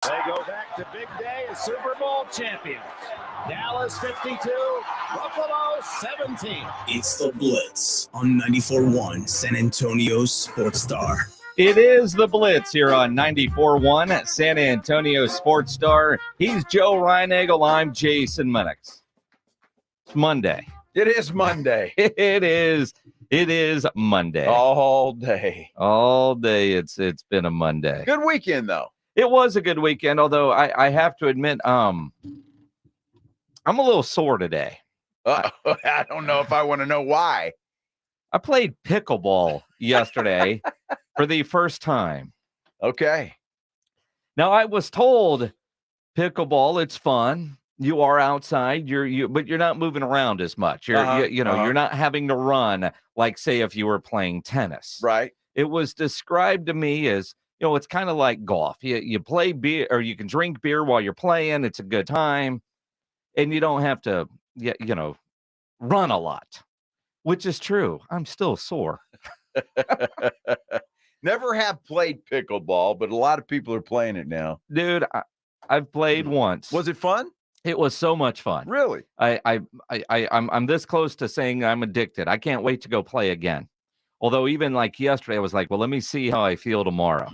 They go back to big day as Super Bowl champions. Dallas 52, Buffalo 17. It's the Blitz on 94.1 San Antonio Sports Star. It is the Blitz here on 94.1 San Antonio Sports Star. He's Joe Reinagel. I'm Jason Minix. It's Monday. It is Monday. It is Monday. All day. All day it's been a Monday. Good weekend, though. It was a good weekend, although I have to admit, I'm a little sore today. I don't know if I want to know why. I played pickleball yesterday for the first time. Okay. Now, I was told pickleball, it's fun. You are outside, but you're not moving around as much. You're not having to run like, say, if you were playing tennis. Right. It was described to me as, it's kind of like golf. You play beer, or you can drink beer while you're playing. It's a good time, and you don't have to, run a lot, which is true. I'm still sore. Never have played pickleball, but a lot of people are playing it now. Dude, I've played once. Was it fun? It was so much fun. Really? I'm this close to saying I'm addicted. I can't wait to go play again. Although even like yesterday, I was like, well, let me see how I feel tomorrow.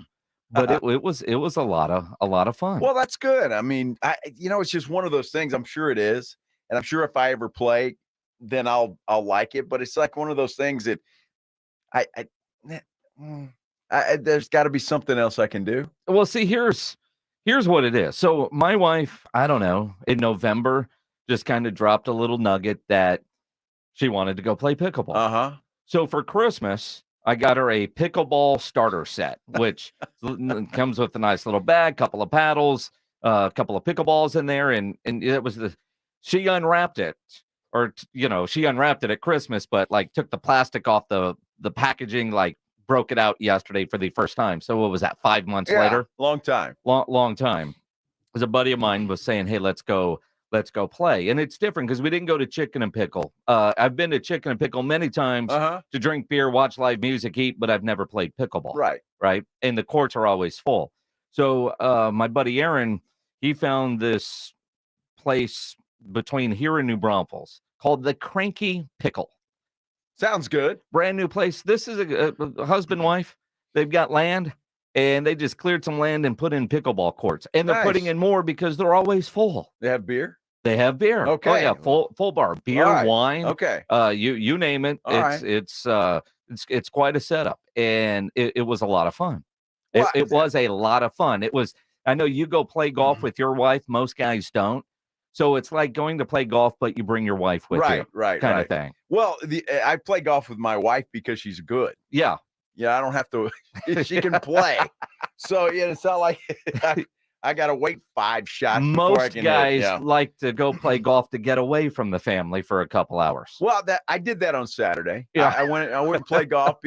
But it was a lot of fun. Well, that's good. I mean, it's just one of those things. I'm sure it is, and I'm sure if I ever play, then I'll like it. But it's like one of those things that there's got to be something else I can do. Well, see, here's what it is. So my wife, I don't know, in November, just kind of dropped a little nugget that she wanted to go play pickleball. So for Christmas, I got her a pickleball starter set, which comes with a nice little bag, couple of paddles, a couple of pickleballs in there, and it was she unwrapped it, she unwrapped it at Christmas, but like took the plastic off the packaging, like broke it out yesterday for the first time. So what was that? 5 months later? Long time. Long time. Because a buddy of mine was saying, hey, let's go play. And it's different because we didn't go to Chicken and Pickle. I've been to Chicken and Pickle many times to drink beer, watch live music, eat, but I've never played pickleball. Right. And the courts are always full. So my buddy Aaron, he found this place between here and New Braunfels called the Cranky Pickle. Sounds good. Brand new place. This is a husband, wife. They've got land, and they just cleared some land and put in pickleball courts. And they're putting in more because they're always full. They have beer? They have beer. Okay. Oh, yeah, full bar. Beer, wine. Okay. You name it. It's quite a setup. And it was a lot of fun. It was a lot of fun. I know you go play golf with your wife. Most guys don't. So it's like going to play golf, but you bring your wife with you. Right. Kind of thing. Well, I play golf with my wife because she's good. Yeah. Yeah, I don't have to. She can play. So, it's not like I got to wait 5 shots. Most guys like to go play golf to get away from the family for a couple hours. Well, I did that on Saturday. Yeah. I went and played golf.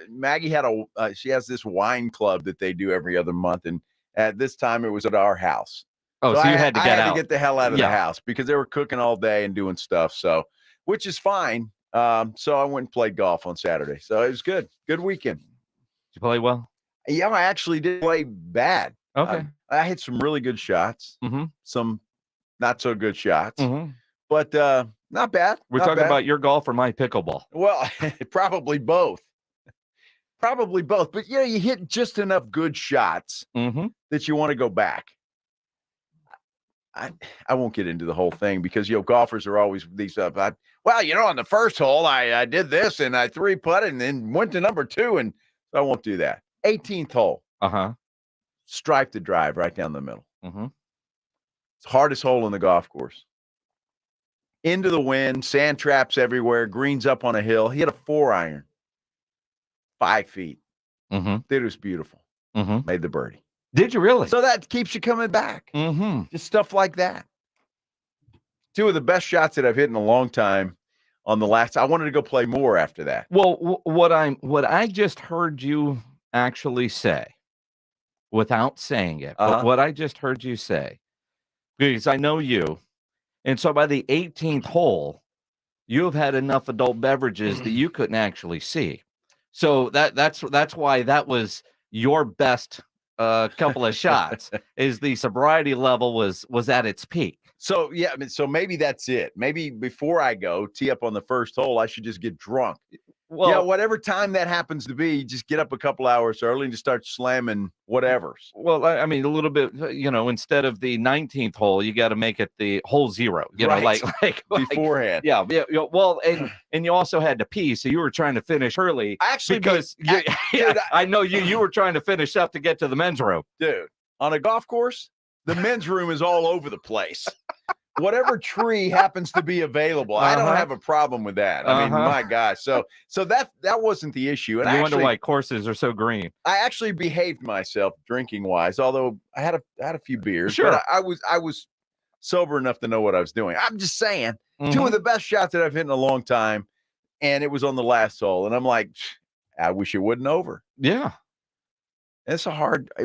Maggie had she has this wine club that they do every other month. And at this time it was at our house. Oh, so you had to get out. I had to get the hell out of the house because they were cooking all day and doing stuff. So, which is fine. So I went and played golf on Saturday. So it was good. Good weekend. Did you play well? Yeah, I actually did play bad. Okay. I hit some really good shots, some not so good shots, but not bad. We're talking about your golf or my pickleball? Well, probably both. Probably both. But, you hit just enough good shots that you want to go back. I won't get into the whole thing because, golfers are always these on the first hole, I did this and I 3-putted and then went to number 2. And so I won't do that. 18th hole. Stripe the drive right down the middle. It's the hardest hole in the golf course. Into the wind, sand traps everywhere, greens up on a hill. He had a 4-iron, 5 feet. It was beautiful. Made the birdie. Did you really? So that keeps you coming back. Just stuff like that. 2 of the best shots that I've hit in a long time on the last. I wanted to go play more after that. Well, what I just heard you actually say, without saying it, but what I just heard you say, because I know you, and so by the 18th hole, you have had enough adult beverages that you couldn't actually see. So that's why that was your best a couple of shots. Is the sobriety level was at its peak. So yeah, I mean, so maybe that's it. Maybe before I go tee up on the first hole, I should just get drunk. Well, yeah, whatever time that happens to be, just get up a couple hours early and just start slamming whatever's. Well, I mean, a little bit, instead of the 19th hole, you got to make it the hole 0, right. like beforehand. Yeah. Well, and you also had to pee, so you were trying to finish early. Actually, because I know you were trying to finish up to get to the men's room. Dude, on a golf course, the men's room is all over the place. Whatever tree happens to be available, I don't have a problem with that. I mean, my gosh. So that wasn't the issue. And you wonder why courses are so green. I actually behaved myself drinking wise, although I had a few beers. Sure. But I was sober enough to know what I was doing. I'm just saying, 2 of the best shots that I've hit in a long time, and it was on the last hole. And I'm like, I wish it wasn't over. Yeah. It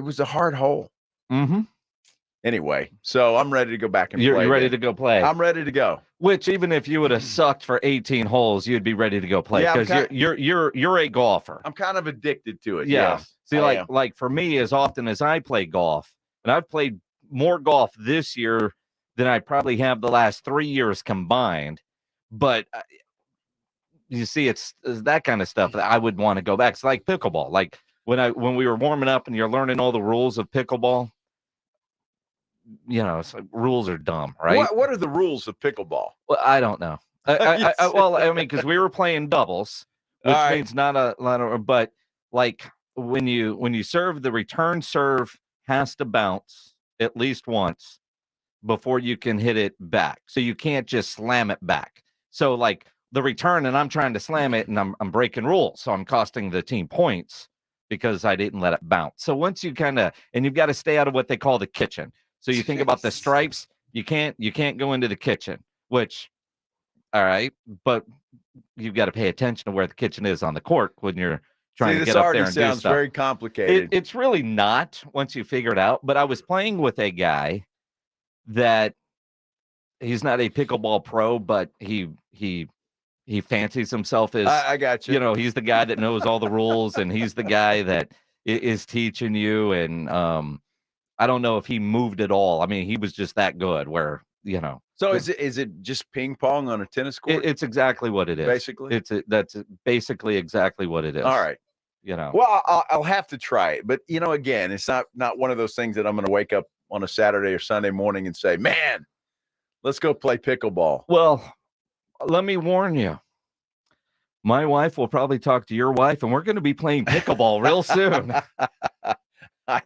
was a hard hole. Mm-hmm. Anyway, so I'm ready to go back and play. You're ready to go play. I'm ready to go. Which, even if you would have sucked for 18 holes, you'd be ready to go play because you're a golfer. I'm kind of addicted to it. Yeah. Yes, See, like for me, as often as I play golf, and I've played more golf this year than I probably have the last 3 years combined. But you see, it's that kind of stuff that I would want to go back. It's like pickleball. Like when we were warming up and you're learning all the rules of pickleball. It's like rules are dumb, right? What are the rules of pickleball? Well, I don't know. I mean, because we were playing doubles, which means not a lot of, but like when you serve, the return serve has to bounce at least once before you can hit it back. So you can't just slam it back. So like the return, and I'm trying to slam it, and I'm breaking rules, so I'm costing the team points because I didn't let it bounce. So once you and you've got to stay out of what they call the kitchen. So you think about the stripes, you can't go into the kitchen, which, all right, but you've got to pay attention to where the kitchen is on the court when you're trying to get up there and do stuff. This already sounds very complicated. It's really not once you figure it out. But I was playing with a guy that he's not a pickleball pro, but he fancies himself as, I got you. He's the guy that knows all the rules, and he's the guy that is teaching you, and I don't know if he moved at all. I mean, he was just that good where, So is it just ping pong on a tennis court? It's exactly what it is. Basically? That's basically exactly what it is. All right. Well, I'll have to try it. But, again, it's not one of those things that I'm going to wake up on a Saturday or Sunday morning and say, man, let's go play pickleball. Well, let me warn you. My wife will probably talk to your wife, and we're going to be playing pickleball real soon. I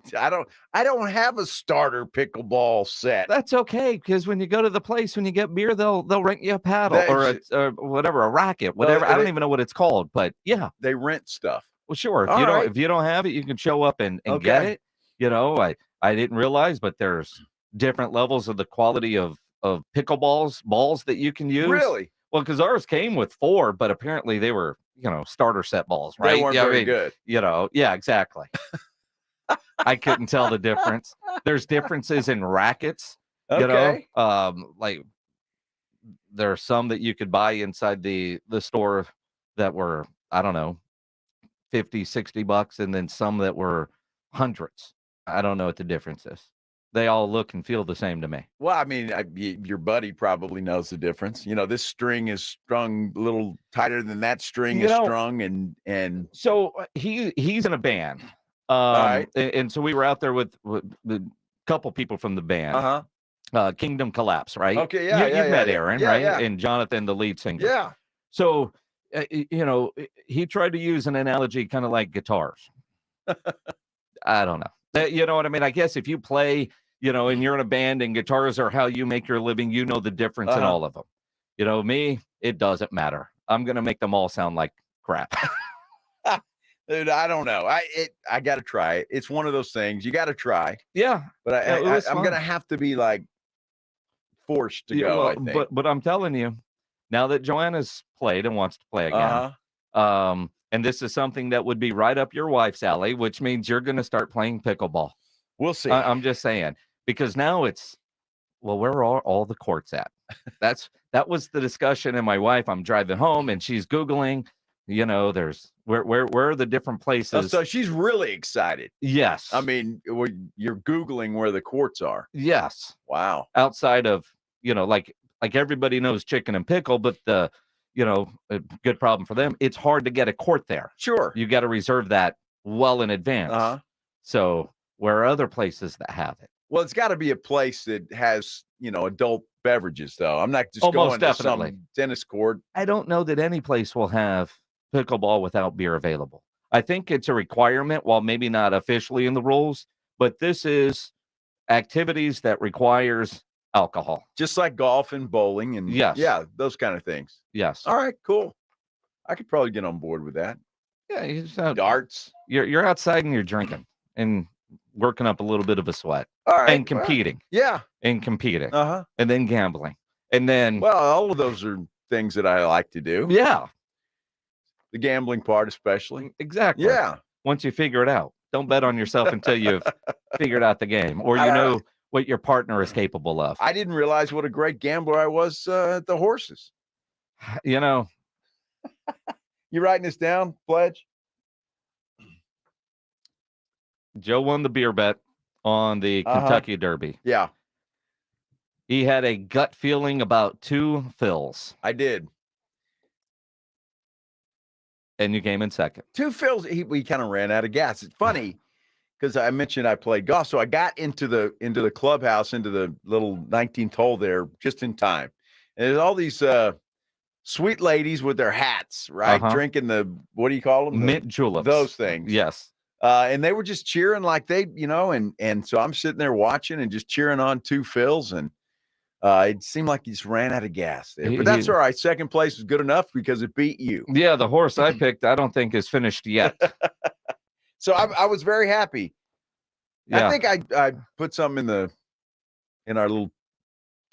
don't have a starter pickleball set. That's okay, because when you go to the place, when you get beer, they'll rent you a paddle or whatever, a racket, whatever. I don't even know what it's called, but yeah, they rent stuff. Well, sure. If you don't have it, you can show up and get it. I didn't realize, but there's different levels of the quality of balls that you can use. Really? Well, because ours came with 4, but apparently they were starter set balls, right? They weren't very good. Yeah, exactly. I couldn't tell the difference. There's differences in rackets. Okay. Like there are some that you could buy inside the store that were, I don't know, $50-$60, and then some that were hundreds. I don't know what the difference is. They all look and feel the same to me. Well, I mean, your buddy probably knows the difference. This string is strung a little tighter than that string is strung, and so he's in a band. All right. And so we were out there with a couple people from the band. Kingdom Collapse, right? Okay, yeah, you've met Aaron, yeah, right? Yeah. And Jonathan, the lead singer. Yeah. So, he tried to use an analogy kind of like guitars. I don't know. You know what I mean? I guess if you play, and you're in a band and guitars are how you make your living, the difference in all of them. Me, it doesn't matter. I'm going to make them all sound like crap. Dude, I don't know. I got to try it. It's one of those things you got to try. Yeah. But I'm going to have to be like forced to go, I think. But I'm telling you, now that Joanna's played and wants to play again, and this is something that would be right up your wife's alley, which means you're going to start playing pickleball. We'll see. I'm just saying, because now it's, where are all the courts at? That was the discussion. And my wife, I'm driving home and she's Googling There's where are the different places? So she's really excited. Yes. I mean, you're Googling where the courts are. Yes. Wow. Outside of, like everybody knows Chicken and Pickle, but a good problem for them. It's hard to get a court there. Sure. You got to reserve that well in advance. Uh-huh. So where are other places that have it? Well, it's got to be a place that has, adult beverages, though. I'm not just going to some tennis court. I don't know that any place will have pickleball without beer available. I think it's a requirement, while maybe not officially in the rules, but this is activities that requires alcohol. Just like golf and bowling and those kind of things. Yes. All right, cool. I could probably get on board with that. Yeah, darts. You're outside and you're drinking and working up a little bit of a sweat. All right. And competing. And competing. Uh-huh. And then gambling. And then all of those are things that I like to do. Yeah. The gambling part especially. Exactly. Yeah. Once you figure it out. Don't bet on yourself until you've figured out the game or know what your partner is capable of. I didn't realize what a great gambler I was at the horses. You writing this down, Pledge? Joe won the beer bet on the Kentucky Derby. Yeah. He had a gut feeling about 2 fills. I did. And you came in second. 2 fills. We kind of ran out of gas. It's funny because I mentioned I played golf. So I got into the clubhouse, into the little 19th hole there just in time. And there's all these sweet ladies with their hats, right? Drinking the, what do you call them? Mint juleps. Those things. Yes. And they were just cheering like they, and so I'm sitting there watching and just cheering on 2 fills. And it seemed like he just ran out of gas there. But that's all right. Second place was good enough because it beat you. Yeah, the horse I picked, I don't think is finished yet. So I was very happy. Yeah. I think I put something in our little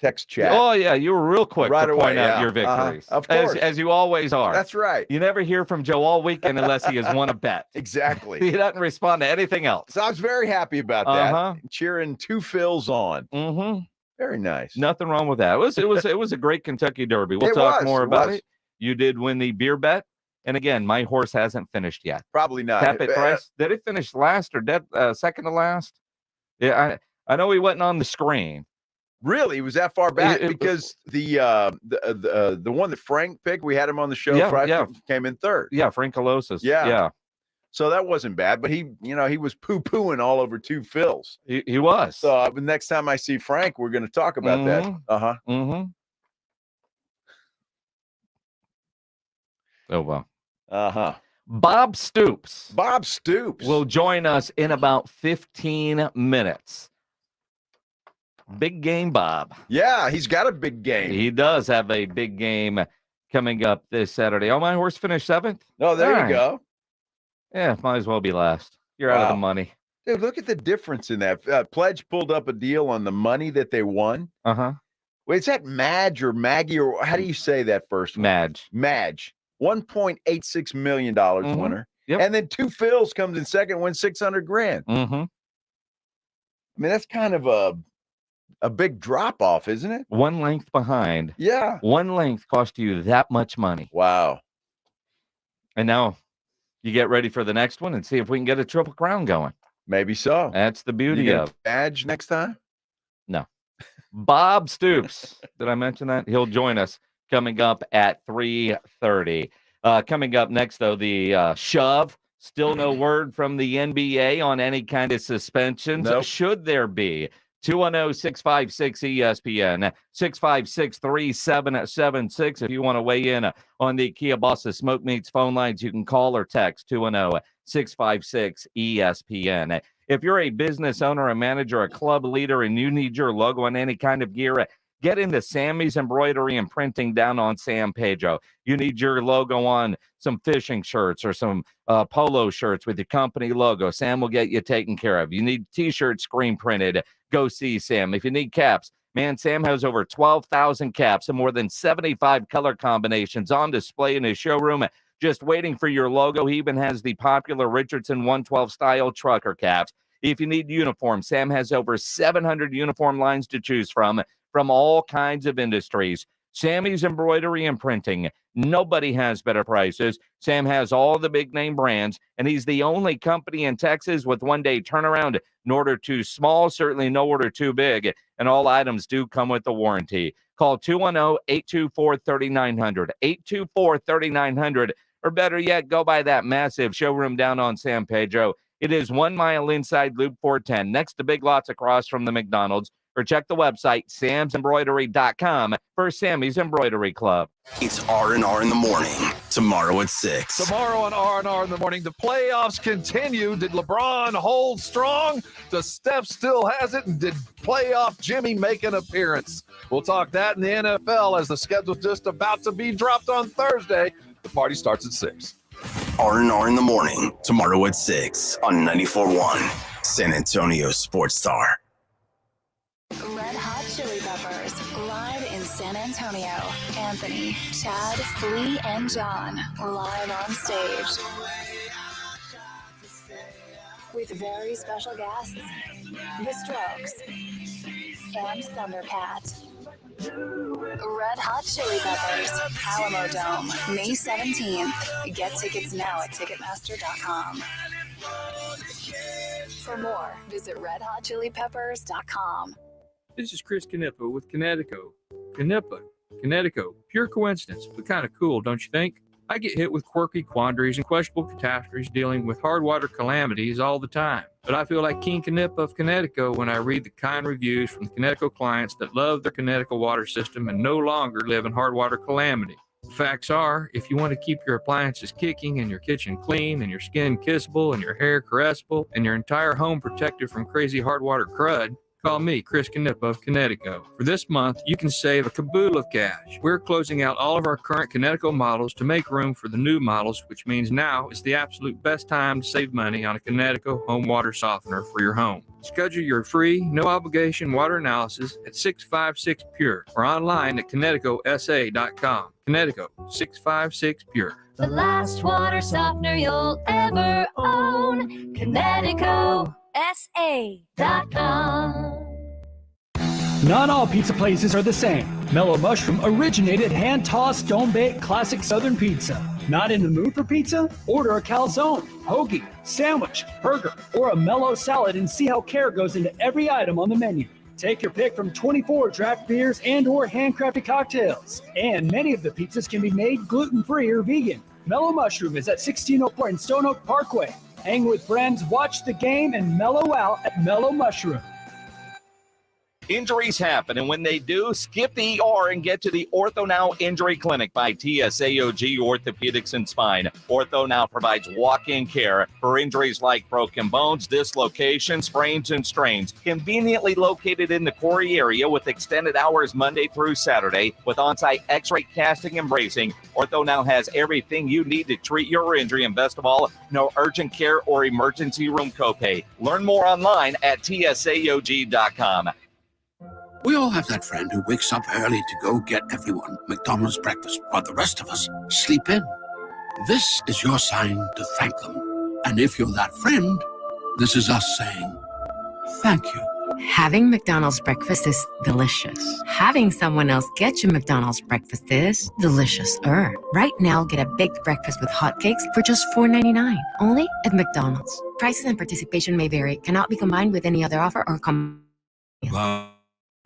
text chat. Oh, yeah. You were real quick right to away, point out your victories. Of course. As you always are. That's right. You never hear from Joe all weekend unless he has won a bet. Exactly. He doesn't respond to anything else. So I was very happy about that. Cheering 2 fills on. Mm-hmm. Very nice. Nothing wrong with that. It was a great Kentucky Derby. We'll talk more about it. You did win the beer bet. And again, my horse hasn't finished yet. Probably not. Tap it price. Did it finish last or second to last? Yeah, I know he wasn't on the screen. Really? He was that far back? Because the one that Frank picked, we had him on the show Friday, came in third. Yeah, Frank Colossus. Yeah. So that wasn't bad, but he was poo-pooing all over 2 fills. He was. So the next time I see Frank, we're going to talk about that. Uh-huh. Mm-hmm. Oh, well. Uh-huh. Bob Stoops. Bob Stoops will join us in about 15 minutes. Big game, Bob. Yeah, he's got a big game. He does have a big game coming up this Saturday. Oh, my horse finished 7th? Oh, there you go. Yeah, might as well be last. You're out of the money. Dude, look at the difference in that. Pledge pulled up a deal on the money that they won. Uh-huh. Wait, is that Madge or Maggie, or how do you say that first one? Madge. $1.86 million winner. Yep. And then 2 fills comes in second, wins $600,000. Mm-hmm. I mean, that's kind of a big drop off, isn't it? 1 length behind. Yeah. 1 length cost you that much money. Wow. And now you get ready for the next one and see if we can get a Triple Crown going. Maybe so. That's the beauty of Badge next time? No. Bob Stoops. Did I mention that? He'll join us coming up at 3:30. Coming up next, though, the shove. Still no word from the NBA on any kind of suspensions. Nope. Should there be? 210-656-ESPN, 656-3776. If you want to weigh in on the Kia Bosses Smoke Meats phone lines, you can call or text 210-656-ESPN. If you're a business owner, a manager, a club leader, and you need your logo on any kind of gear, get into Sammy's Embroidery and Printing down on San Pedro. You need your logo on some fishing shirts or some polo shirts with your company logo. Sam will get you taken care of. You need T-shirts screen printed. Go see Sam. If you need caps, man, Sam has over 12,000 caps and more than 75 color combinations on display in his showroom, just waiting for your logo. He even has the popular Richardson 112 style trucker caps. If you need uniforms, Sam has over 700 uniform lines to choose from all kinds of industries. Sammy's Embroidery and Printing. Nobody has better prices. Sam has all the big name brands, and he's the only company in Texas with 1-day turnaround. No order too small, certainly no order too big, and all items do come with a warranty. Call 210-824-3900, 824-3900, or better yet, go by that massive showroom down on San Pedro. It is 1 mile inside Loop 410, next to Big Lots across from the McDonald's, or check the website, samsembroidery.com, for Sammy's Embroidery Club. It's R&R in the morning, tomorrow at 6. Tomorrow on R&R in the morning, the playoffs continue. Did LeBron hold strong? Does Steph still has it? And did playoff Jimmy make an appearance? We'll talk that in the NFL as the schedule's just about to be dropped on Thursday. The party starts at 6. R&R in the morning, tomorrow at 6 on 94.1, San Antonio Sports Star. Red Hot Chili Peppers, live in San Antonio. Anthony, Chad, Flea, and John, live on stage. With very special guests, The Strokes, and Thundercat. Red Hot Chili Peppers, Alamo Dome, May 17th. Get tickets now at Ticketmaster.com. For more, visit redhotchilipeppers.com. This is Chris Canepa with Connecticut. Connecticut, pure coincidence, but kind of cool, don't you think? I get hit with quirky quandaries and questionable catastrophes dealing with hard water calamities all the time. But I feel like King Canepa of Connecticut when I read the kind reviews from Connecticut clients that love their Connecticut water system and no longer live in hard water calamity. The facts are, if you want to keep your appliances kicking and your kitchen clean and your skin kissable and your hair caressable and your entire home protected from crazy hard water crud, call me, Chris Canepa of Connecticut. For this month, you can save a caboodle of cash. We're closing out all of our current Connecticut models to make room for the new models, which means now is the absolute best time to save money on a Connecticut home water softener for your home. Schedule your free, no-obligation water analysis at 656 Pure or online at ConnecticutSA.com. Connecticut, 656 Pure. The last water softener you'll ever own. ConnecticutSA.com. Not all pizza places are the same. Mellow Mushroom originated hand-tossed, stone-baked classic Southern pizza. Not in the mood for pizza? Order a calzone, hoagie, sandwich, burger, or a mellow salad and see how care goes into every item on the menu. Take your pick from 24 draft beers and or handcrafted cocktails. And many of the pizzas can be made gluten-free or vegan. Mellow Mushroom is at 1604 in Stone Oak Parkway. Hang with friends, watch the game, and mellow out at Mellow Mushroom. Injuries happen, and when they do, skip the ER and get to the Ortho Now Injury Clinic by TSAOG Orthopedics and Spine. Ortho Now provides walk-in care for injuries like broken bones, dislocations, sprains, and strains. Conveniently located in the Corey area with extended hours Monday through Saturday with on-site x-ray casting and bracing, Ortho Now has everything you need to treat your injury, and best of all, no urgent care or emergency room copay. Learn more online at TSAOG.com. We all have that friend who wakes up early to go get everyone McDonald's breakfast while the rest of us sleep in. This is your sign to thank them. And if you're that friend, this is us saying thank you. Having McDonald's breakfast is delicious. Having someone else get you McDonald's breakfast is delicious-er. Right now, get a baked breakfast with hotcakes for just $4.99, only at McDonald's. Prices and participation may vary. Cannot be combined with any other offer or Wow.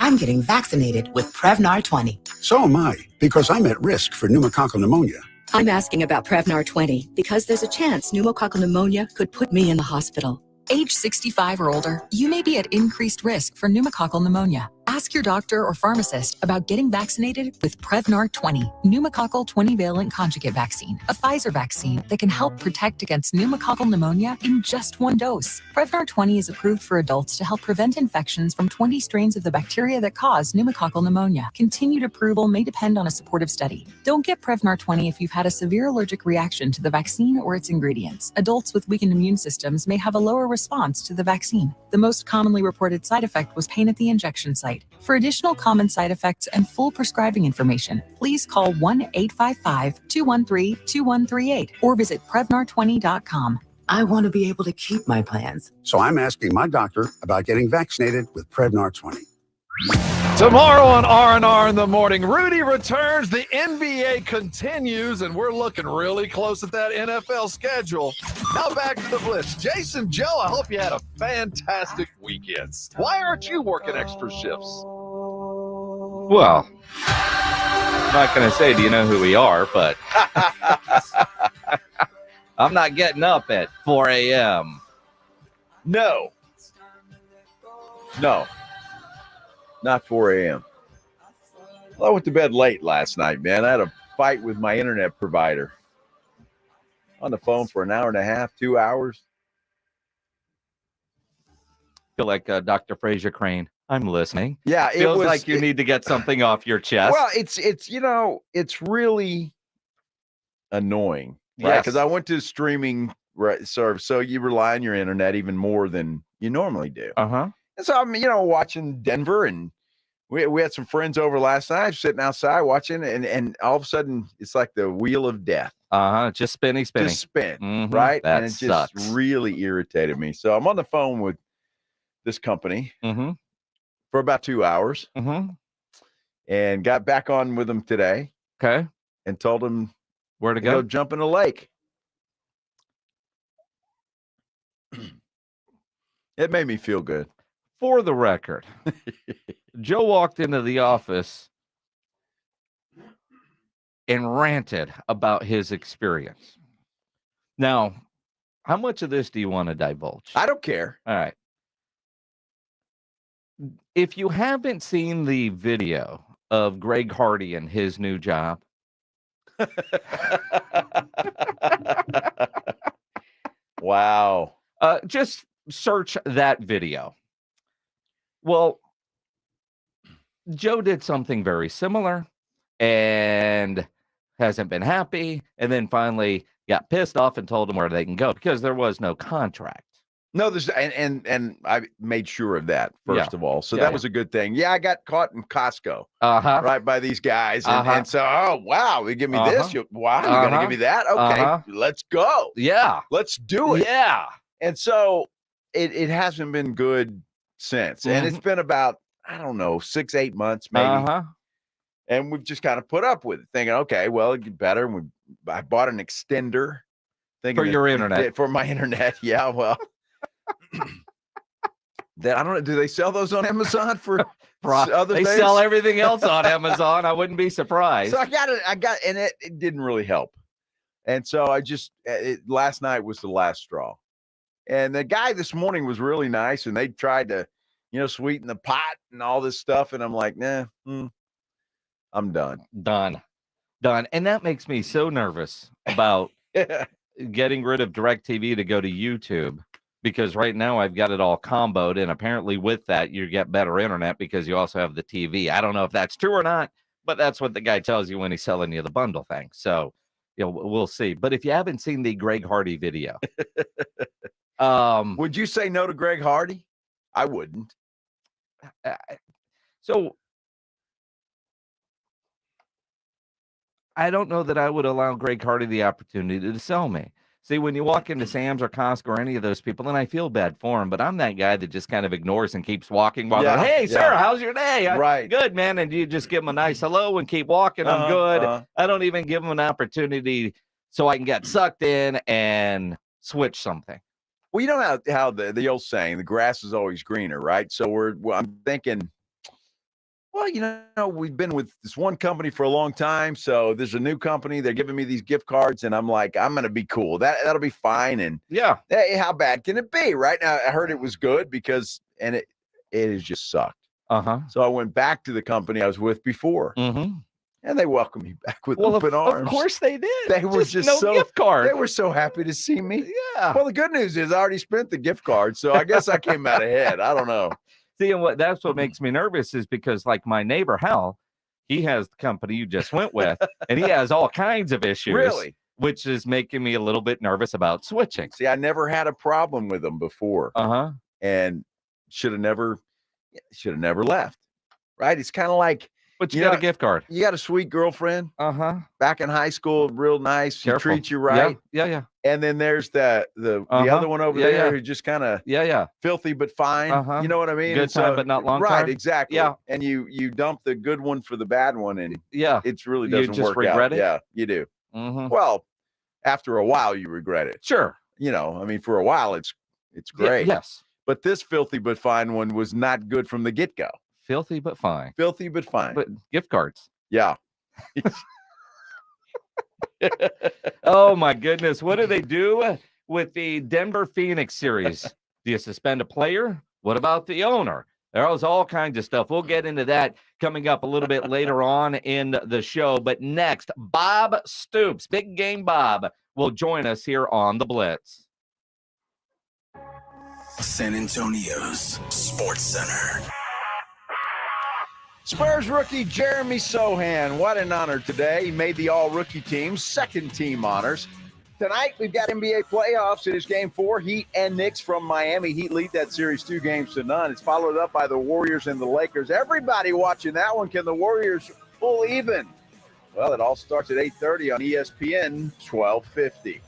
I'm getting vaccinated with Prevnar 20. So am I, because I'm at risk for pneumococcal pneumonia. I'm asking about Prevnar 20 because there's a chance pneumococcal pneumonia could put me in the hospital. Age 65 or older, you may be at increased risk for pneumococcal pneumonia. Ask your doctor or pharmacist about getting vaccinated with Prevnar 20, pneumococcal 20-valent conjugate vaccine, a Pfizer vaccine that can help protect against pneumococcal pneumonia in just one dose. Prevnar 20 is approved for adults to help prevent infections from 20 strains of the bacteria that cause pneumococcal pneumonia. Continued approval may depend on a supportive study. Don't get Prevnar 20 if you've had a severe allergic reaction to the vaccine or its ingredients. Adults with weakened immune systems may have a lower response to the vaccine. The most commonly reported side effect was pain at the injection site. For additional common side effects and full prescribing information, please call 1-855-213-2138 or visit Prevnar20.com. I want to be able to keep my plans. So I'm asking my doctor about getting vaccinated with Prevnar 20. Tomorrow on R&R in the morning, Rudy returns, the NBA continues, and we're looking really close at that NFL schedule. Now back to the Blitz. Jason, Joe, I hope you had a fantastic weekend. Why aren't you working extra shifts? Well, I'm not going to say, do you know who we are, but I'm not getting up at 4 a.m. No. Not 4 a.m. Well, I went to bed late last night, man. I had a fight with my internet provider. On the phone for an hour and a half, 2 hours. Feel like Dr. Fraser Crane. I'm listening. Yeah, Feels like you need to get something off your chest. Well, it's really annoying, right? Yes. Because I went to streaming service, so you rely on your internet even more than you normally do. Uh-huh. And so I'm, watching Denver, and we had some friends over last night, sitting outside watching, and all of a sudden it's like the wheel of death. Uh-huh. Just spinning. Just spin, Mhm. right? That and it just sucks. really irritated me. So I'm on the phone with this company Mm-hmm. for about 2 hours, Mm-hmm. and got back on with them today. Okay. And told them where to go go. Jump in the lake. It made me feel good. For the record, Joe walked into the office and ranted about his experience. Now, how much of this do you want to divulge? I don't care. All right. If you haven't seen the video of Greg Hardy and his new job, wow. Just search that video. Well, Joe did something very similar and hasn't been happy, and then finally got pissed off and told them where they can go because there was no contract. No, there's and I made sure of that first of all. So that was a good thing. Yeah, I got caught in Costco, right by these guys, and so oh wow, they give me this. Wow, you're gonna give me that? Okay, let's go. Yeah, let's do it. Yeah, and so it hasn't been good since, and it's been about 6-8 months maybe. And we've just kind of put up with it, thinking, okay, well, it'd get better. And I bought an extender for your internet, for my internet. Yeah, well. That I don't know. Do they sell those on Amazon for other They things? sell everything else on Amazon. I wouldn't be surprised. So I got it, and it didn't really help. And so I just last night was the last straw. And the guy this morning was really nice, and they tried to, sweeten the pot and all this stuff. And I'm like, nah, I'm done. Done. And that makes me so nervous about getting rid of DirecTV to go to YouTube. Because right now I've got it all comboed, and apparently with that you get better internet because you also have the TV. I don't know if that's true or not, but that's what the guy tells you when he's selling you the bundle thing. So, we'll see. But if you haven't seen the Greg Hardy video, would you say no to Greg Hardy? I wouldn't. So I don't know that I would allow Greg Hardy the opportunity to sell me. See, when you walk into Sam's or Costco or any of those people, and I feel bad for him, but I'm that guy that just kind of ignores and keeps walking while they're, hey, sir, how's your day? Right. Good, man. And you just give them a nice hello and keep walking. I'm good. I don't even give them an opportunity so I can get sucked in and switch something. Well, you know how the old saying, the grass is always greener, right? So I'm thinking, well, we've been with this one company for a long time. So there's a new company. They're giving me these gift cards. And I'm like, I'm going to be cool. That'll be fine. And hey, how bad can it be? Right now, I heard it was good and it has just sucked. So I went back to the company I was with before. And they welcomed me back with open arms. Of course they did. They were just no gift card. They were so happy to see me. Yeah. Well, the good news is I already spent the gift card. So I guess I came out ahead. I don't know. See, and that's what makes me nervous is because, like my neighbor Hal, he has the company you just went with, and he has all kinds of issues. Really? Which is making me a little bit nervous about switching. See, I never had a problem with them before. And should have never left. Right? It's kind of like, but you got a gift card. You got a sweet girlfriend. Back in high school, real nice. She treats you right. Yeah. And then there's the other one over there who just kind of filthy but fine. You know what I mean? Good time, but not long right, time. Exactly. Yeah. And you dump the good one for the bad one, and it's really You doesn't just work regret out. it? Yeah, you do. Mhm. Well, after a while, you regret it. Sure. You know, I mean, for a while, it's great. Yes. But this filthy but fine one was not good from the get-go. Filthy but fine. Filthy but fine. But gift cards. Yeah. Oh my goodness. What do they do with the Denver Phoenix series? Do you suspend a player? What about the owner? There's all kinds of stuff. We'll get into that coming up a little bit later on in the show. But next, Bob Stoops, Big Game Bob, will join us here on the Blitz. San Antonio's Sports Center. Spurs rookie Jeremy Sohan, what an honor today. He made the all-rookie team's second team honors. Tonight, we've got NBA playoffs. It is Game 4. Heat and Knicks from Miami. Heat lead that series 2-0. It's followed up by the Warriors and the Lakers. Everybody watching that one. Can the Warriors pull even? Well, it all starts at 8:30 on ESPN 1250.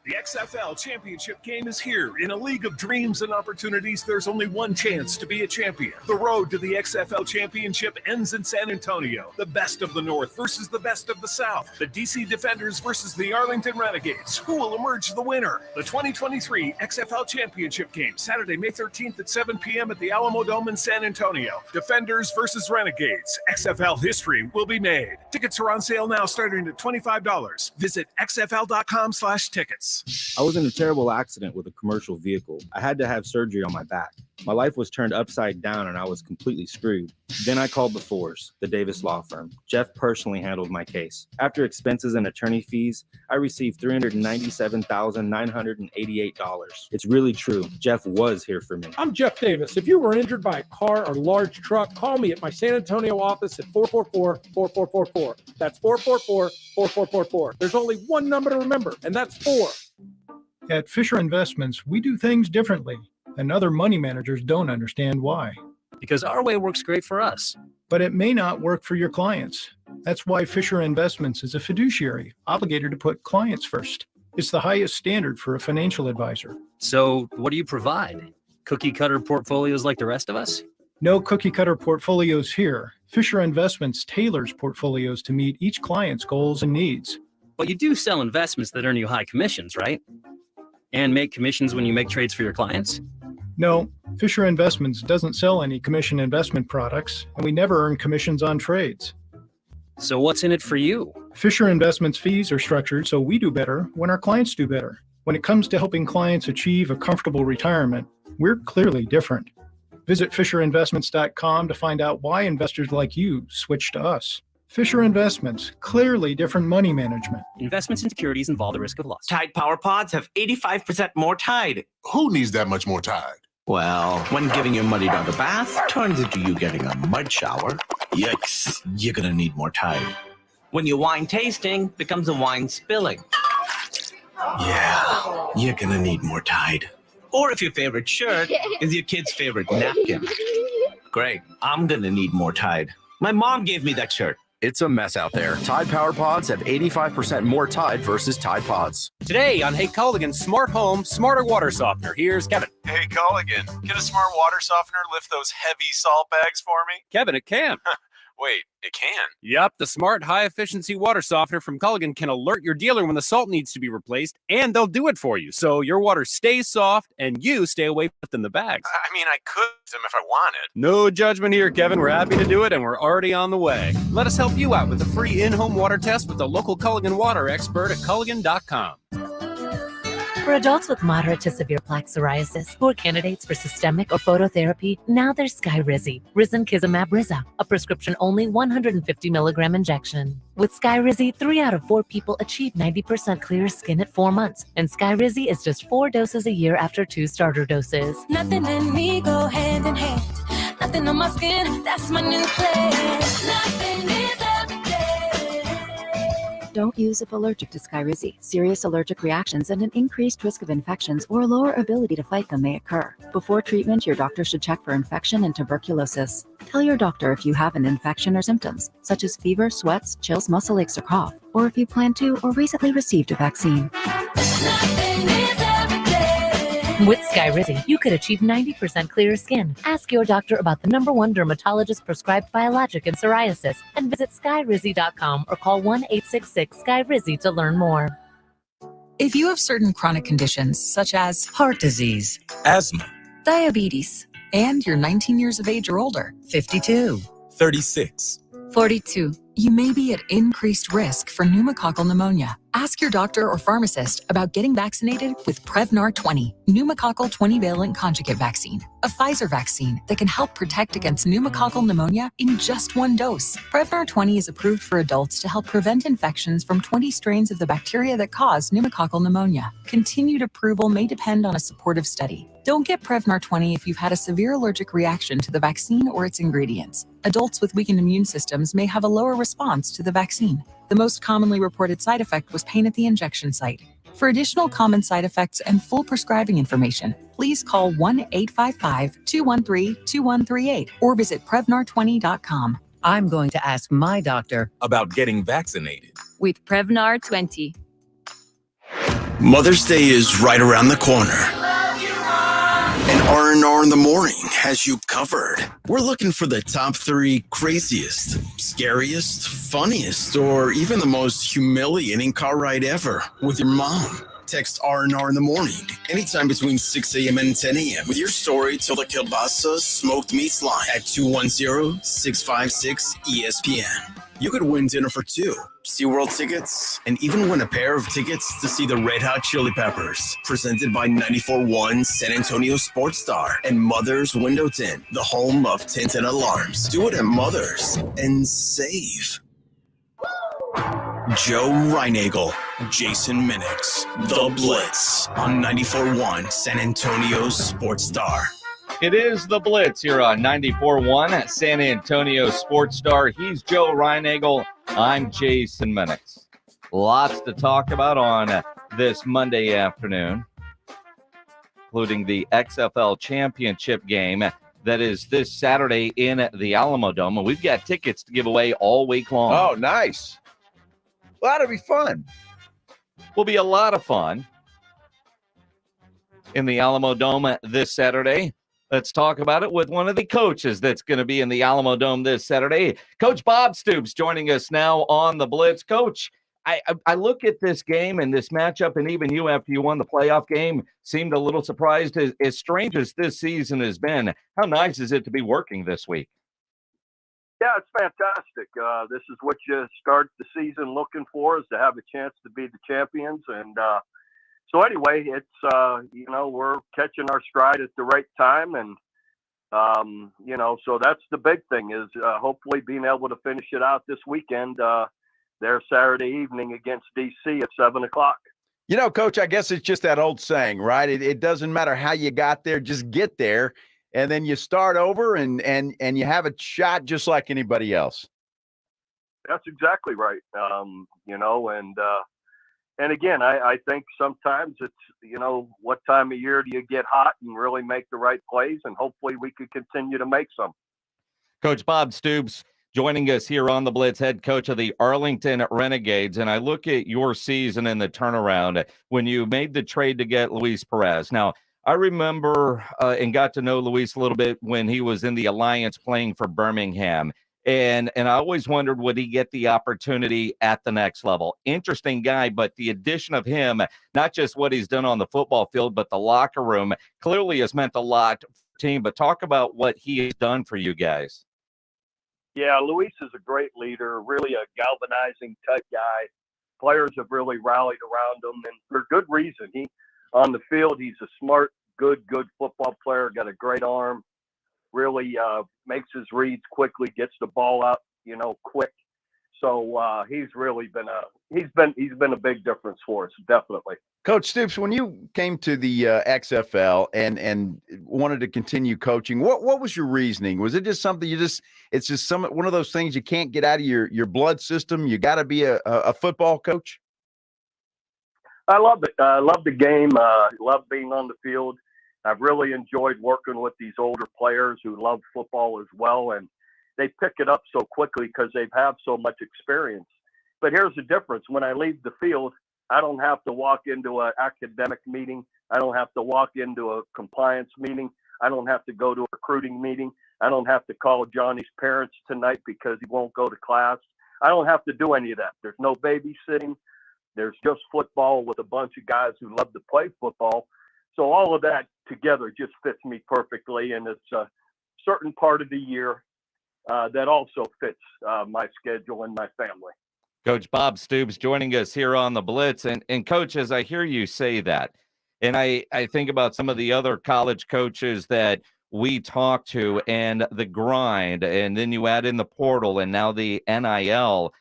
The XFL Championship game is here. In a league of dreams and opportunities, there's only one chance to be a champion. The road to the XFL Championship ends in San Antonio. The best of the North versus the best of the South. The DC Defenders versus the Arlington Renegades. Who will emerge the winner? The 2023 XFL Championship game, Saturday, May 13th at 7 p.m. at the Alamo Dome in San Antonio. Defenders versus Renegades. XFL history will be made. Tickets are on sale now, starting at $25. Visit xfl.com/tickets. I was in a terrible accident with a commercial vehicle. I had to have surgery on my back. My life was turned upside down and I was completely screwed. Then I called the Force, the Davis law firm. Jeff personally handled my case. After expenses and attorney fees, I received $397,988. It's really true. Jeff was here for me. I'm Jeff Davis. If you were injured by a car or large truck, call me at my San Antonio office at 444-4444. That's 444-4444. There's only one number to remember, and that's 4. At Fisher Investments, we do things differently, and other money managers don't understand why. Because our way works great for us. But it may not work for your clients. That's why Fisher Investments is a fiduciary, obligated to put clients first. It's the highest standard for a financial advisor. So what do you provide? Cookie cutter portfolios like the rest of us? No cookie cutter portfolios here. Fisher Investments tailors portfolios to meet each client's goals and needs. But you do sell investments that earn you high commissions, right? And make commissions when you make trades for your clients? No, Fisher Investments doesn't sell any commission investment products, and we never earn commissions on trades. So what's in it for you? Fisher Investments fees are structured so we do better when our clients do better. When it comes to helping clients achieve a comfortable retirement, we're clearly different. Visit FisherInvestments.com to find out why investors like you switch to us. Fisher Investments, clearly different money management. Investments in securities involve the risk of loss. Tide Power Pods have 85% more Tide. Who needs that much more Tide? Well, when giving your muddy dog a bath turns into you getting a mud shower, yikes, you're gonna need more Tide. When your wine tasting becomes a wine spilling, yeah, you're gonna need more Tide. Or if your favorite shirt is your kid's favorite napkin. Great, I'm gonna need more Tide. My mom gave me that shirt. It's a mess out there. Tide Power Pods have 85% more Tide versus Tide Pods. Today on Hey Culligan's Smart Home, Smarter Water Softener, here's Kevin. Hey Culligan, can a smart water softener lift those heavy salt bags for me? Kevin, it can. Wait, it can? Yup, the smart high-efficiency water softener from Culligan can alert your dealer when the salt needs to be replaced, and they'll do it for you, so your water stays soft and you stay away from the bags. I mean, I could use them if I wanted. No judgment here, Kevin. We're happy to do it, and we're already on the way. Let us help you out with a free in-home water test with the local Culligan water expert at Culligan.com. For adults with moderate to severe plaque psoriasis who are candidates for systemic or phototherapy, now there's Skyrizi, Risankizumab Riza, a prescription-only 150 milligram injection. With Skyrizi, 3 out of 4 people achieve 90% clear skin at 4 months, and Skyrizi is just 4 doses a year after 2 starter doses. Nothing and me go hand in hand. Nothing on my skin, that's my new plan. Nothing is every day. Don't use if allergic to Skyrizi. Serious allergic reactions and an increased risk of infections or a lower ability to fight them may occur. Before treatment, your doctor should check for infection and tuberculosis. Tell your doctor if you have an infection or symptoms, such as fever, sweats, chills, muscle aches, or cough, or if you plan to or recently received a vaccine. With Skyrizi, you could achieve 90% clearer skin. Ask your doctor about the #1 dermatologist prescribed biologic in psoriasis and visit skyrizi.com or call 1-866-SKYRIZI to learn more. If you have certain chronic conditions such as heart disease, asthma, diabetes, and you're 19 years of age or older, 52, 36, 42, you may be at increased risk for pneumococcal pneumonia. Ask your doctor or pharmacist about getting vaccinated with Prevnar 20, pneumococcal 20-valent conjugate vaccine, a Pfizer vaccine that can help protect against pneumococcal pneumonia in just one dose. Prevnar 20 is approved for adults to help prevent infections from 20 strains of the bacteria that cause pneumococcal pneumonia. Continued approval may depend on a supportive study. Don't get Prevnar 20 if you've had a severe allergic reaction to the vaccine or its ingredients. Adults with weakened immune systems may have a lower response to the vaccine. The most commonly reported side effect was pain at the injection site. For additional common side effects and full prescribing information, please call 1-855-213-2138 or visit Prevnar20.com. I'm going to ask my doctor about getting vaccinated with Prevnar 20. Mother's Day is right around the corner. And R&R in the Morning has you covered. We're looking for the top 3 craziest, scariest, funniest, or even the most humiliating car ride ever with your mom. Text R&R in the Morning anytime between 6 a.m. and 10 a.m. with your story till the kielbasa smoked meats line at 210-656-ESPN. You could win dinner for 2, SeaWorld tickets, and even win a pair of tickets to see the Red Hot Chili Peppers, presented by 94.1 San Antonio Sports Star and Mother's Window Tint, the home of tinted alarms. Do it at Mother's and save. Joe Reinagel, Jason Minix, The Blitz on 94.1 San Antonio Sports Star. It is The Blitz here on 94.1 San Antonio Sports Star. He's Joe Reinagel. I'm Jason Minix. Lots to talk about on this Monday afternoon, including the XFL Championship game that is this Saturday in the Alamo Dome. And we've got tickets to give away all week long. Oh, nice. Well, that'll be fun. Will be a lot of fun in the Alamo Dome this Saturday. Let's talk about it with one of the coaches that's going to be in the Alamo Dome this Saturday. Coach Bob Stoops joining us now on the Blitz. Coach, I look at this game and this matchup, and even you, after you won the playoff game, seemed a little surprised. As strange as this season has been, how nice is it to be working this week? Yeah, it's fantastic. This is what you start the season looking for, is to have a chance to be the champions. And so anyway, it's, we're catching our stride at the right time. And, so that's the big thing is hopefully being able to finish it out this weekend there Saturday evening against DC at 7:00. Coach, I guess it's just that old saying, right? It doesn't matter how you got there, just get there. And then you start over and you have a shot just like anybody else. That's exactly right. And again, I think sometimes it's, what time of year do you get hot and really make the right plays? And hopefully we could continue to make some. Coach Bob Stoops joining us here on the Blitz, head coach of the Arlington Renegades. And I look at your season and the turnaround when you made the trade to get Luis Perez. Now, I remember and got to know Luis a little bit when he was in the Alliance playing for Birmingham. And I always wondered, would he get the opportunity at the next level? Interesting guy, but the addition of him, not just what he's done on the football field, but the locker room, clearly has meant a lot for the team. But talk about what he has done for you guys. Yeah, Luis is a great leader, really a galvanizing type guy. Players have really rallied around him, and for good reason. On the field, he's a smart, good football player, got a great arm, really makes his reads quickly, gets the ball out, quick. So he's really been a big difference for us, definitely. Coach Stoops, when you came to the XFL and wanted to continue coaching, what was your reasoning? Was it just something it's just one of those things you can't get out of your blood system? You got to be a football coach? I love it. I love the game. Love being on the field. I've really enjoyed working with these older players who love football as well, and they pick it up so quickly because they have so much experience. But here's the difference. When I leave the field, I don't have to walk into an academic meeting. I don't have to walk into a compliance meeting. I don't have to go to a recruiting meeting. I don't have to call Johnny's parents tonight because he won't go to class. I don't have to do any of that. There's no babysitting. There's just football with a bunch of guys who love to play football. So all of that together just fits me perfectly. And it's a certain part of the year that also fits my schedule and my family. Coach Bob Stoops joining us here on the Blitz. And Coach, as I hear you say that, and I think about some of the other college coaches that we talk to and the grind, and then you add in the portal and now the NIL,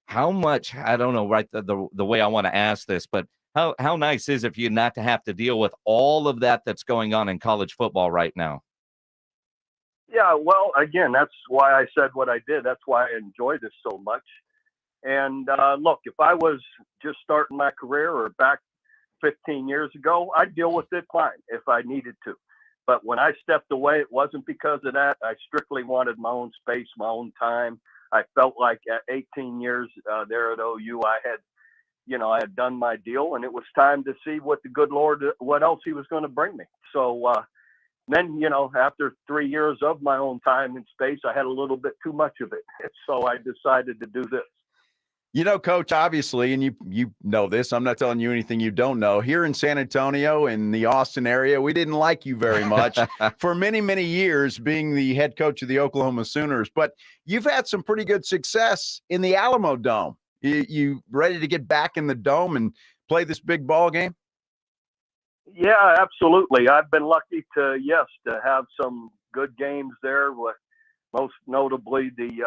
how much, I don't know, right, the way I want to ask this, but how nice is it for you not to have to deal with all of that that's going on in college football right now? Yeah, well, again, that's why I said what I did. That's why I enjoy this so much. And look, if I was just starting my career or back 15 years ago, I'd deal with it fine if I needed to. But when I stepped away, it wasn't because of that. I strictly wanted my own space, my own time. I felt like at 18 years there at OU, I had done my deal, and it was time to see what the good Lord, what else he was going to bring me. So then, after 3 years of my own time and space, I had a little bit too much of it. So I decided to do this. Coach, obviously, and you know this, I'm not telling you anything you don't know. Here in San Antonio, in the Austin area, we didn't like you very much for many, many years being the head coach of the Oklahoma Sooners. But you've had some pretty good success in the Alamo Dome. You ready to get back in the Dome and play this big ball game? Yeah, absolutely. I've been lucky to have some good games there, with most notably the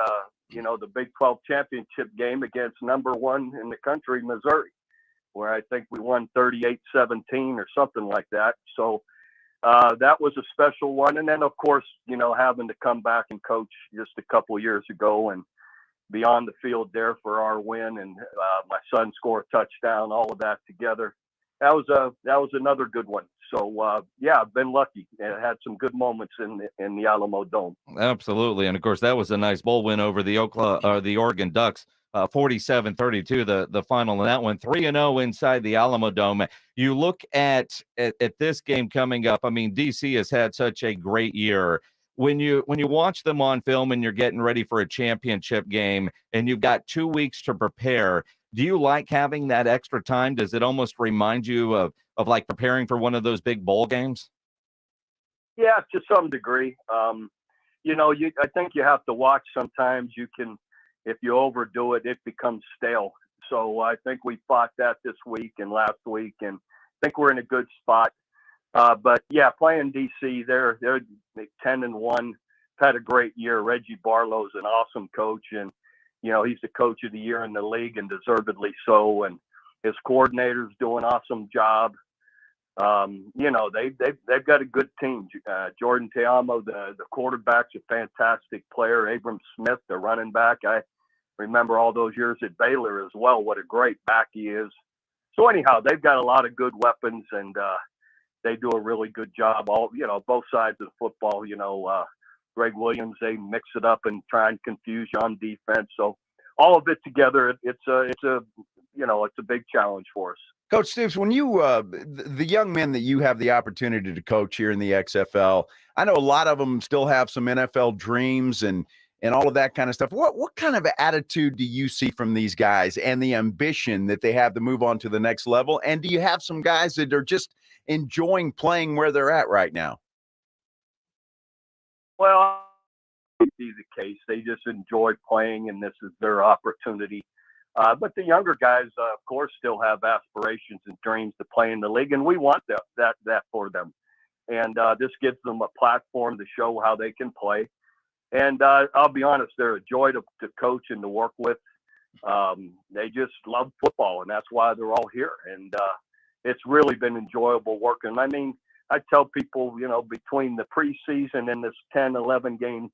Big 12 championship game against number one in the country, Missouri, where I think we won 38-17 or something like that. So that was a special one. And then, of course, having to come back and coach just a couple years ago and be on the field there for our win, and my son score a touchdown, all of that together. That was another good one. So I've been lucky and had some good moments in the Alamo Dome. Absolutely, and of course that was a nice bowl win over the Oregon Ducks, 47-32. The final in that one, 3-0 inside the Alamo Dome. You look at this game coming up. I mean, DC has had such a great year. When you watch them on film and you're getting ready for a championship game and you've got 2 weeks to prepare, do you like having that extra time? Does it almost remind you of like preparing for one of those big bowl games? Yeah, to some degree. I think you have to watch sometimes. If you overdo it, it becomes stale. So I think we fought that this week and last week, and I think we're in a good spot. But yeah, playing DC, they're 10-1, had a great year. Reggie Barlow's an awesome coach, and he's the coach of the year in the league, and deservedly so. And his coordinator's do an awesome job. They've got a good team. Jordan Teamo, the quarterback's a fantastic player. Abram Smith, the running back. I remember all those years at Baylor as well. What a great back he is. So anyhow, they've got a lot of good weapons, and they do a really good job. Both sides of the football. Greg Williams, they mix it up and try and confuse you on defense. So all of it together, it's a big challenge for us. Coach Stoops, when you the young men that you have the opportunity to coach here in the XFL, I know a lot of them still have some NFL dreams and all of that kind of stuff. What kind of attitude do you see from these guys and the ambition that they have to move on to the next level? And do you have some guys that are just enjoying playing where they're at right now? Well, it'd be the case. They just enjoy playing, and this is their opportunity. But the younger guys, of course, still have aspirations and dreams to play in the league, and we want that for them. And this gives them a platform to show how they can play. And I'll be honest, they're a joy to coach and to work with. They just love football, and that's why they're all here. And it's really been enjoyable working. I mean, I tell people, between the preseason and this 10, 11 game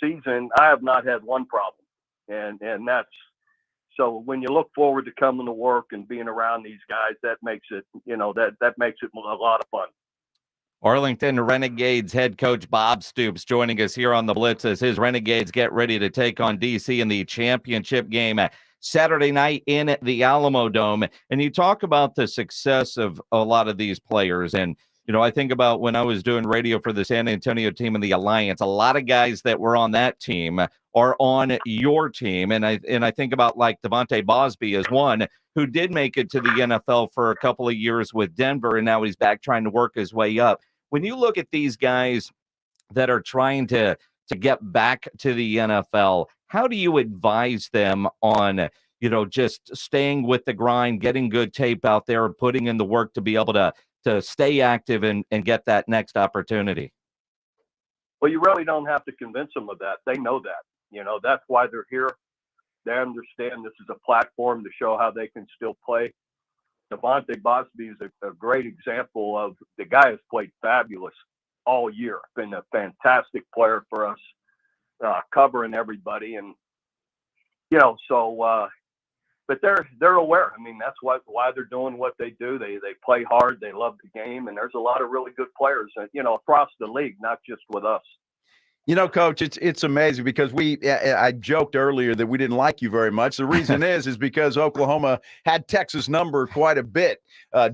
season, I have not had one problem. And that's, so when you look forward to coming to work and being around these guys, that makes it, that makes it a lot of fun. Arlington Renegades head coach Bob Stoops joining us here on the Blitz as his Renegades get ready to take on DC in the championship game Saturday night in the Alamo Dome. And you talk about the success of a lot of these players. And, I think about when I was doing radio for the San Antonio team in the Alliance, a lot of guys that were on that team are on your team. And I think about like Devontae Bosby as one who did make it to the NFL for a couple of years with Denver, and now he's back trying to work his way up. When you look at these guys that are trying to get back to the NFL, how do you advise them on, just staying with the grind, getting good tape out there, putting in the work to be able to stay active and get that next opportunity? Well, you really don't have to convince them of that. They know that. That's why they're here. They understand this is a platform to show how they can still play. Devontae Bosby is a great example of the guy has played fabulous all year. Been a fantastic player for us, covering everybody, and but they're aware. I mean, that's why they're doing what they do. They play hard. They love the game, and there's a lot of really good players, across the league, not just with us. Coach, it's amazing because I joked earlier that we didn't like you very much. The reason is because Oklahoma had Texas number quite a bit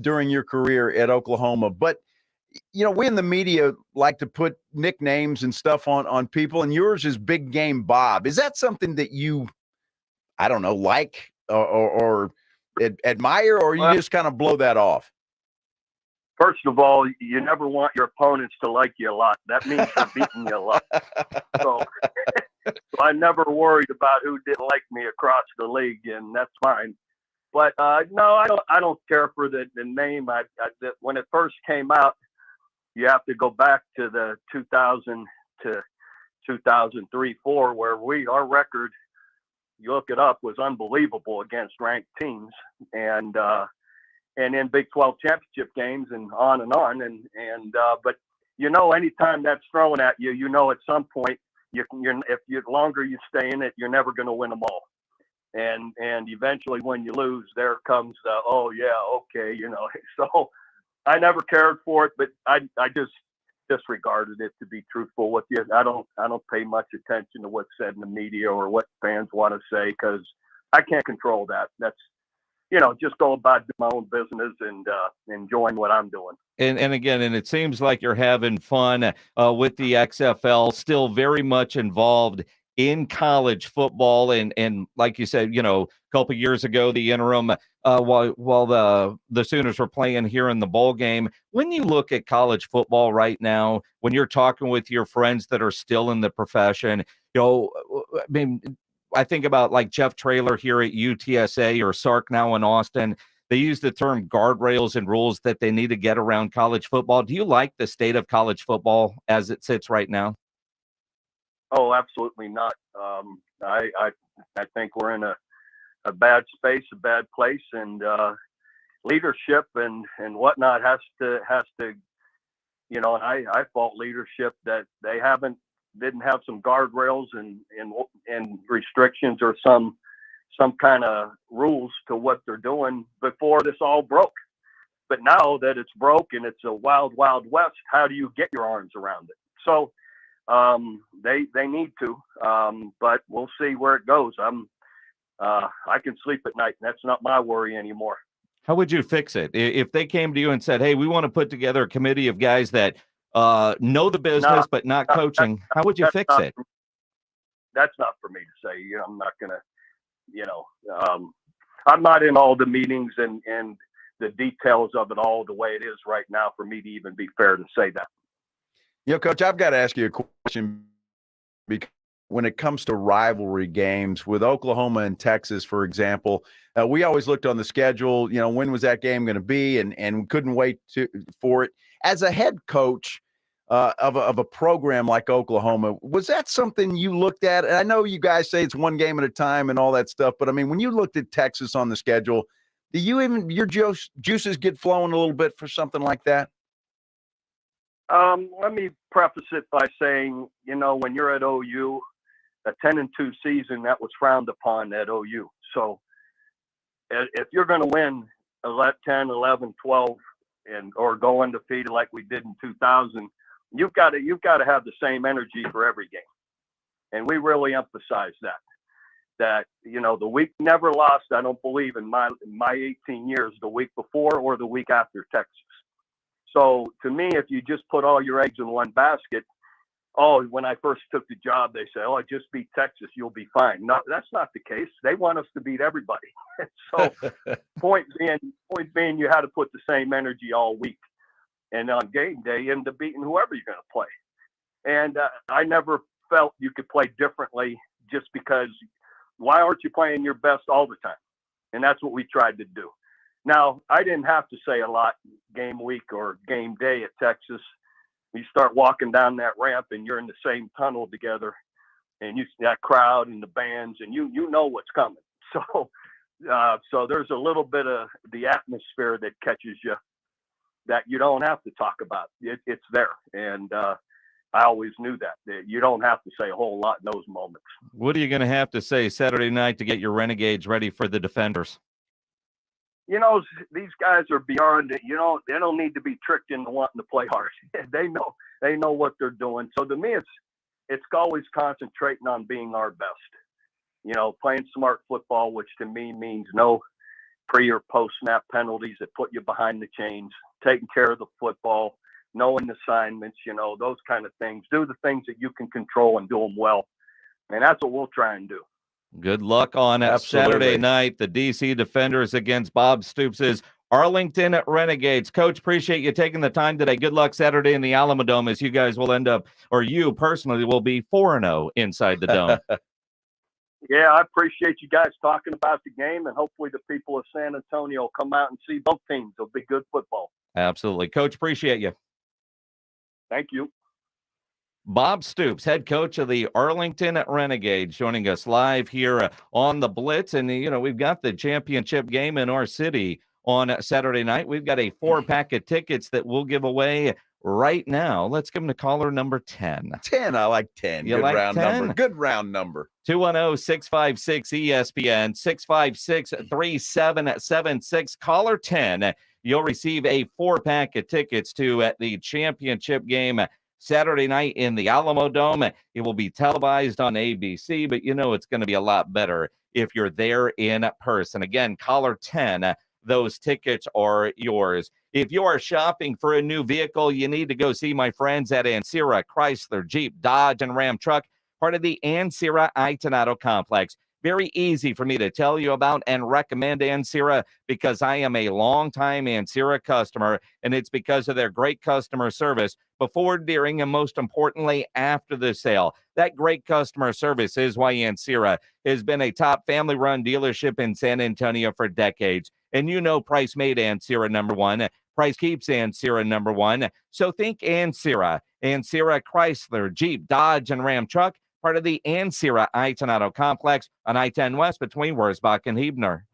during your career at Oklahoma. But, we in the media like to put nicknames and stuff on people, and yours is Big Game Bob. Is that something that you, I don't know, like or admire, or you just kind of blow that off? First of all, you never want your opponents to like you a lot. That means they're beating you a lot. So I never worried about who didn't like me across the league, and that's fine. But no, I don't care for the name. When it first came out, you have to go back to the 2000 to 2003-04, where our record, you look it up, was unbelievable against ranked teams, and in Big 12 championship games and on. But anytime that's thrown at you, at some point if longer you stay in it, you're never going to win them all. And eventually, when you lose, there comes the, oh yeah, okay, So I never cared for it, but I just disregarded it, to be truthful with you. I don't pay much attention to what's said in the media or what fans want to say, because I can't control that. That's, just go about my own business and enjoying what I'm doing. And again, it seems like you're having fun with the XFL, still very much involved in college football. And like you said, a couple of years ago, the interim, while the Sooners were playing here in the bowl game. When you look at college football right now, when you're talking with your friends that are still in the profession, I think about like Jeff Traylor here at UTSA or Sark now in Austin. They use the term guardrails and rules that they need to get around college football. Do you like the state of college football as it sits right now? Oh, absolutely not. I think we're in a bad space, a bad place, and leadership and whatnot has to, and I fault leadership that they didn't have some guardrails and restrictions or some kind of rules to what they're doing before this all broke. But now that it's broke and it's a wild, wild west, how do you get your arms around it? So they need to, but we'll see where it goes. I can sleep at night, and that's not my worry anymore. How would you fix it if they came to you and said, "Hey, we want to put together a committee of guys that know the business but not coaching"? How would you fix it? That's not for me to say. I'm not gonna, I'm not in all the meetings and the details of it all the way it is right now for me to even be fair to say that. Coach, I've got to ask you a question, because when it comes to rivalry games with Oklahoma and Texas, for example, we always looked on the schedule, when was that game going to be, and couldn't wait for it. As a head coach, of a program like Oklahoma. Was that something you looked at? And I know you guys say it's one game at a time and all that stuff, but I mean, when you looked at Texas on the schedule, do you even your juices get flowing a little bit for something like that? Let me preface it by saying, when you're at OU, a 10-2 season, that was frowned upon at OU. So if you're going to win 10, 11, 12, or go undefeated like we did in 2000, you've got to have the same energy for every game. And we really emphasize that, the week never lost, I don't believe in my 18 years, the week before or the week after Texas. So to me, if you just put all your eggs in one basket, when I first took the job, they say, just beat Texas, you'll be fine. No, that's not the case. They want us to beat everybody. So point being, you had to put the same energy all week. And on game day, you end up beating whoever you're going to play. And I never felt you could play differently just because why aren't you playing your best all the time? And that's what we tried to do. Now, I didn't have to say a lot game week or game day at Texas. You start walking down that ramp and you're in the same tunnel together and you see that crowd and the bands and you know what's coming. So there's a little bit of the atmosphere that catches you that you don't have to talk about. It's there. And I always knew that you don't have to say a whole lot in those moments. What are you going to have to say Saturday night to get your Renegades ready for the Defenders? These guys are beyond it. They don't need to be tricked into wanting to play hard. They know what they're doing. So to me, it's always concentrating on being our best. Playing smart football, which to me means no pre or post snap penalties that put you behind the chains, taking care of the football, knowing assignments, those kind of things. Do the things that you can control and do them well. And that's what we'll try and do. Good luck on Saturday night. The DC Defenders against Bob Stoops' Arlington Renegades. Coach, appreciate you taking the time today. Good luck Saturday in the Alamo Dome as you guys will end up, or you personally will be 4-0 inside the dome. Yeah, I appreciate you guys talking about the game, and hopefully the people of San Antonio come out and see both teams. It'll be good football. Absolutely. Coach, appreciate you. Thank you. Bob Stoops, head coach of the Arlington Renegades, joining us live here on the Blitz. And, we've got the championship game in our city on Saturday night. We've got a 4-pack of tickets that we'll give away right now. Let's give them to caller number 10. 10, I like 10. You Good like round 10? number. Good round number. 210-656-ESPN, 656-3776. Caller 10. You'll receive a 4-pack of tickets to the championship game Saturday night in the Alamo Dome. It will be televised on ABC, but it's going to be a lot better if you're there in person. Again, caller 10, those tickets are yours. If you are shopping for a new vehicle, you need to go see my friends at Ancira Chrysler, Jeep, Dodge, and Ram Truck, part of the Ancira Itonado complex. Very easy for me to tell you about and recommend Ancira because I am a longtime Ancira customer, and it's because of their great customer service before, during, and most importantly, after the sale. That great customer service is why Ancira has been a top family-run dealership in San Antonio for decades. And price made Ancira number one. Price keeps Ancira number one. So think Ancira. Ancira Chrysler, Jeep, Dodge, and Ram Truck, part of the Ancira Itonado complex on I-10 West between Wurzbach and Huebner.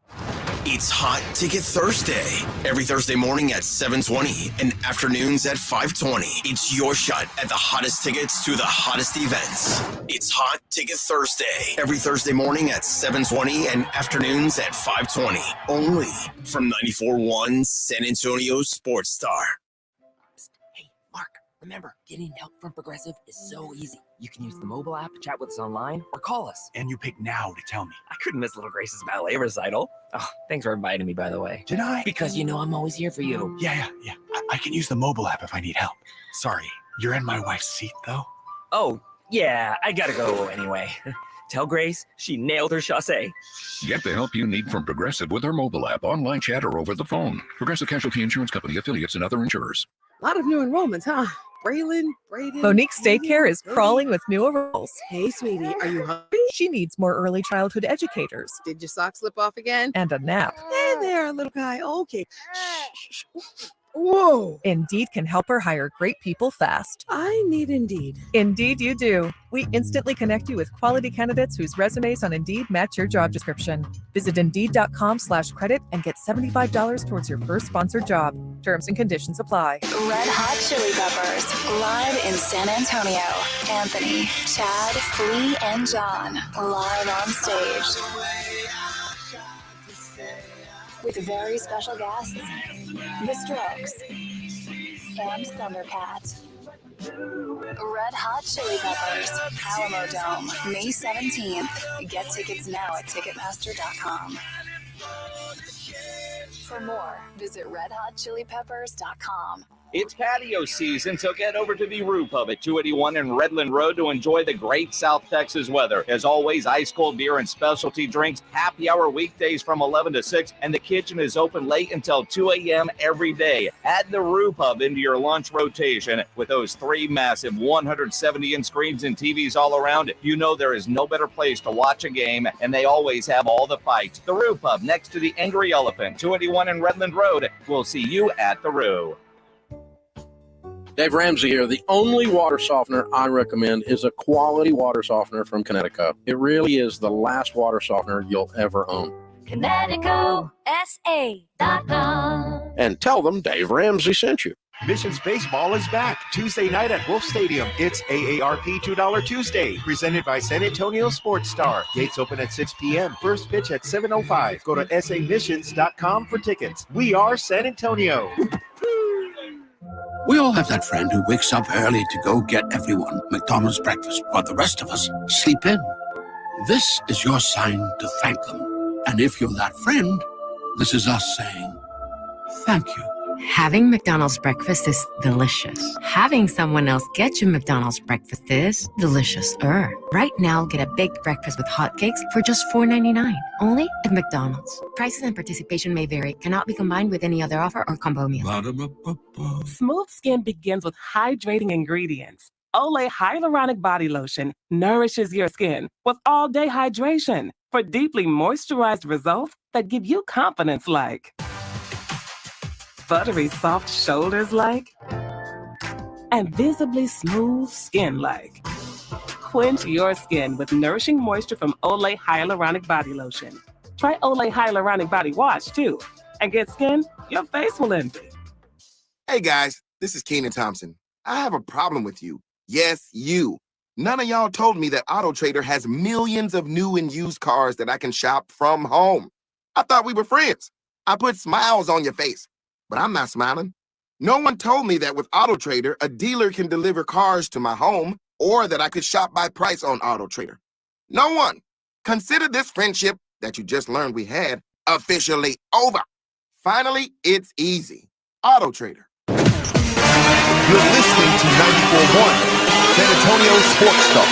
It's Hot Ticket Thursday. Every Thursday morning at 7:20 and afternoons at 5:20. It's your shot at the hottest tickets to the hottest events. It's Hot Ticket Thursday. Every Thursday morning at 7:20 and afternoons at 5:20. Only from 94.1 San Antonio Sports Star. Remember, getting help from Progressive is so easy. You can use the mobile app, chat with us online, or call us. And you pick now to tell me. I couldn't miss Little Grace's ballet recital. Oh, thanks for inviting me, by the way. Did I? Because I'm always here for you. Yeah. I can use the mobile app if I need help. Sorry, you're in my wife's seat, though? Oh, yeah, I gotta go anyway. Tell Grace she nailed her chassé. Get the help you need from Progressive with our mobile app, online chat, or over the phone. Progressive Casualty Insurance Company, affiliates, and other insurers. A lot of new enrollments, huh? Braylon, Brayden. Monique's daycare is crawling with new arrivals. Hey, sweetie, are you hungry? She needs more early childhood educators. Did your sock slip off again? And a nap. Hey there, little guy. Okay. Shh. Whoa. Indeed can help her hire great people fast. I need Indeed. Indeed, you do. We instantly connect you with quality candidates whose resumes on Indeed match your job description. Visit Indeed.com/credit and get $75 towards your first sponsored job. Terms and conditions apply. Red Hot Chili Peppers, live in San Antonio. Anthony, Chad, Flea, and John, live on stage. With very special guests, The Strokes, and Thundercat. Red Hot Chili Peppers, Alamo Dome, May 17th. Get tickets now at Ticketmaster.com. For more, visit RedHotChiliPeppers.com. It's patio season, so get over to the Roo Pub at 281 and Redland Road to enjoy the great South Texas weather. As always, ice cold beer and specialty drinks, happy hour weekdays from 11 to 6, and the kitchen is open late until 2 a.m. every day. Add the Roo Pub into your lunch rotation with those 3 massive 170-inch screens and TVs all around. You know there is no better place to watch a game, and they always have all the fights. The Roo Pub, next to the Angry Elephant, 281 and Redland Road. We'll see you at the Roo. Dave Ramsey here. The only water softener I recommend is a quality water softener from Connecticut. It really is the last water softener you'll ever own. ConnecticutSA.com. And tell them Dave Ramsey sent you. Missions Baseball is back Tuesday night at Wolf Stadium. It's AARP $2 Tuesday, presented by San Antonio Sports Star. Gates open at 6 p.m. First pitch at 7:05. Go to samissions.com for tickets. We are San Antonio. We all have that friend who wakes up early to go get everyone McDonald's breakfast while the rest of us sleep in. This is your sign to thank them. And if you're that friend, this is us saying thank you. Having McDonald's breakfast is delicious. Having someone else get you McDonald's breakfast is delicious-er. Right now, get a big breakfast with hotcakes for just $4.99. Only at McDonald's. Prices and participation may vary. Cannot be combined with any other offer or combo meal. Smooth skin begins with hydrating ingredients. Olay Hyaluronic Body Lotion nourishes your skin with all-day hydration for deeply moisturized results that give you confidence like buttery soft shoulders like, and visibly smooth skin like. Quench your skin with nourishing moisture from Olay Hyaluronic Body Lotion. Try Olay Hyaluronic Body Wash too, and get skin your face will envy. Hey guys, this is Keenan Thompson. I have a problem with you. Yes, you. None of y'all told me that AutoTrader has millions of new and used cars that I can shop from home. I thought we were friends. I put smiles on your face. But I'm not smiling. No one told me that with AutoTrader, a dealer can deliver cars to my home or that I could shop by price on AutoTrader. No one. Consider this friendship that you just learned we had officially over. Finally, it's easy. AutoTrader. You're listening to 94.1 San Antonio Sports Star.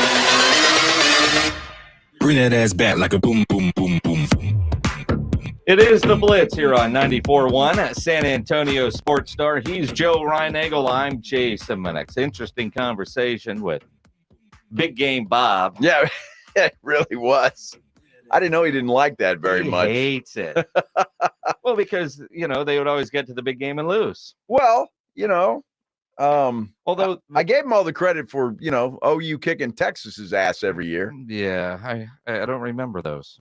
Bring that ass back like a boom, boom, boom, boom, boom. It is the Blitz here on 94.1 San Antonio Sports Star. He's Joe Reinagel. I'm Jason Minix. Interesting conversation with Big Game Bob. Yeah, it really was. I didn't know he didn't like that very much. He hates it. Well, because, they would always get to the big game and lose. Well, although I gave him all the credit for, OU kicking Texas's ass every year. Yeah, I don't remember those.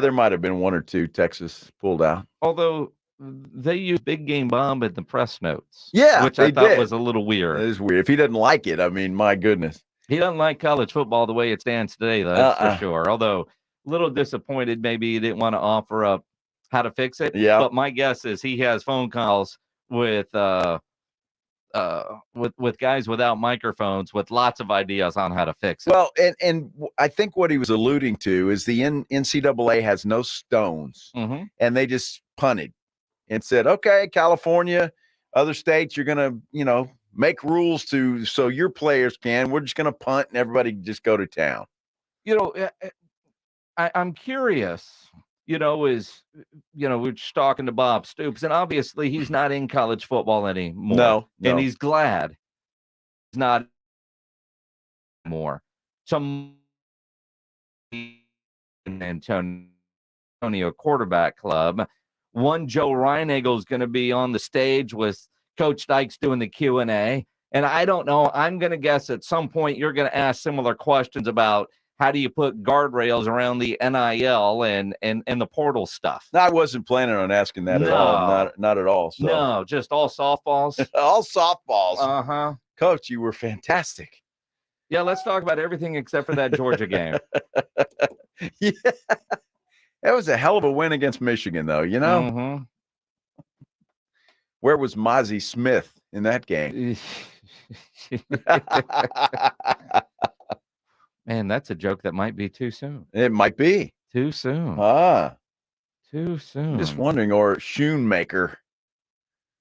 There might have been one or two Texas pulled out. Although they used Big Game Bob in the press notes. Yeah, which I thought was a little weird. It is weird. If he doesn't like it, I mean, my goodness. He doesn't like college football the way it stands today, though, that's for sure. Although a little disappointed maybe he didn't want to offer up how to fix it. Yeah. But my guess is he has phone calls with guys without microphones with lots of ideas on how to fix it. Well, and I think what he was alluding to is the NCAA has no stones, and they just punted and said, okay, California, other states, you're going to, make rules so your players can. We're just going to punt and everybody just go to town. I'm curious, we're just talking to Bob Stoops, and obviously he's not in college football anymore. No. And he's glad he's not anymore. Some Antonio Antonio Quarterback Club. One Joe Reinagel is going to be on the stage with Coach Dykes doing the Q&A. And I don't know, I'm going to guess at some point you're going to ask similar questions about how do you put guardrails around the NIL and the portal stuff. I wasn't planning on asking that at all. Not at all. So. No, just all softballs. All softballs. Uh-huh. Coach, you were fantastic. Yeah, let's talk about everything except for that Georgia game. Yeah. That was a hell of a win against Michigan, though, you know? Mm-hmm. Where was Mozzie Smith in that game? Man, that's a joke that might be too soon. It might be. Too soon. Too soon. Just wondering, or Schoonmaker.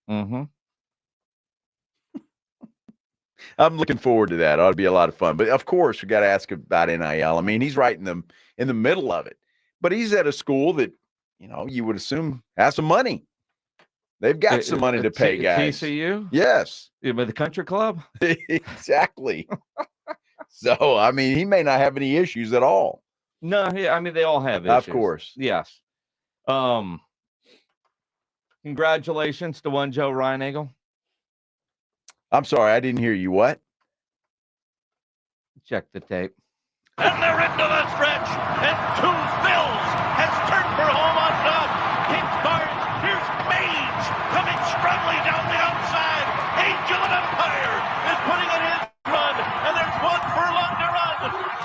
Mm-hmm. I'm looking forward to that. Ought to be a lot of fun. But of course, we got to ask about NIL. I mean, he's right in the middle of it. But he's at a school that, you know, you would assume has some money. They've got some money to pay guys. TCU? Yes. Yeah, but the country club? Exactly. So, I mean, he may not have any issues at all. No, yeah, I mean, they all have issues. Of course. Yes. Congratulations to one Joe Reinagel. I'm sorry, I didn't hear you. What? Check the tape. And they're into the stretch, and two Phils has turned for home on top. Kicks Barnes, here's Mage coming struggling down the outside. Angel of Empire is putting in his run, and there's 1 furlong to run.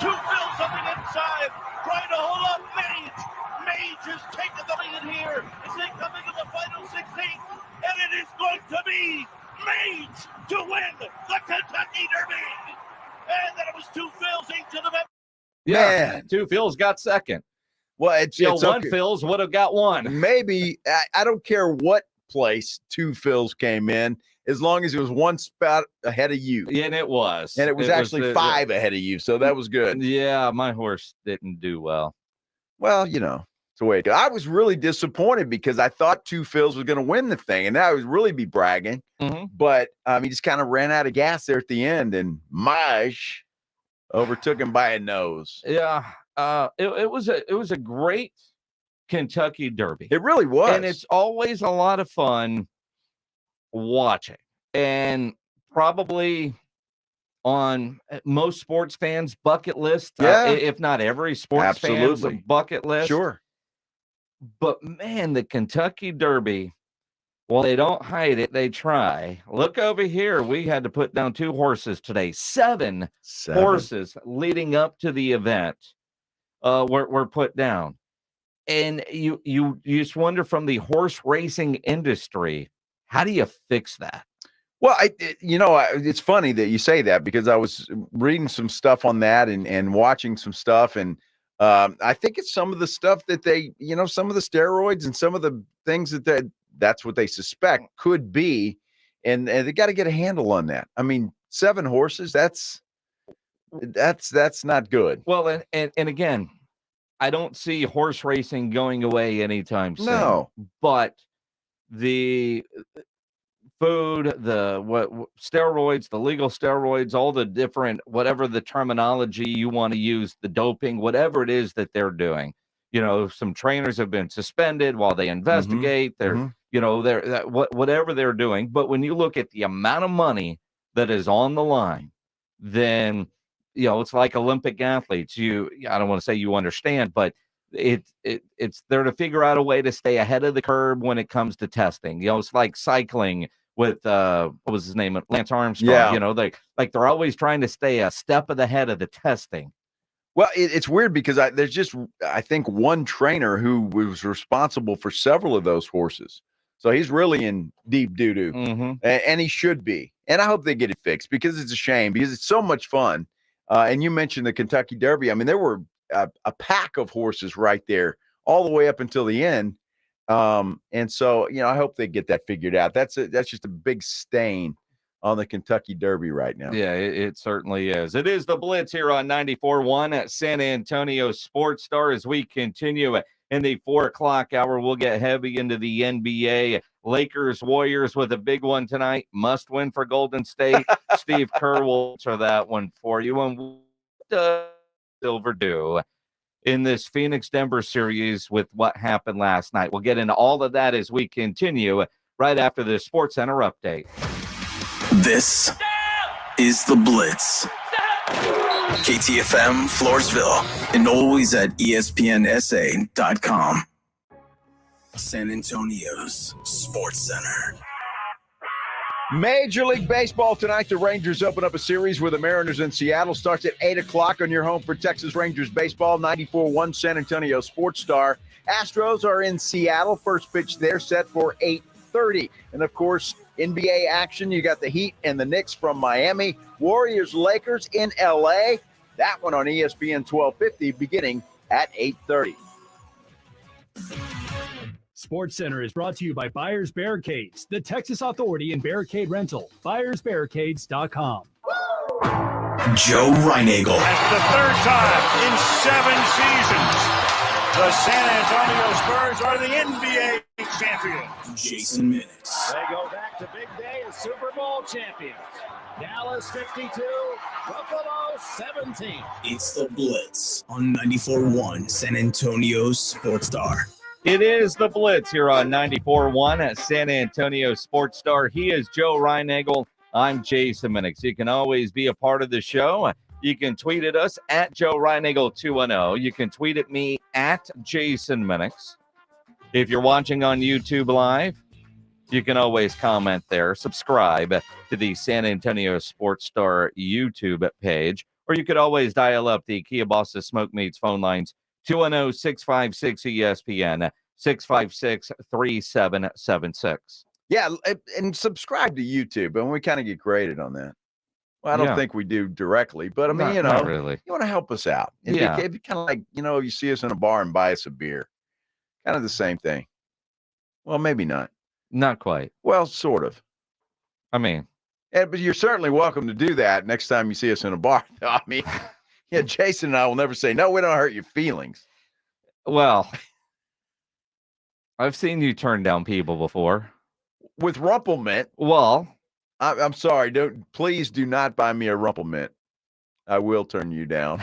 Two Phils on the inside, trying to hold up Mage. Mage has taken the lead here as they come into the final 16, and it is going to be Mage to win the Kentucky Derby. And then it was two Phils, Angel of Empire. Yeah, Man. two Phils got second. Well, it's one okay. Phils would have got one. Maybe I don't care what place two Phils came in, as long as it was one spot ahead of you. Yeah, and it was. And it was actually 5 ahead of you, so that was good. Yeah, my horse didn't do well. Well, you know, it's the way it goes. I was really disappointed because I thought two Phils was going to win the thing, and I would really be bragging. Mm-hmm. But he just kind of ran out of gas there at the end, and Maj overtook him by a nose. Yeah, it was a great Kentucky Derby. It really was, and it's always a lot of fun watching, and probably on most sports fans' bucket list. If not every sports fan's bucket list. Sure. But man, the Kentucky Derby. Well, they don't hide it. They try. Look over here. We had to put down 2 horses today. Seven horses leading up to the event were put down. And you just wonder, from the horse racing industry, how do you fix that? Well, it's funny that you say that, because I was reading some stuff on that and watching some stuff. And I think it's some of the stuff that they, some of the steroids and some of the things that's what they suspect could be. And they got to get a handle on that. I mean, 7 horses, that's not good. Well, and again, I don't see horse racing going away anytime soon. No. But the food, the steroids, the legal steroids, all the different, whatever the terminology you want to use, the doping, whatever it is that they're doing. Some trainers have been suspended while they investigate. They're whatever they're doing. But when you look at the amount of money that is on the line, then it's like Olympic athletes. I don't want to say you understand, but it's there to figure out a way to stay ahead of the curve when it comes to testing. It's like cycling with what was his name, Lance Armstrong. Yeah. They're always trying to stay a step ahead of the testing. Well, it's weird because there's just, I think, one trainer who was responsible for several of those horses. So he's really in deep doo-doo, and he should be. And I hope they get it fixed, because it's a shame, because it's so much fun. And you mentioned the Kentucky Derby. I mean, there were a pack of horses right there all the way up until the end. And so, I hope they get that figured out. That's just a big stain on the Kentucky Derby right now. Yeah, it certainly is. It is the Blitz here on 94.1 at San Antonio Sports Star. As we continue in the 4:00 hour, we'll get heavy into the NBA. Lakers, Warriors with a big one tonight. Must win for Golden State. Steve Kerr will answer that one for you. And Silver do. in this Phoenix-Denver series with what happened last night. We'll get into all of that as we continue right after the Sports Center update. This is the Blitz. KTFM Floresville and always at ESPNSA.com. San Antonio's Sports Center. Major League Baseball tonight. The Rangers open up a series with the Mariners in Seattle. Starts at 8 o'clock on your home for Texas Rangers baseball. 94.1 San Antonio Sports Star. Astros are in Seattle. First pitch there set for 8:30. And, of course, NBA action. You got the Heat and the Knicks from Miami. Warriors-Lakers in L.A. That one on ESPN 1250 beginning at 8:30. Sports Center is brought to you by Buyers Barricades, the Texas authority in barricade rental. BuyersBarricades.com. Joe Reinagel. That's the third time in 7 seasons the San Antonio Spurs are the NBA champions. Jason Minix. They go back to big day as Super Bowl champions. Dallas 52, Buffalo 17. It's the Blitz on 94.1 San Antonio's Sports Star. It is the Blitz here on 94.1 at San Antonio Sports Star. He is Joe Reinagel. I'm Jason Minix. You can always be a part of the show. You can tweet at us at Joe Reinagel 210. You can tweet at me at Jason Minix. If you're watching on YouTube Live, you can always comment there. Subscribe to the San Antonio Sports Star YouTube page. Or you could always dial up the Kia Boston Smoke Meats phone lines 210-656-ESPN, 656-3776. Yeah, and subscribe to YouTube, and we kind of get graded on that. Well, I don't think we do directly, but I mean, Not really. You want to help us out. It'd be kind of like, you see us in a bar and buy us a beer. Kind of the same thing. Well, maybe not. Not quite. Well, sort of. I mean. But you're certainly welcome to do that next time you see us in a bar. I mean, yeah, Jason and I will never say, no, we don't hurt your feelings. Well, I've seen you turn down people before. With Rumplemint. Well, I'm sorry. Please do not buy me a Rumplemint. I will turn you down.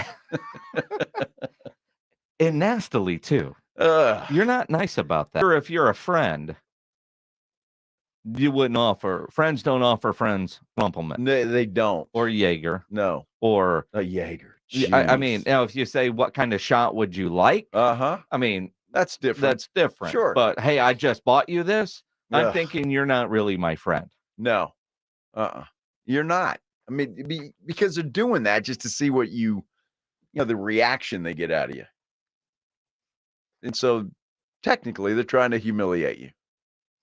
And nastily, too. You're not nice about that. Or if you're a friend, you wouldn't offer. Friends don't offer friends Rumplemint. They don't. Or Jaeger. No. Or a Jaeger. I mean, now if you say what kind of shot would you like? Uh-huh. I mean, that's different. That's different. Sure. But hey, I just bought you this. I'm Ugh. thinking you're not really my friend. No. You're not. I mean, because they're doing that just to see what the reaction they get out of you. And so technically they're trying to humiliate you.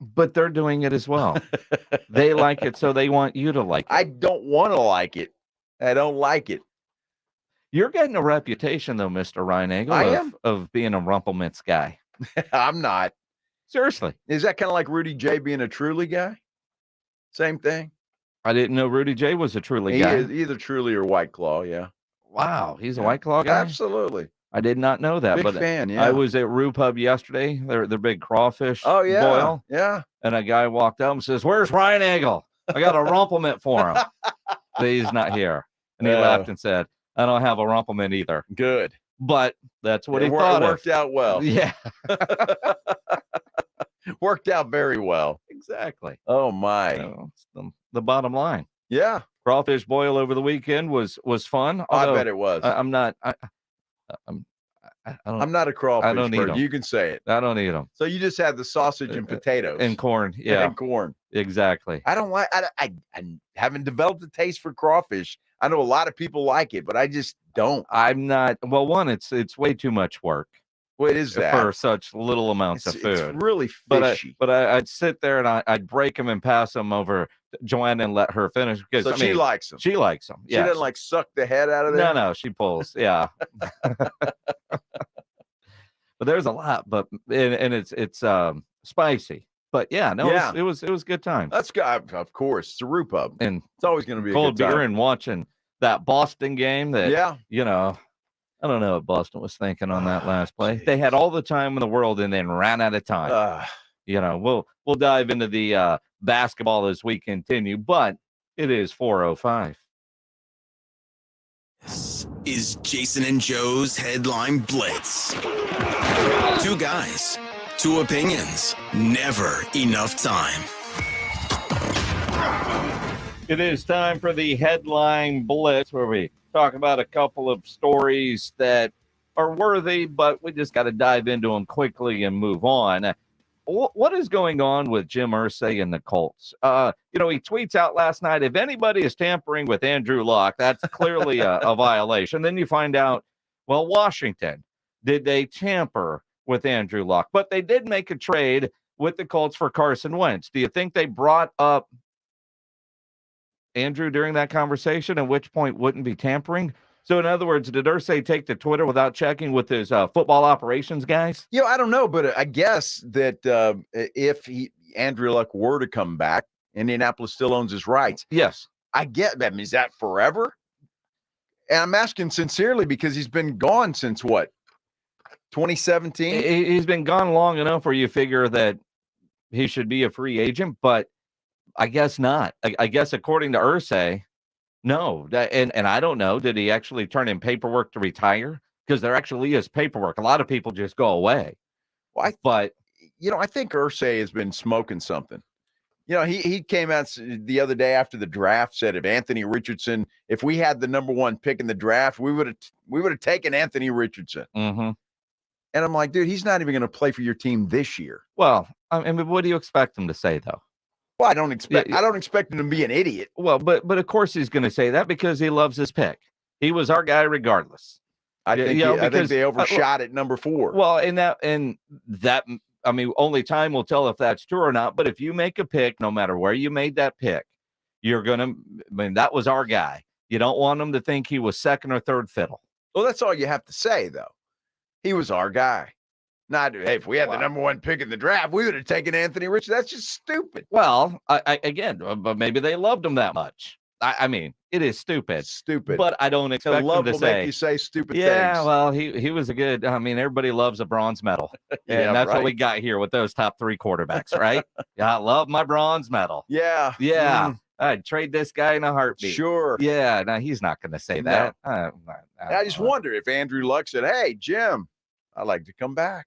But they're doing it as well. They like it, so they want you to like it. I don't want to like it. I don't like it. You're getting a reputation, though, Mr. Reinagel, of being a Rumplemints guy. I'm not. Seriously. Is that kind of like Rudy J being a Truly guy? Same thing? I didn't know Rudy J was a Truly guy. He is either Truly or White Claw, yeah. Wow, he's a White Claw guy? Absolutely. I did not know that. Big but fan, yeah. I was at Rue Pub yesterday, their big crawfish boil. Yeah. And a guy walked up and says, "Where's Reinagel? I got a Rumplemint for him." But he's not here. And he laughed and said, "I don't have a Rumplemint either." Good. But that's what he thought It worked out well. Yeah. Worked out very well. Exactly. Oh, my. It's the bottom line. Yeah. Crawfish boil over the weekend was fun. I bet it was. I'm not a crawfish I don't eat person. them. You can say it. I don't eat them. So you just had the sausage and potatoes. And corn. Yeah. And corn. Exactly. I don't like I haven't developed a taste for crawfish. I know a lot of people like it, but I just don't. I'm not. Well, one, it's way too much work. What is that? For such little amounts of food. It's really fishy. But I'd sit there and I'd break them and pass them over to Joanna and let her finish. Because she likes them. She likes them. She doesn't like suck the head out of them? No, she pulls. Yeah. But there's a lot, and it's spicy. But yeah, no, it was good time. That's good. Of course, it's a Rue Pub, and it's always going to be a cold good time. beer and watching that Boston game. That I don't know what Boston was thinking on that last play. They had all the time in the world and then ran out of time. We'll dive into the basketball as we continue, but it is 4:05. This is Jason and Joe's Headline Blitz. Two guys, two opinions, never enough time. It is time for the Headline Blitz, where we talk about a couple of stories that are worthy, but we just got to dive into them quickly and move on. What is going on with Jim Irsay and the Colts? He tweets out last night, if anybody is tampering with Andrew Luck, that's clearly a violation. Then you find out, well, Washington, did they tamper with Andrew Luck? But they did make a trade with the Colts for Carson Wentz. Do you think they brought up Andrew during that conversation, at which point wouldn't be tampering? So, in other words, did Irsay take to Twitter without checking with his football operations guys? I don't know, but I guess that if Andrew Luck were to come back, Indianapolis still owns his rights. Yes. I get that. Is that forever? And I'm asking sincerely because he's been gone since what? 2017? He's been gone long enough where you figure that he should be a free agent, but I guess not. I guess according to Irsay, no. And I don't know. Did he actually turn in paperwork to retire? Because there actually is paperwork. A lot of people just go away. Well, I think Irsay has been smoking something. He came out the other day after the draft, said if we had the number one pick in the draft, we would have taken Anthony Richardson. Mm-hmm. And I'm like, dude, he's not even going to play for your team this year. Well, I mean, what do you expect him to say, though? Well, I don't expect him to be an idiot. Well, but of course he's going to say that because he loves his pick. He was our guy regardless. I think they overshot at number 4. Well, I mean, only time will tell if that's true or not. But if you make a pick, no matter where you made that pick, that was our guy. You don't want him to think he was second or third fiddle. Well, that's all you have to say, though. He was our guy. Not, hey, if we had the number one pick in the draft, we would have taken Anthony Richardson. That's just stupid. Well, but maybe they loved him that much. I mean, it is stupid. Stupid. But I don't expect love him to will say. Make you say stupid things. Yeah, well, he was a good. I mean, everybody loves a bronze medal, and that's what we got here with those top 3 quarterbacks, right? Yeah, I love my bronze medal. Yeah. I'd trade this guy in a heartbeat. Sure. Yeah. No, he's not going to say that. I just wonder if Andrew Luck said, "Hey, Jim, I'd like to come back."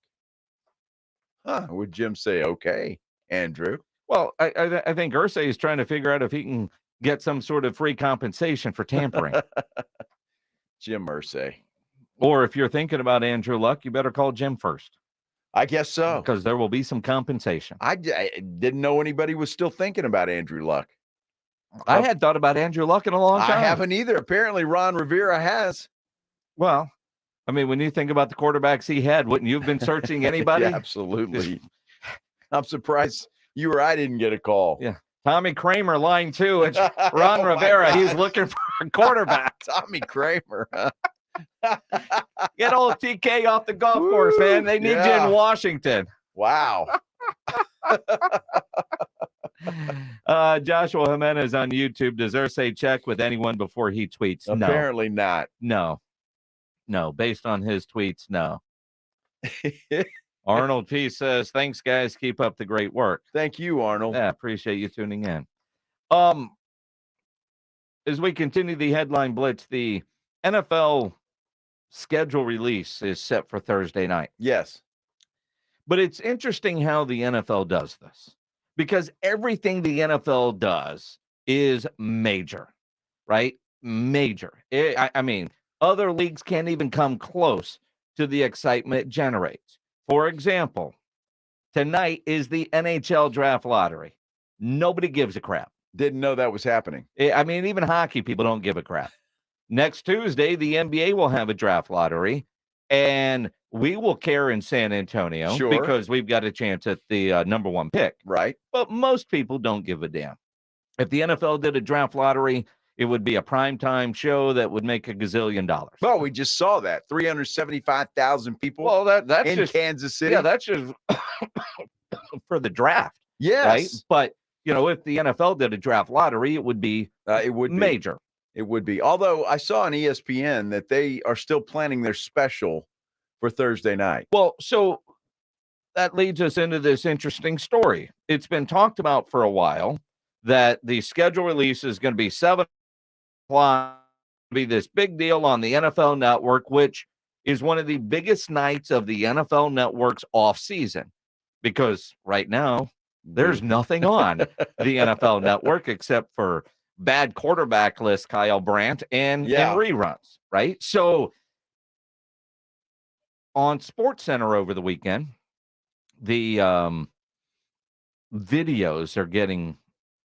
Would Jim say, "Okay, Andrew"? Well, I think Irsay is trying to figure out if he can get some sort of free compensation for tampering. Jim Irsay. Or if you're thinking about Andrew Luck, you better call Jim first. I guess so. Because there will be some compensation. I didn't know anybody was still thinking about Andrew Luck. I had thought about Andrew Luck in a long time. I haven't either. Apparently, Ron Rivera has. Well, I mean, when you think about the quarterbacks he had, wouldn't you have been searching anybody? Yeah, absolutely. I'm surprised you or I didn't get a call. Yeah. Tommy Kramer, line 2. It's Ron Rivera. He's looking for a quarterback. Tommy Kramer. Get old TK off the golf course, man. They need you in Washington. Wow. Joshua Jimenez on YouTube. Does Irsay check with anyone before he tweets? Apparently not. No, based on his tweets, no. Arnold P says, thanks, guys. Keep up the great work. Thank you, Arnold. Yeah, appreciate you tuning in. As we continue the Headline Blitz, the NFL schedule release is set for Thursday night. Yes. But it's interesting how the NFL does this, because everything the NFL does is major, right? Major. I mean, other leagues can't even come close to the excitement it generates. For example, tonight is the NHL draft lottery. Nobody gives a crap. Didn't know that was happening. I mean, even hockey people don't give a crap. Next Tuesday, the NBA will have a draft lottery, and we will care in San Antonio because we've got a chance at the number 1 pick. Right. But most people don't give a damn. If the NFL did a draft lottery, it would be a primetime show that would make $1 gazillion. Well, we just saw that. 375,000 people that's in just, Kansas City. Yeah, that's just for the draft. Yes. Right? But, if the NFL did a draft lottery, it would be major. It would be. Although I saw on ESPN that they are still planning their special for Thursday night. Well, so that leads us into this interesting story. It's been talked about for a while that the schedule release is going to be 7 o'clock be this big deal on the NFL Network, which is one of the biggest nights of the NFL Network's off season, because right now there's nothing on the NFL Network except for bad quarterback list, Kyle Brandt, and reruns, right? So on SportsCenter over the weekend, the videos are getting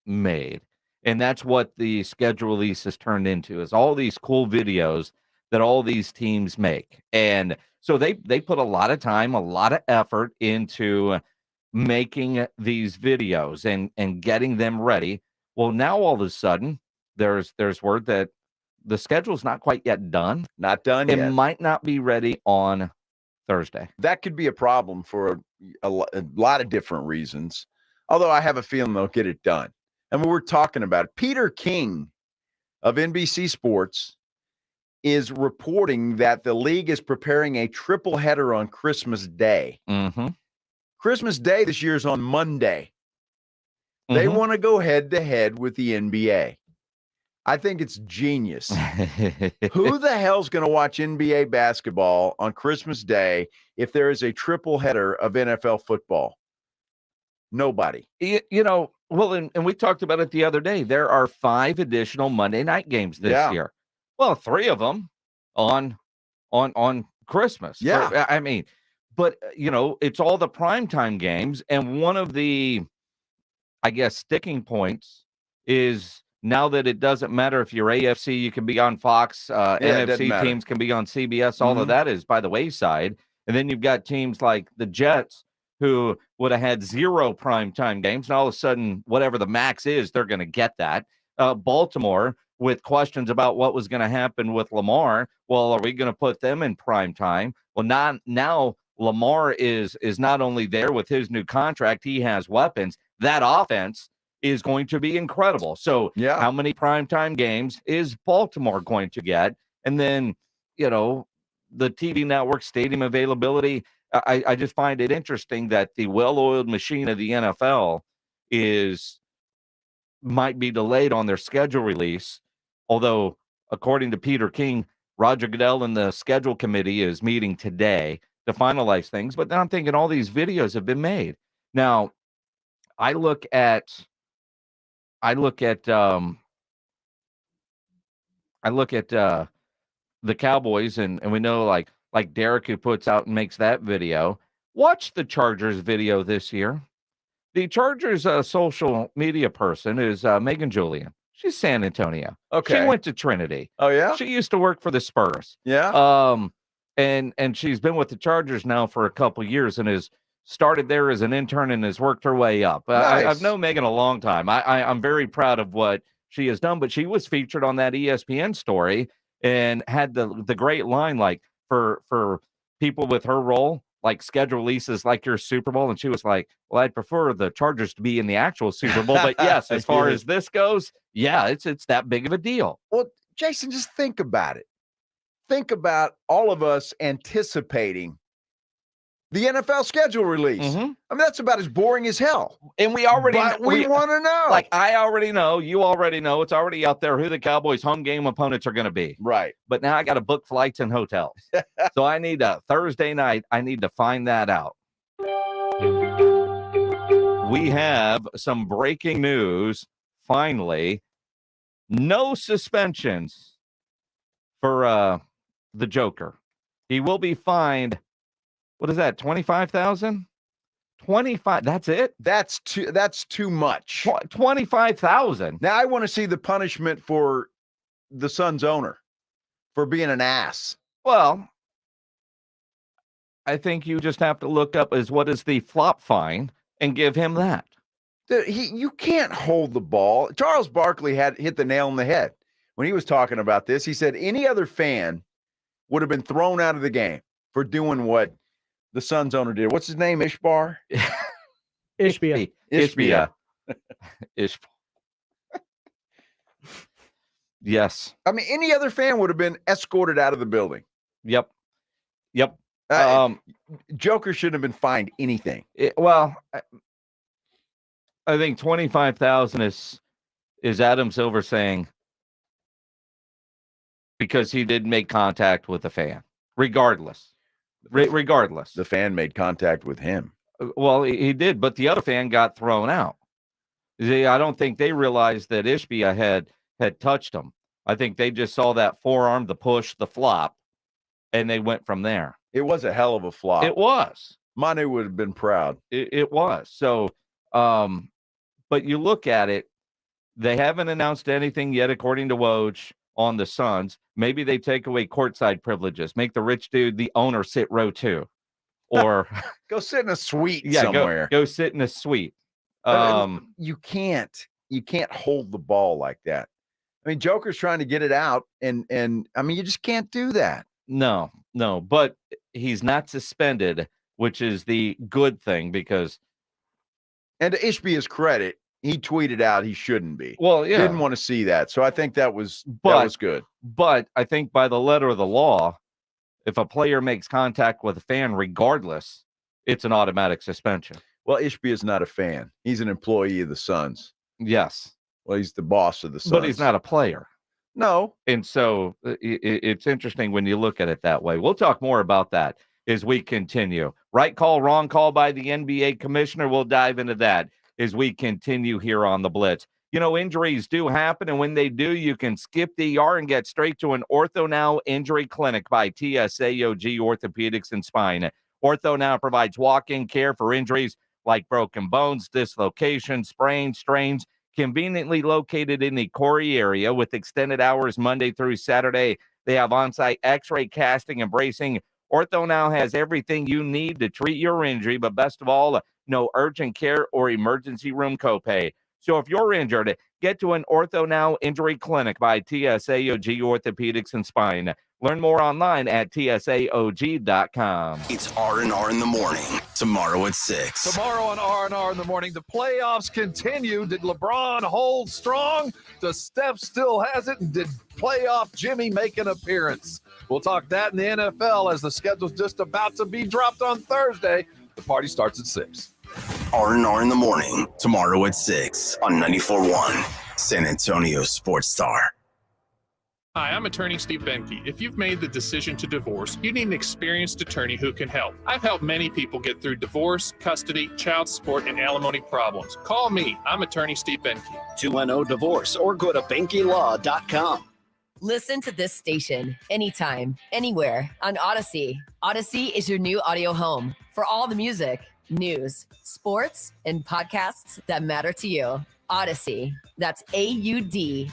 made. And that's what the schedule release has turned into, is all these cool videos that all these teams make. And so they put a lot of time, a lot of effort into making these videos and getting them ready. Well, now all of a sudden there's word that the schedule's not quite yet done. Not done yet. It might not be ready on Thursday. That could be a problem for a lot of different reasons. Although I have a feeling they'll get it done. And we're talking about it. Peter King of NBC Sports is reporting that the league is preparing a triple header on Christmas Day. Mm-hmm. Christmas Day this year is on Monday. They want to go head to head with the NBA. I think it's genius. Who the hell's going to watch NBA basketball on Christmas Day if there is a triple header of NFL football? Nobody. Well, and we talked about it the other day. There are 5 additional Monday night games this year. Well, 3 of them on Christmas. Yeah. But it's all the primetime games. And one of the, I guess, sticking points is now that it doesn't matter if you're AFC, you can be on Fox, NFC teams can be on CBS. All of that is by the wayside. And then you've got teams like the Jets, who would have had 0 primetime games. And all of a sudden, whatever the max is, they're going to get that. Baltimore, with questions about what was going to happen with Lamar. Well, are we going to put them in primetime? Well, now Lamar is not only there with his new contract, he has weapons. That offense is going to be incredible. So how many primetime games is Baltimore going to get? And then, the TV network stadium availability, I just find it interesting that the well-oiled machine of the NFL might be delayed on their schedule release. Although, according to Peter King, Roger Goodell and the schedule committee is meeting today to finalize things. But then I'm thinking all these videos have been made. Now, I look at the Cowboys, and we know like Derek, who puts out and makes that video. Watch the Chargers video this year. The Chargers social media person is Megan Julian. She's San Antonio. Okay. She went to Trinity. Oh, yeah? She used to work for the Spurs. Yeah. And she's been with the Chargers now for a couple years and has started there as an intern and has worked her way up. Nice. I've known Megan a long time. I'm very proud of what she has done, but she was featured on that ESPN story and had the great line, like, for people with her role, like schedule releases like your Super Bowl. And she was like, well, I'd prefer the Chargers to be in the actual Super Bowl. But yes, as far as this goes, yeah, it's that big of a deal. Well, Jason, just think about it. Think about all of us anticipating the NFL schedule release. I mean, that's about as boring as hell. And we already we want to know. Like, I already know, you already know, it's already out there who the Cowboys' home game opponents are going to be. Right. But now I got to book flights and hotels. So I need a Thursday night. I need to find that out. We have some breaking news. Finally, no suspensions for the Joker. He will be fined. What is that? 25,000? 25. That's it? That's too much. 25,000. Now I want to see the punishment for the Suns owner for being an ass. Well, I think you just have to look up what is the flop fine and give him that. You can't hold the ball. Charles Barkley had hit the nail on the head when he was talking about this. He said any other fan would have been thrown out of the game for doing what the Suns owner did. What's his name? Ishbar? Ishbia. Ishbia. Yes. I mean, any other fan would have been escorted out of the building. Yep. Joker shouldn't have been fined anything. I think 25,000 is Adam Silver saying, because he did make contact with the fan, regardless. Regardless. The fan made contact with him. Well, he did, but the other fan got thrown out. I don't think they realized that Ishbia had touched him. I think they just saw that forearm, the push, the flop, and they went from there. It was a hell of a flop. It was. Manu would have been proud. It was. So, but you look at it, they haven't announced anything yet, according to Woj, on the Suns. Maybe they take away courtside privileges, make the rich dude, the owner, sit row 2. Or go sit in a suite somewhere. Go sit in a suite. You can't hold the ball like that. I mean, Joker's trying to get it out, and I mean, you just can't do that. No, but he's not suspended, which is the good thing, because. And to Ishbia's credit, he tweeted out he shouldn't be. Well, yeah. Didn't want to see that. So I think that was good. But I think by the letter of the law, if a player makes contact with a fan, regardless, it's an automatic suspension. Well, Ishbia is not a fan. He's an employee of the Suns. Yes. Well, he's the boss of the Suns. But he's not a player. No. And so it's interesting when you look at it that way. We'll talk more about that as we continue. Right call, wrong call by the NBA commissioner. We'll dive into that as we continue here on the Blitz. You know, injuries do happen, and when they do, you can skip the ER and get straight to an Ortho Now Injury Clinic by TSAOG Orthopedics and Spine. Ortho Now provides walk-in care for injuries like broken bones, dislocations, sprains, strains, conveniently located in the Corey area with extended hours Monday through Saturday. They have on-site x-ray, casting, and bracing. Ortho Now has everything you need to treat your injury, but best of all, no urgent care or emergency room copay. So if you're injured, get to an Ortho Now Injury Clinic by TSAOG Orthopedics and Spine. Learn more online at tsaog.com. It's R&R in the morning, tomorrow at 6. Tomorrow on R&R in the morning, the playoffs continue. Did LeBron hold strong? Does Steph still has it? And did playoff Jimmy make an appearance? We'll talk that in the NFL as the schedule's just about to be dropped on Thursday. The party starts at 6. R&R in the morning, tomorrow at 6 on 94.1, San Antonio Sports Star. Hi, I'm attorney Steve Benke. If you've made the decision to divorce, you need an experienced attorney who can help. I've helped many people get through divorce, custody, child support, and alimony problems. Call me. I'm attorney Steve Benke. 210-DIVORCE or go to BenkeLaw.com. Listen to this station anytime, anywhere on Odyssey. Odyssey is your new audio home for all the music, news, sports, and podcasts that matter to you. Odyssey. That's AUDACY.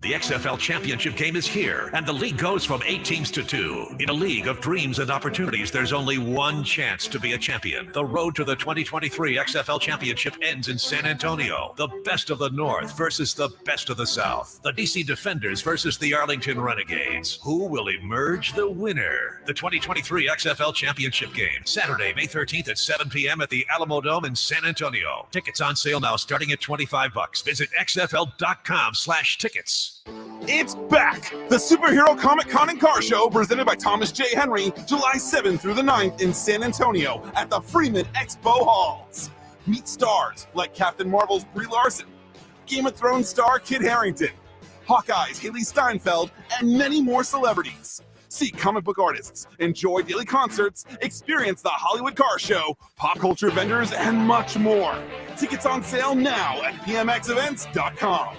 The XFL Championship game is here, and the league goes from 8 teams to 2. In a league of dreams and opportunities, there's only one chance to be a champion. The road to the 2023 XFL Championship ends in San Antonio. The best of the North versus the best of the South. The DC Defenders versus the Arlington Renegades. Who will emerge the winner? The 2023 XFL Championship game, Saturday, May 13th at 7 p.m. at the Alamo Dome in San Antonio. Tickets on sale now starting at $25. Visit xfl.com/tickets. It's back! The Superhero Comic Con and Car Show presented by Thomas J. Henry, July 7th through the 9th in San Antonio at the Freeman Expo Halls. Meet stars like Captain Marvel's Brie Larson, Game of Thrones star Kit Harington, Hawkeye's Haley Steinfeld, and many more celebrities. See comic book artists, enjoy daily concerts, experience the Hollywood Car Show, pop culture vendors, and much more. Tickets on sale now at pmxevents.com.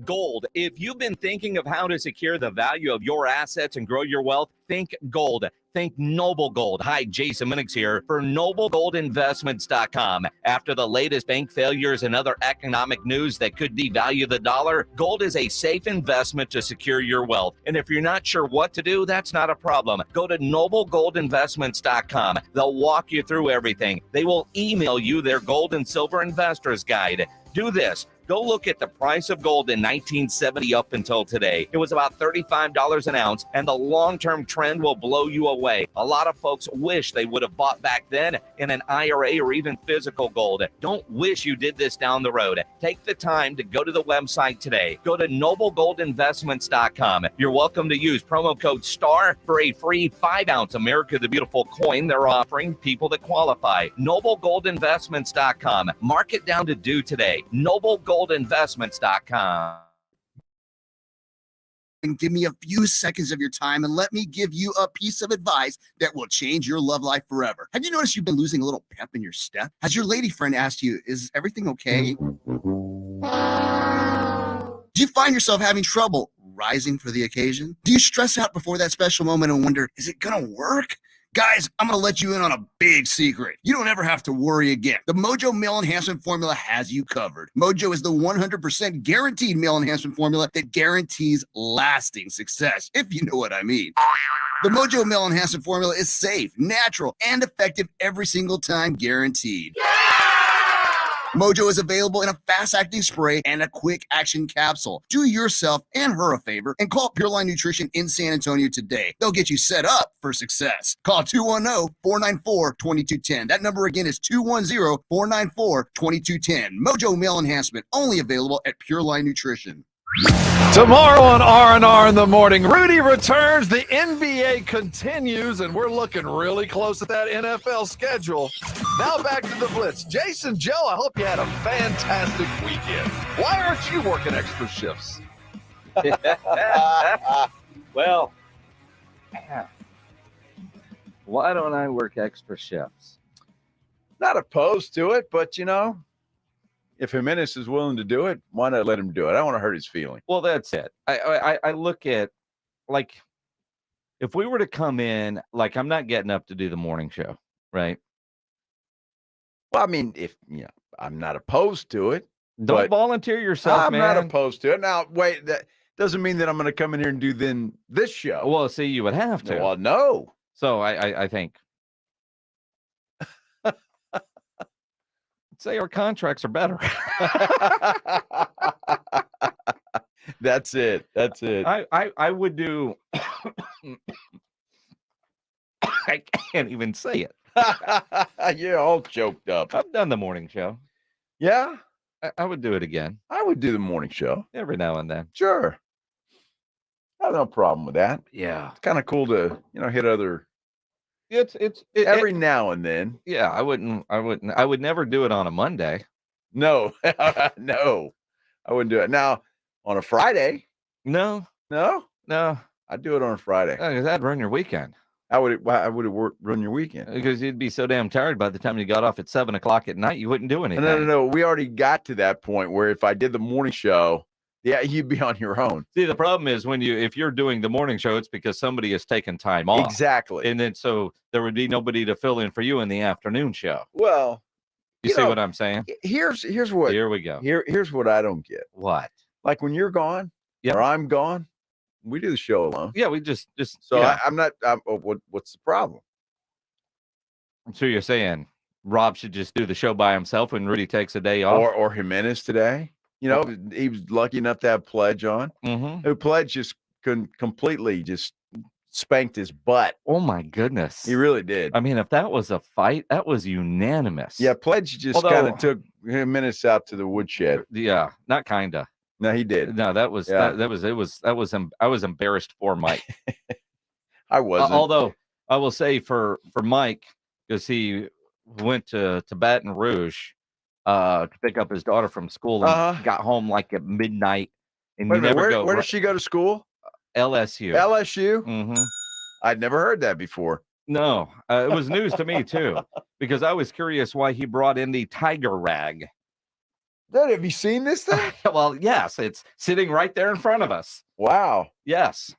Gold. If you've been thinking of how to secure the value of your assets and grow your wealth, think gold. Think Noble Gold. Hi, Jason Minix here for NobleGoldInvestments.com. After the latest bank failures and other economic news that could devalue the dollar, gold is a safe investment to secure your wealth. And if you're not sure what to do, that's not a problem. Go to NobleGoldInvestments.com. They'll walk you through everything. They will email you their gold and silver investors guide. Do this. Go look at the price of gold in 1970 up until today. It was about $35 an ounce, and the long-term trend will blow you away. A lot of folks wish they would have bought back then in an IRA or even physical gold. Don't wish you did this down the road. Take the time to go to the website today. Go to NobleGoldInvestments.com. You're welcome to use promo code STAR for a free 5-ounce America the Beautiful coin they're offering people that qualify. NobleGoldInvestments.com. Mark it down to due today. NobleGoldInvestments.com. and give me a few seconds of your time and let me give you a piece of advice that will change your love life forever. Have you noticed you've been losing a little pep in your step? Has your lady friend asked you, is everything okay? Do you find yourself having trouble rising for the occasion? Do you stress out before that special moment and wonder, is it gonna work? Guys, I'm going to let you in on a big secret. You don't ever have to worry again. The Mojo Male Enhancement Formula has you covered. Mojo is the 100% guaranteed male enhancement formula that guarantees lasting success, if you know what I mean. The Mojo Male Enhancement Formula is safe, natural, and effective every single time, guaranteed. Mojo is available in a fast-acting spray and a quick-action capsule. Do yourself and her a favor and call Pureline Nutrition in San Antonio today. They'll get you set up for success. Call 210-494-2210. That number again is 210-494-2210. Mojo Male Enhancement, only available at Pureline Nutrition. Tomorrow on R&R in the morning, Rudy returns, the NBA continues, and we're looking really close at that NFL schedule. Now back to the Blitz. Jason, Joe, I hope you had a fantastic weekend. Why aren't you working extra shifts? Well, why don't I work extra shifts? Not opposed to it, but, if Jimenez is willing to do it, why not let him do it? I don't want to hurt his feeling. Well, that's it. I look at, like, if we were to come in, like, I'm not getting up to do the morning show, right? Well, I mean, I'm not opposed to it. Don't volunteer yourself, man. I'm not opposed to it. Now, wait, that doesn't mean that I'm going to come in here and do this show. Well, see, you would have to. Well, no. So I think. Say our contracts are better. That's it. I would do. I can't even say it. You're all choked up. I've done the morning show. Yeah? I would do it again. I would do the morning show. Every now and then. Sure. I have no problem with that. Yeah. It's kind of cool to, hit other. It's every now and then. Yeah, I would never do it on a Monday. No. No. I wouldn't do it. Now, on a Friday. No. I'd do it on a Friday. Because that'd ruin your weekend. Why would it run your weekend? Because you'd be so damn tired by the time you got off at 7:00 at night, you wouldn't do anything. No. We already got to that point where if I did the morning show, yeah, you'd be on your own. See, the problem is if you're doing the morning show, it's because somebody has taken time off. Exactly. And then so there would be nobody to fill in for you in the afternoon show. Well, you see what I'm saying? Here's what. Here we go. Here's what I don't get. What? Like when you're gone or I'm gone, we do the show alone. Yeah, we just. So yeah. I'm not. What's the problem? So you're saying Rob should just do the show by himself when Rudy takes a day off, or Jimenez today? He was lucky enough to have Pledge on. Mm-hmm. Pledge just completely just spanked his butt. Oh my goodness, he really did. I mean, if that was a fight, that was unanimous. Yeah, Pledge just kind of took Jimenez out to the woodshed. Yeah, not kinda. No, he did. No, that was I was embarrassed for Mike. I wasn't. Although I will say for Mike, because he went to Baton Rouge to pick up his daughter from school and got home like at midnight. And where does she go to school? LSU. LSU? Mm-hmm. I'd never heard that before. No, it was news to me too, because I was curious why he brought in the tiger rag. Dad, have you seen this thing? Well, yes, it's sitting right there in front of us. Wow. Yes.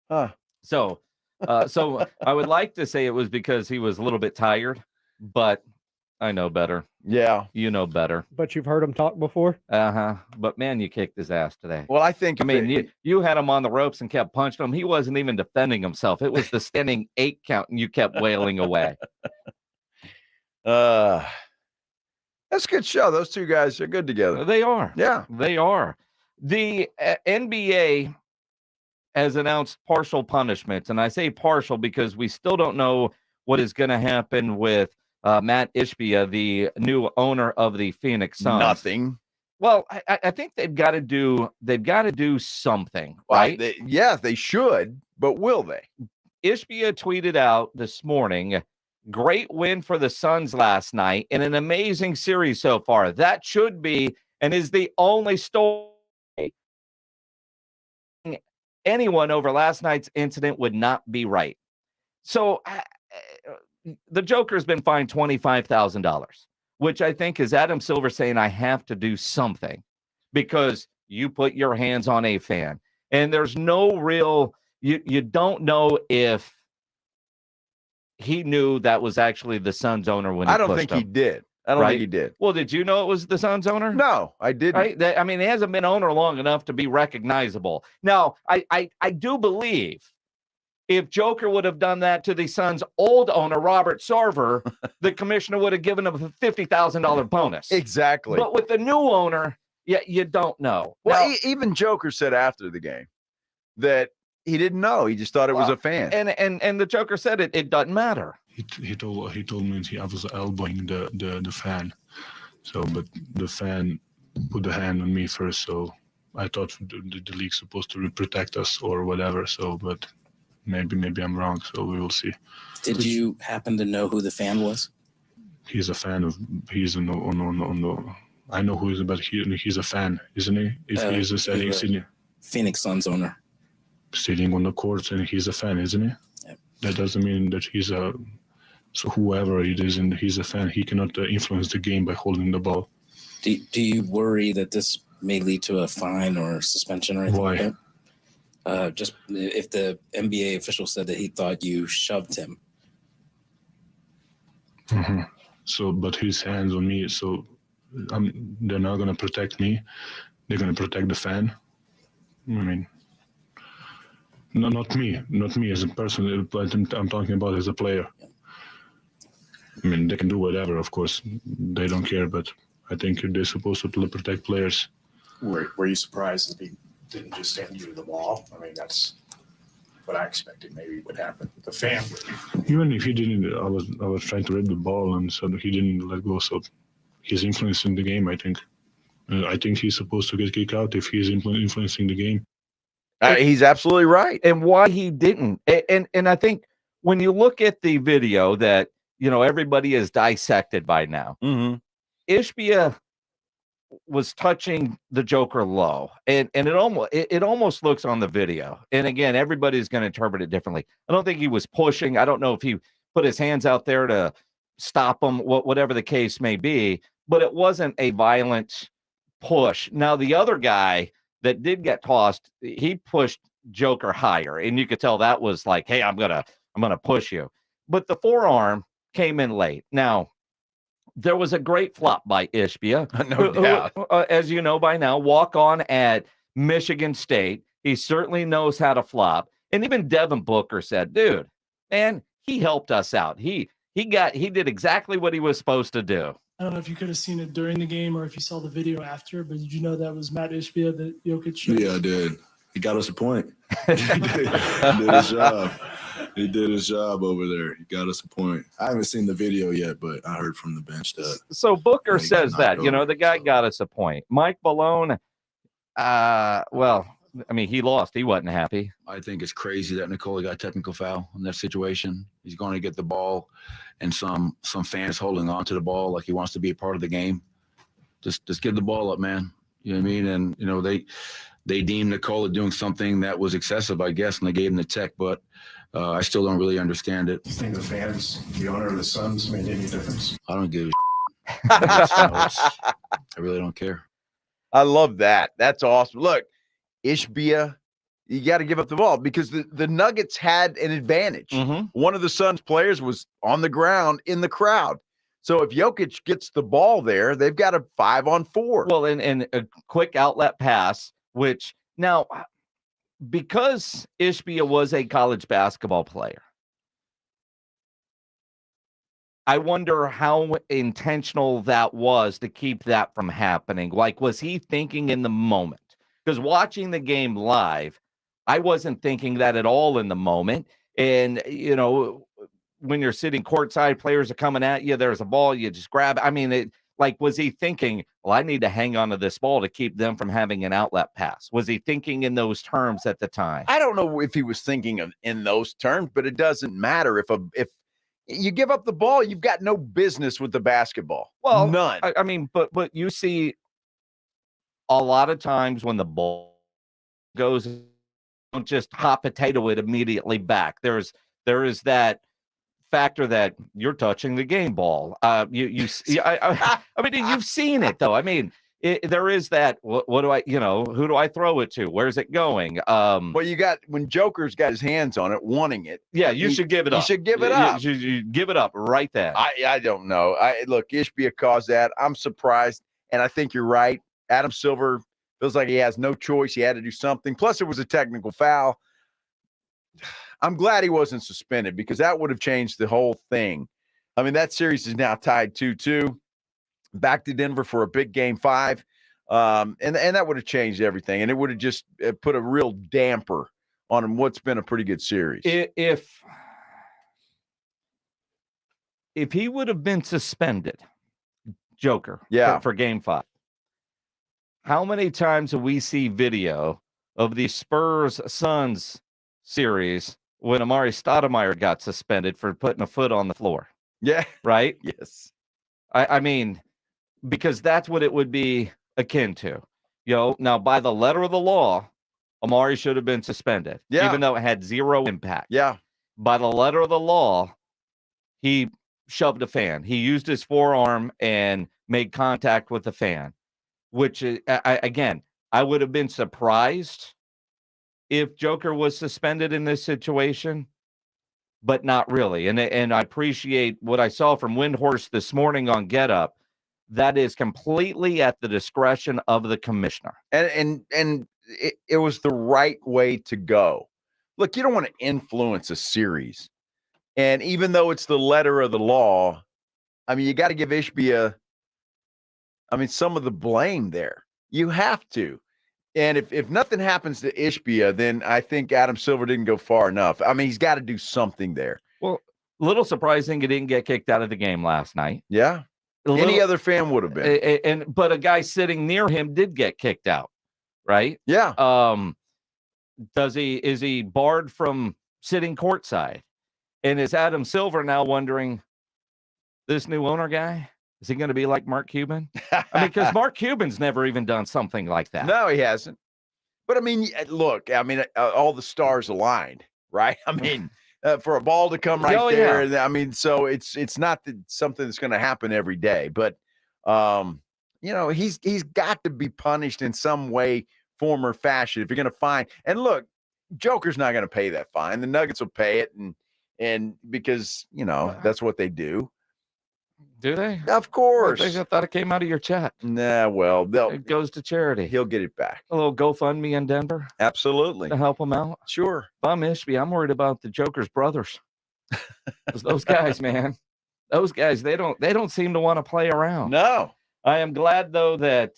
Huh. So I would like to say it was because he was a little bit tired, but I know better. Yeah. You know better. But you've heard him talk before? Uh-huh. But man, you kicked his ass today. Well, I think you had him on the ropes and kept punching him. He wasn't even defending himself. It was the standing 8 count and you kept wailing away. That's a good show. Those two guys are good together. They are. Yeah. They are. The NBA has announced partial punishments. And I say partial because we still don't know what is going to happen with Matt Ishbia, the new owner of the Phoenix Suns. Nothing. Well, I think they've got to do something, right? They should, but will they? Ishbia tweeted out this morning, great win for the Suns last night in an amazing series so far. That should be and is the only story anyone over last night's incident would not be right. So the Joker's been fined $25,000, which I think is Adam Silver saying, I have to do something because you put your hands on a fan. And there's no real, you don't know if he knew that was actually the Suns owner when he I don't pushed think him. he did. I don't think he did. Well, did you know it was the Suns owner? No, I didn't. Right? I mean, he hasn't been owner long enough to be recognizable. Now, I do believe if Joker would have done that to the Suns' old owner, Robert Sarver, the commissioner would have given him a $50,000 bonus. Exactly. But with the new owner, you don't know. Well, Now, even Joker said after the game that he didn't know. He just thought it was a fan. And the Joker said it doesn't matter. He told me I was elbowing the fan. So, but the fan put the hand on me first. So I thought the league's supposed to protect us or whatever. So, but maybe I'm wrong. So we will see. Did you happen to know who the fan was? He's a fan of. He's on the. I know who he is, but he's a fan, isn't he? If he's sitting Phoenix Suns owner. Sitting on the courts, and he's a fan, isn't he? Yep. That doesn't mean that he's a. So whoever it is, and he's a fan, he cannot influence the game by holding the ball. Do you worry that this may lead to a fine or suspension or anything? Why? Like that? Just if the NBA official said that he thought you shoved him. Mm-hmm. So, but his hands on me, so they're not going to protect me. They're going to protect the fan. I mean, no, not me as a person. But I'm talking about as a player. I mean, they can do whatever, of course. They don't care, but I think they're supposed to protect players. Were you surprised that he didn't just hand you the ball? I mean, that's what I expected maybe would happen. The fan would. Even if he didn't, I was trying to rip the ball, and so he didn't let go. So he's influencing the game, I think. I think he's supposed to get kicked out if he's influencing the game. He's absolutely right. And why he didn't. And I think when you look at the video that, everybody is dissected by now, Ishbia was touching the Joker low, and it almost looks on the video. And again, everybody's going to interpret it differently. I don't think he was pushing. I don't know if he put his hands out there to stop him, whatever the case may be, but it wasn't a violent push. Now, the other guy that did get tossed, he pushed Joker higher, and you could tell that was like, hey, I'm gonna push you. But the forearm came in late. Now, there was a great flop by Ishbia, no doubt. who, as you know by now, walk on at Michigan State. He certainly knows how to flop. And even Devin Booker said, dude, man, he helped us out. He did exactly what he was supposed to do. I don't know if you could have seen it during the game or if you saw the video after, but did you know that was Matt Ishbia that Jokic showed? Yeah, I did. He got us a point. he did his job. He did his job over there. He got us a point. I haven't seen the video yet, but I heard from the bench that. So Booker says that, the guy got us a point. Mike Malone, he lost. He wasn't happy. I think it's crazy that Nikola got a technical foul in that situation. He's going to get the ball, and some fans holding on to the ball like he wants to be a part of the game. Just give the ball up, man. You know what I mean? And, they deemed Nikola doing something that was excessive, I guess, and they gave him the tech, but I still don't really understand it. Do you think the fans, the owner of the Suns, made any difference? I don't give a I really don't care. I love that. That's awesome. Look, Ishbia, you got to give up the ball because the Nuggets had an advantage. One of the Suns players was on the ground in the crowd. So if Jokic gets the ball there, they've got a 5-on-4. Well, and a quick outlet pass, which now, because Ishbia was a college basketball player, I wonder how intentional that was to keep that from happening. Like, was he thinking in the moment? Because watching the game live, I wasn't thinking that at all in the moment. And, when you're sitting courtside, players are coming at you, there's a ball, you just grab it. I mean, was he thinking, well, I need to hang on to this ball to keep them from having an outlet pass? Was he thinking in those terms at the time? I don't know if he was thinking in those terms, but it doesn't matter. If you give up the ball, you've got no business with the basketball. Well, none. I mean, but you see a lot of times when the ball goes don't just hot potato it immediately back. There is that factor that you're touching the game ball. I mean, you've seen it though. I mean, there is that. What do I? Who do I throw it to? Where's it going? Well, you got when Joker's got his hands on it, wanting it. Yeah, you should give it up. You should give it up. You give it up right there. I don't know. Look, Ishbia caused that. I'm surprised, and I think you're right. Adam Silver feels like he has no choice. He had to do something. Plus, it was a technical foul. I'm glad he wasn't suspended because that would have changed the whole thing. I mean, that series is now tied 2-2. Back to Denver for a big game 5. And that would have changed everything. And it would have just put a real damper on what's been a pretty good series. If he would have been suspended, Joker, for game 5, how many times have we see video of the Spurs-Suns series when Amari Stoudemire got suspended for putting a foot on the floor? Yeah. Right? Yes. I mean, because that's what it would be akin to. Now by the letter of the law, Amari should have been suspended, even though it had zero impact. Yeah. By the letter of the law, he shoved a fan. He used his forearm and made contact with the fan, which again, I would have been surprised if Joker was suspended in this situation, but not really. And I appreciate what I saw from Windhorst this morning on Get Up. That is completely at the discretion of the commissioner. And it was the right way to go. Look, you don't want to influence a series. And even though it's the letter of the law, I mean, you got to give Ishbia, some of the blame there. You have to. And if nothing happens to Ishbia, then I think Adam Silver didn't go far enough. I mean, he's got to do something there. Well, a little surprising he didn't get kicked out of the game last night. Yeah. Any other fan would have been. But a guy sitting near him did get kicked out, right? Yeah. Is he barred from sitting courtside? And is Adam Silver now wondering, this new owner guy, is he going to be like Mark Cuban? I mean, because Mark Cuban's never even done something like that. No, he hasn't. But I mean, look, all the stars aligned, right? I mean, for a ball to come right there. Yeah. I mean, so it's not something that's going to happen every day, but he's got to be punished in some way, form, or fashion if you're going to fine. And look, Joker's not going to pay that fine. The Nuggets will pay it, and because that's what they do. Do they? Of course. I thought it came out of your check. Nah, well, it goes to charity. He'll get it back. A little GoFundMe in Denver. Absolutely. To help him out. Sure. If I'm Ishbia, I'm worried about the Joker's brothers. Those guys, man. Those guys, they don't seem to want to play around. No. I am glad though that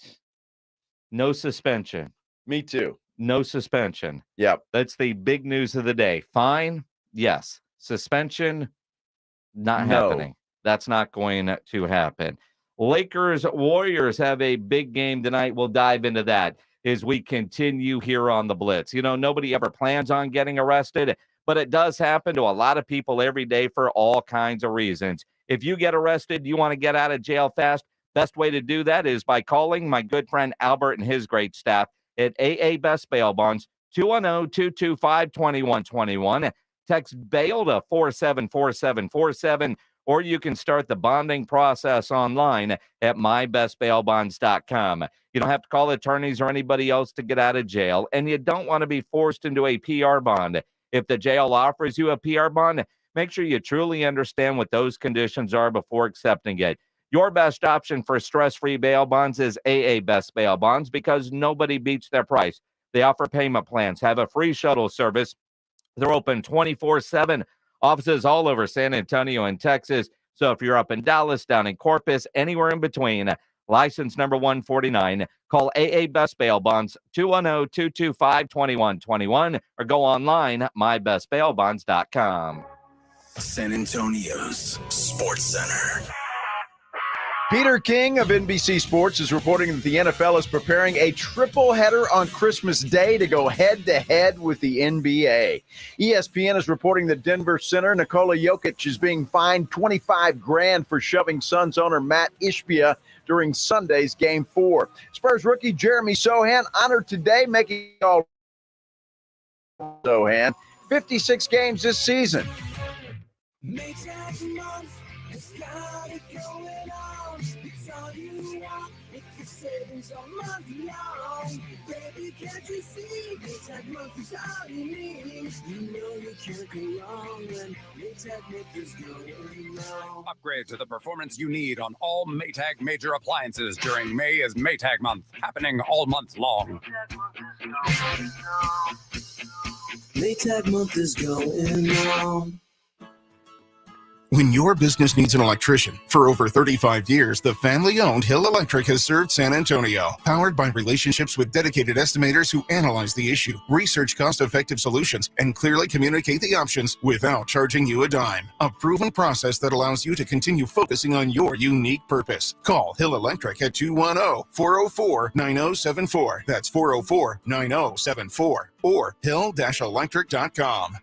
no suspension. Me too. No suspension. Yep. That's the big news of the day. Fine. Yes. Suspension. Not happening. That's not going to happen. Lakers Warriors have a big game tonight. We'll dive into that as we continue here on the Blitz. Nobody ever plans on getting arrested, but it does happen to a lot of people every day for all kinds of reasons. If you get arrested, you want to get out of jail fast, best way to do that is by calling my good friend Albert and his great staff at AA Best Bail Bonds, 210-225-2121. Text bail to 474747. Or you can start the bonding process online at mybestbailbonds.com. You don't have to call attorneys or anybody else to get out of jail, and you don't want to be forced into a PR bond. If the jail offers you a PR bond, make sure you truly understand what those conditions are before accepting it. Your best option for stress-free bail bonds is AA Best Bail Bonds because nobody beats their price. They offer payment plans, have a free shuttle service. They're open 24/7. Offices all over San Antonio and Texas. So if you're up in Dallas, down in Corpus, anywhere in between, license number 149, call AA Best Bail Bonds, 210-225-2121, or go online, mybestbailbonds.com. San Antonio's Sports Center. Peter King of NBC Sports is reporting that the NFL is preparing a triple header on Christmas Day to go head-to-head with the NBA. ESPN is reporting that Denver center Nikola Jokic is being fined $25,000 for shoving Suns owner Matt Ishbia during Sunday's Game 4. Spurs rookie Jeremy Sohan honored today, making all Sohan. 56 games this season. Maytag month has got it going on. It's all you want. It's the savings all month long. Baby, can't you see? Maytag month is all you need. You know you can't go wrong when Maytag month is going on. Upgrade to the performance you need on all Maytag major appliances during May is Maytag month, happening all month long. Maytag month is going on. When your business needs an electrician, for over 35 years, the family-owned Hill Electric has served San Antonio. Powered by relationships with dedicated estimators who analyze the issue, research cost-effective solutions, and clearly communicate the options without charging you a dime. A proven process that allows you to continue focusing on your unique purpose. Call Hill Electric at 210-404-9074. That's 404-9074. Or hill-electric.com.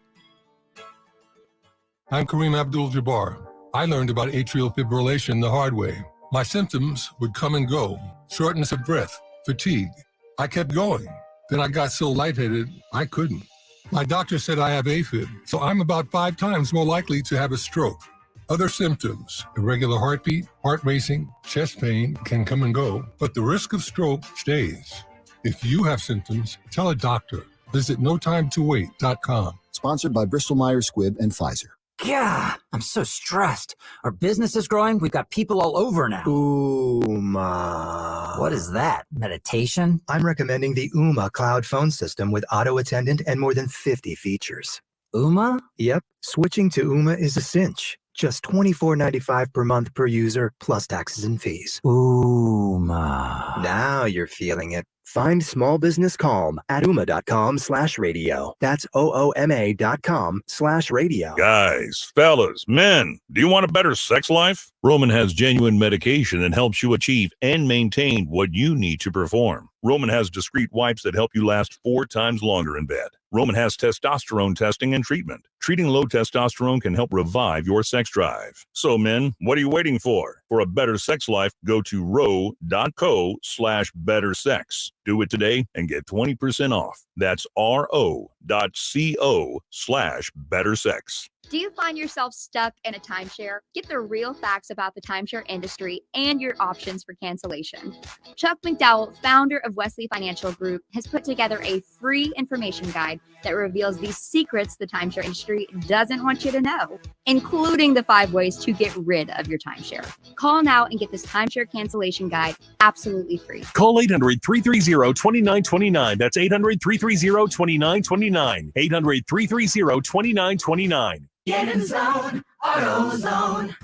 I'm Kareem Abdul-Jabbar. I learned about atrial fibrillation the hard way. My symptoms would come and go. Shortness of breath, fatigue. I kept going. Then I got so lightheaded, I couldn't. My doctor said I have AFib, so I'm about 5 times more likely to have a stroke. Other symptoms, irregular heartbeat, heart racing, chest pain can come and go, but the risk of stroke stays. If you have symptoms, tell a doctor. Visit notimetowait.com. Sponsored by Bristol-Myers Squibb and Pfizer. Yeah, I'm so stressed. Our business is growing. We've got people all over now. Ooma. What is that? Meditation? I'm recommending the Ooma cloud phone system with auto attendant and more than 50 features. Ooma? Yep. Switching to Ooma is a cinch. Just $24.95 per month per user, plus taxes and fees. Ooma. Now you're feeling it. Find small business calm at ooma.com/radio. That's OOMA.com/radio. Guys, fellas, men, do you want a better sex life? Roman has genuine medication that helps you achieve and maintain what you need to perform. Roman has discreet wipes that help you last 4 times longer in bed. Roman has testosterone testing and treatment. Treating low testosterone can help revive your sex drive. So men, what are you waiting for? For a better sex life, go to ro.co/bettersex. Do it today and get 20% off. That's ro.co/bettersex. Do you find yourself stuck in a timeshare? Get the real facts about the timeshare industry and your options for cancellation. Chuck McDowell, founder of Wesley Financial Group, has put together a free information guide that reveals the secrets the timeshare industry doesn't want you to know, including the 5 ways to get rid of your timeshare. Call now and get this timeshare cancellation guide absolutely free. Call 800-330-2929. That's 800-330-2929. 800-330-2929. Get in zone, AutoZone.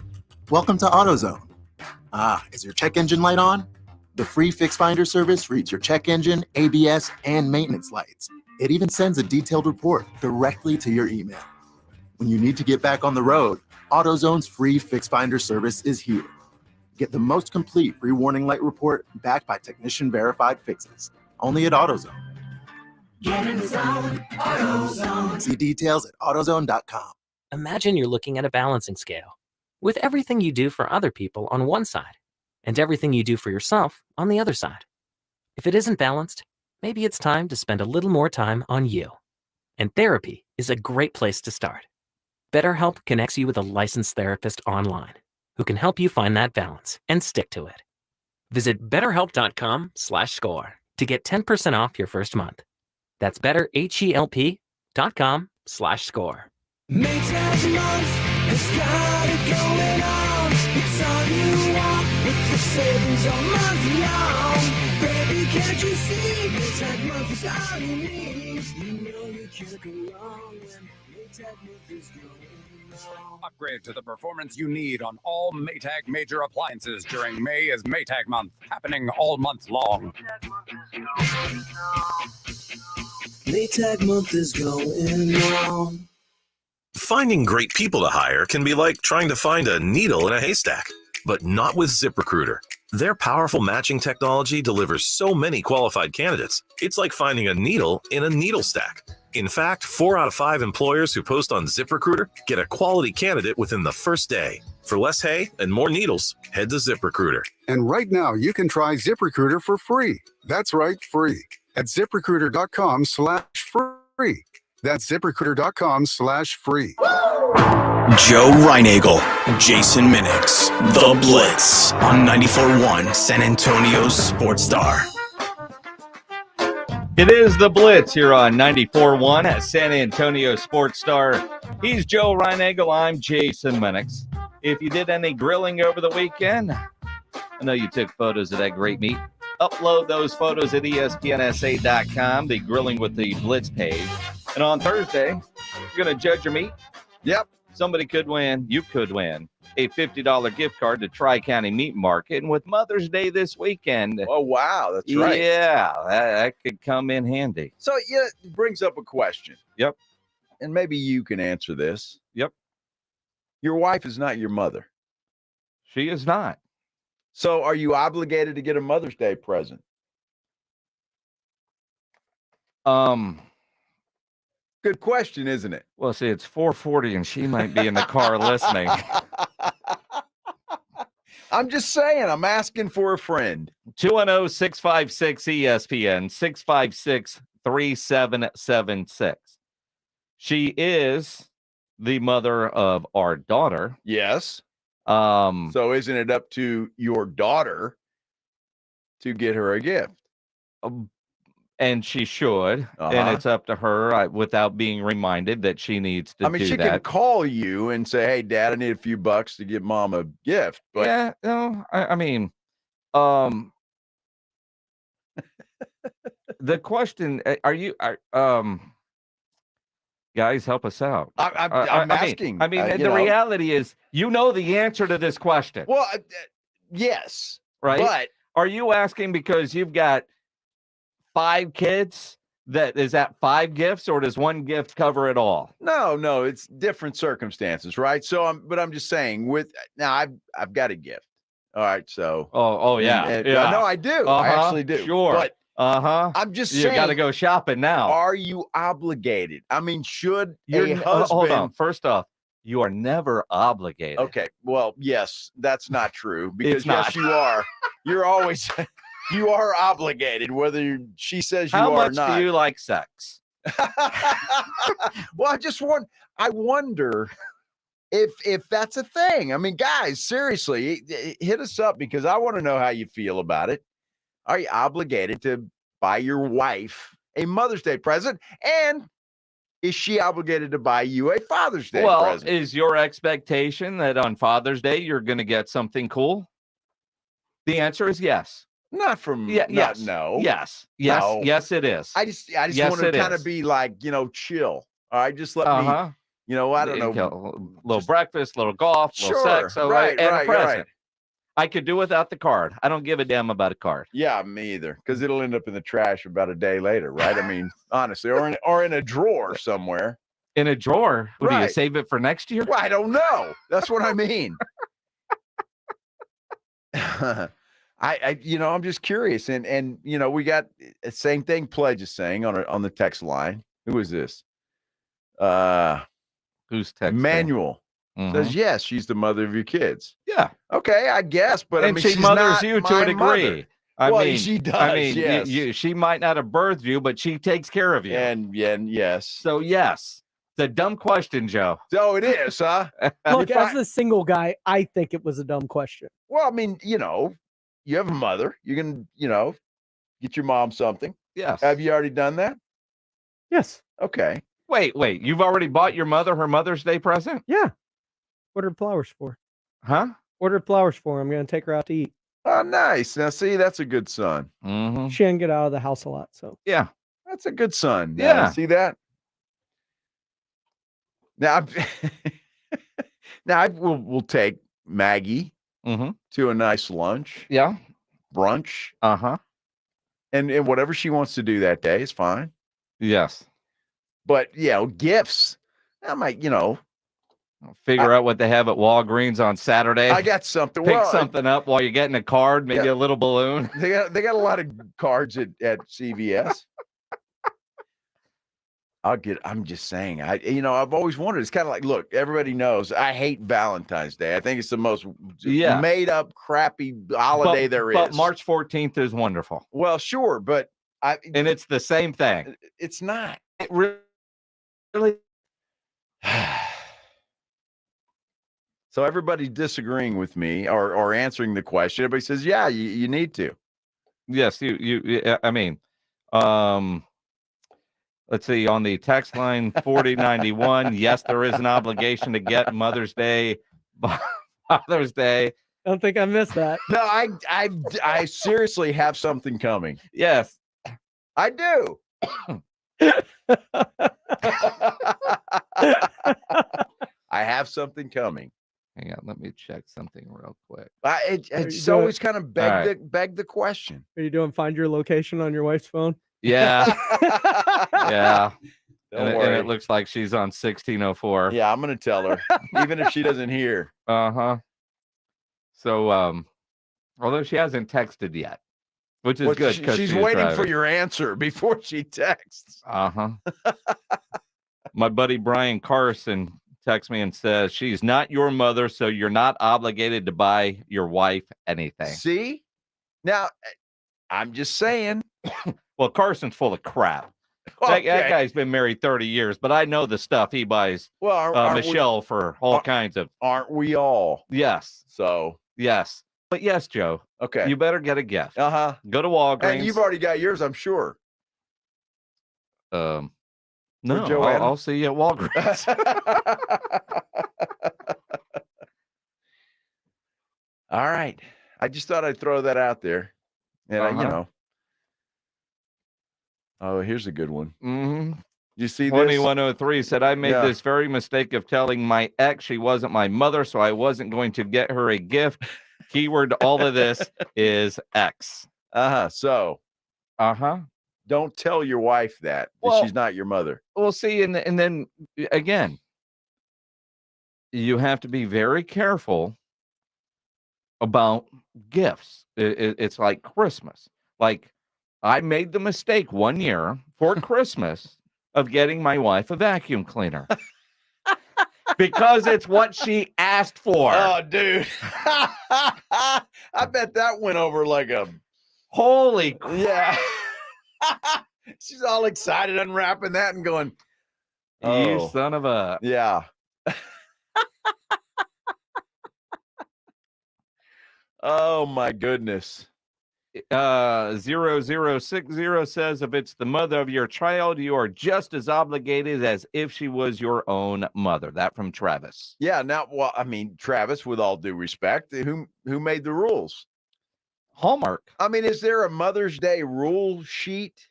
Welcome to AutoZone. Is your check engine light on? The free Fix Finder service reads your check engine, ABS, and maintenance lights. It even sends a detailed report directly to your email. When you need to get back on the road, AutoZone's free Fix Finder service is here. Get the most complete free warning light report backed by technician-verified fixes. Only at AutoZone. Get in the zone, AutoZone. See details at AutoZone.com. Imagine you're looking at a balancing scale with everything you do for other people on one side and everything you do for yourself on the other side. If it isn't balanced, maybe it's time to spend a little more time on you. And therapy is a great place to start. BetterHelp connects you with a licensed therapist online who can help you find that balance and stick to it. Visit betterhelp.com/score to get 10% off your first month. That's betterhelp.com/score. Maytag month has got it going on. It's all you want with the savings all month long. Baby, can't you see? Maytag month is all you need. You know you can't go wrong when Maytag month is going on. Upgrade to the performance you need on all Maytag major appliances during May is Maytag month, happening all month long. Maytag month is going on. Finding great people to hire can be like trying to find a needle in a haystack, but not with ZipRecruiter. Their powerful matching technology delivers so many qualified candidates, it's like finding a needle in a needle stack. In fact, 4 out of 5 employers who post on ZipRecruiter get a quality candidate within the first day. For less hay and more needles, head to ZipRecruiter. And right now, you can try ZipRecruiter for free. That's right, free. At ZipRecruiter.com/free. That's ZipRecruiter.com/free. Joe Reinagel, Jason Minix, The Blitz on 94.1 San Antonio's Sports Star. It is The Blitz here on 94.1 at San Antonio Sports Star. He's Joe Reinagel. I'm Jason Minix. If you did any grilling over the weekend, I know you took photos of that great meat. Upload those photos at ESPNSA.com, the Grilling with the Blitz page. And on Thursday, you're going to judge your meat. Yep. Somebody could win. You could win a $50 gift card to Tri-County Meat Market. And with Mother's Day this weekend. Oh, wow. That's right. Yeah, that could come in handy. So, yeah, it brings up a question. Yep. And maybe you can answer this. Yep. Your wife is not your mother. She is not. So are you obligated to get a Mother's Day present? Good question, isn't it? Well, see, it's 4:40 and she might be in the car listening. I'm just saying, I'm asking for a friend. 210-656-ESPN, 656-3776. She is the mother of our daughter. Yes. So isn't it up to your daughter to get her a gift? And she should, and it's up to her without being reminded that she needs to do that. I mean, she can call you and say, hey, Dad, I need a few bucks to give Mom a gift. But yeah, no, I mean, the question, guys, help us out. I'm asking. I mean, the reality is, you know the answer to this question. Well, yes. Right? But are you asking because you've got 5 kids? Is that 5 gifts, or does one gift cover it all? No, it's different circumstances, right? So I'm just saying I've got a gift. All right, so yeah. No, I do. I actually do. Sure. But I'm just saying, you got to go shopping now. Are you obligated? I mean, should a husband? Hold on. First off, you are never obligated. Okay. Well, yes, that's not true because not. yes, you are. You're always you are obligated whether she says you How are much not. do you like sex? Well, I wonder if that's a thing. I mean, guys, seriously, hit us up because I want to know how you feel about it. Are you obligated to buy your wife a Mother's Day present? And is she obligated to buy you a Father's Day present? Well, is your expectation that on Father's Day you're going to get something cool? The answer is yes. Not from yes. No. Yes, it is. I just want to kind of be like, chill. All right, just let me, I don't know. Little breakfast, little golf, little sex, and a present. Right. I could do without the card. I don't give a damn about a card. Yeah, me either, because it'll end up in the trash about a day later, right? I mean, honestly, or in a drawer somewhere. In a drawer? What, do you save it for next year? Well, I don't know. That's what I mean. I'm just curious, and we got the same thing. Pledge is saying on the text line. Who is this? Who's texting? Manuel. Says yes, she's the mother of your kids. Yeah. Okay, I guess, but and I mean, she she's mothers not you to a degree. Mother. She does. I mean, yes. She might not have birthed you, but she takes care of you. And yes. So yes, it's a dumb question, Joe. So it is, huh? Look, as a single guy, I think it was a dumb question. Well, I mean, you have a mother. You can, get your mom something. Yes. Have you already done that? Yes. Okay. Wait. You've already bought your mother her Mother's Day present? Yeah. Ordered flowers for. Huh? Ordered flowers for. I'm going to take her out to eat. Oh, nice. Now, see, that's a good son. Mm-hmm. She didn't get out of the house a lot, so. Yeah. That's a good son. Yeah. See that? Now, we'll take Maggie to a nice lunch. Yeah. Brunch. Uh-huh. And whatever she wants to do that day is fine. Yes. But, gifts, I might, figure out what they have at Walgreens on Saturday. I got something. Pick something up while you're getting a card, maybe a little balloon. They got a lot of cards at CVS. I'm just saying, I've always wondered. It's kind of like, look, everybody knows I hate Valentine's Day. I think it's the most made up, crappy holiday there is. But March 14th is wonderful. Well, sure, but and it's the same thing. It's not. It really Really? So everybody's disagreeing with me or answering the question. Everybody says, yeah, you need to. Yes, I mean, let's see, on the text line 4091, yes, there is an obligation to get Mother's Day, Father's Day. I don't think I missed that. No, I seriously have something coming. Yes. I do. I have something coming. Hang on, let me check something real quick. It's always kind of beg the question. Are you doing find your location on your wife's phone? Yeah. Yeah. Don't And worry. it looks like she's on 1604. Yeah, I'm going to tell her, even if she doesn't hear. Uh-huh. So, although she hasn't texted yet, which is good. She's waiting for your answer before she texts. Uh-huh. My buddy Brian Carson texts me and says, she's not your mother, so you're not obligated to buy your wife anything. See? Now, I'm just saying. Well, Carson's full of crap. Okay. That guy's been married 30 years, but I know the stuff he buys Michelle for all kinds of. Aren't we all? Yes. So. Yes. But yes, Joe. Okay. You better get a gift. Uh-huh. Go to Walgreens. And you've already got yours, I'm sure. No, Joanna? I'll see you at Walgreens. All right. I just thought I'd throw that out there. And, oh, here's a good one. Mm-hmm. You see this? 2103 said, I made this very mistake of telling my ex she wasn't my mother, so I wasn't going to get her a gift. Keyword to all of this is ex. So. Don't tell your wife that she's not your mother. Well, see, and then again, you have to be very careful about gifts. It's like Christmas. Like, I made the mistake one year for Christmas of getting my wife a vacuum cleaner. Because it's what she asked for. Oh, dude. I bet that went over like a... Holy crap. Yeah. She's all excited unwrapping that and going, you son of a... Yeah. Oh, my goodness. 0060 says, if it's the mother of your child, you are just as obligated as if she was your own mother. That from Travis. Yeah. Now, well, I mean, Travis, with all due respect, who made the rules? Hallmark. I mean, is there a Mother's Day rule sheet?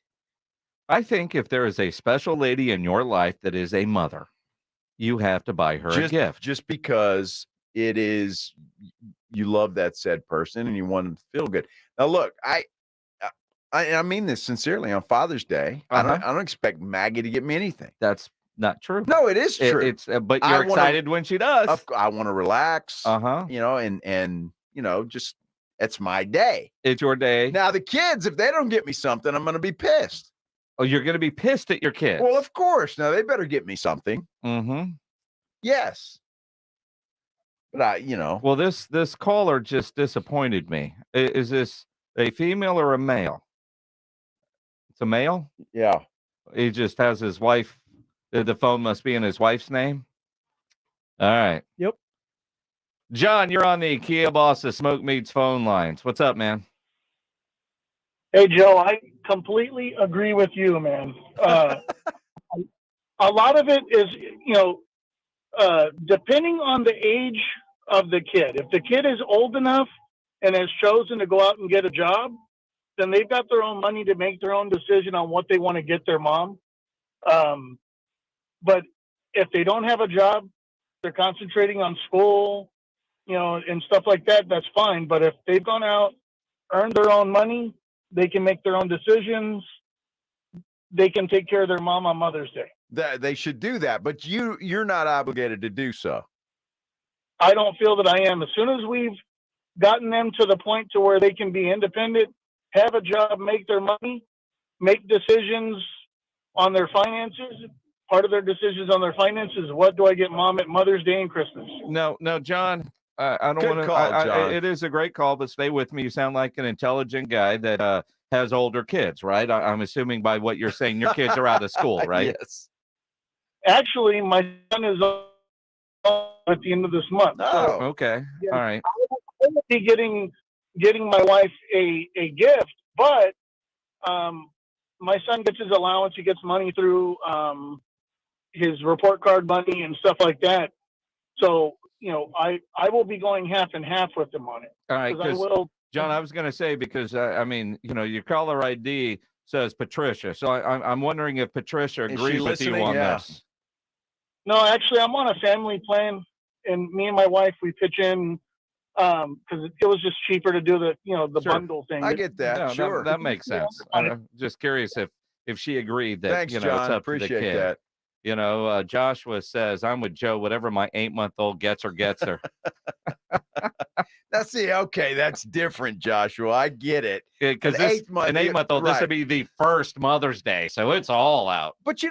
I think if there is a special lady in your life that is a mother, you have to buy her a gift. Just because it is, you love that said person and you want them to feel good. Now, look, I mean this sincerely. On Father's Day, I don't expect Maggie to get me anything. That's not true. No, it is true. But you're excited when she does. I want to relax. And just it's my day. It's your day. Now the kids, if they don't get me something, I'm going to be pissed. Oh, you're going to be pissed at your kids. Well, of course. Now they better get me something. Mm-hmm. Yes. But Well, this caller just disappointed me. Is this a female or a male? It's a male? Yeah. He just has his wife. The phone must be in his wife's name. All right. Yep. John, you're on the Kia Boss Smoke Meats phone lines. What's up, man? Hey, Joe, I completely agree with you, man. A lot of it is, depending on the age of the kid. If the kid is old enough and has chosen to go out and get a job, then they've got their own money to make their own decision on what they want to get their mom. But if they don't have a job, they're concentrating on school, and stuff like that, that's fine. But if they've gone out, earned their own money, they can make their own decisions. They can take care of their mom on Mother's Day. They should do that, but you're not obligated to do so. I don't feel that I am. As soon as we've gotten them to the point to where they can be independent, have a job, make their money, make decisions on their finances. Part of their decisions on their finances, what do I get mom at Mother's Day and Christmas? No, John. I don't want to. It is a great call, but stay with me. You sound like an intelligent guy that has older kids, right? I'm assuming by what you're saying, your kids are out of school, right? Yes. Actually, my son is at the end of this month. Oh, okay. Yeah, All right. I will be getting my wife a gift, but my son gets his allowance. He gets money through his report card money and stuff like that. So, I will be going half and half with him on it. All right, I will. John, I was going to say, because your caller ID says Patricia, so I'm wondering if Patricia agrees with you on this. No, actually, I'm on a family plan, and me and my wife, we pitch in because it was just cheaper to do the Sure. bundle thing. I get that. No, Sure. that makes sense. I'm just curious if she agreed that Thanks, it's John. up to the Appreciate kid. that. Joshua says, I'm with Joe. Whatever my 8-month-old gets her. That's okay. That's different, Joshua. I get it. Because An an 8-month-old, this right. would be the first Mother's Day, so it's all out. But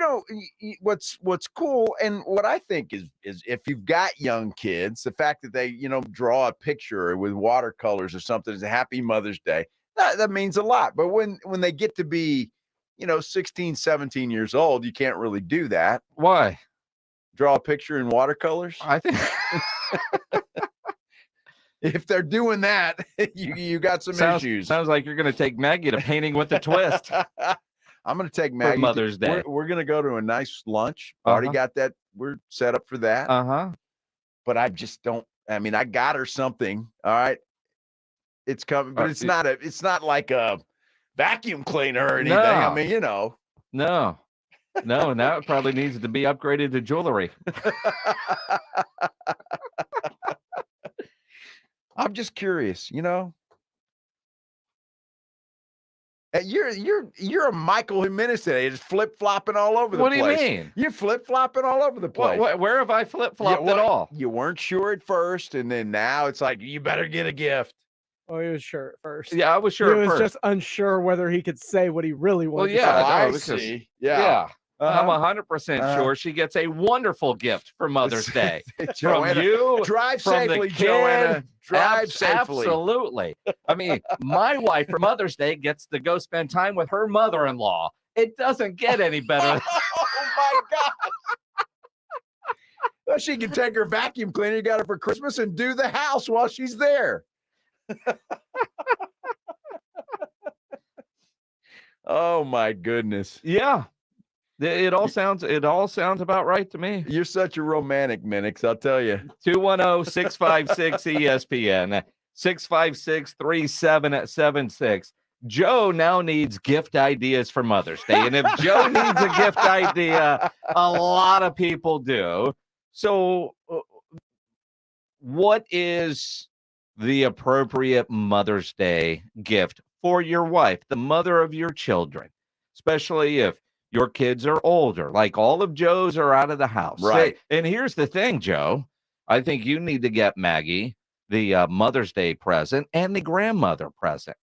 what's cool, and what I think is if you've got young kids, the fact that they draw a picture with watercolors or something as a Happy Mother's Day, that means a lot. But when they get to be 16, 17 years old, you can't really do that. Why? Draw a picture in watercolors? I think if they're doing that, you got some issues. Sounds like you're going to take Maggie to Painting with a Twist. I'm going to take Maggie for Mother's Day. We're going to go to a nice lunch. Already got that. We're set up for that. But I just don't. I mean, I got her something. All right, it's coming, but it's not like a vacuum cleaner or anything. No. I mean, No, now it probably needs to be upgraded to jewelry. I'm just curious, You're a Michael Jimenez today, just flip flopping all over the place. What do you mean? You're flip flopping all over the place. Where have I flip flopped at all? You weren't sure at first, and then now it's like you better get a gift. Oh, he was sure at first. Yeah, I was sure. He was just unsure whether he could say what he really wanted. Well, yeah, I because, see. Yeah. I'm 100% sure she gets a wonderful gift for Mother's Day. Joanna, from you. drive from safely, the kid. Joanna. Drive safely. Absolutely. I mean, my wife for Mother's Day gets to go spend time with her mother-in-law. It doesn't get any better. Oh my God. Well, she can take her vacuum cleaner you got her for Christmas and do the house while she's there. Oh my goodness. Yeah. It all sounds about right to me. You're such a romantic, Minix, I'll tell you. 210-656-ESPN, 656-3776. Joe now needs gift ideas for Mother's Day. And if Joe needs a gift idea, a lot of people do. So what is the appropriate Mother's Day gift for your wife, the mother of your children, especially if your kids are older, like all of Joe's are out of the house. Right. And here's the thing, Joe. I think you need to get Maggie the Mother's Day present and the grandmother present.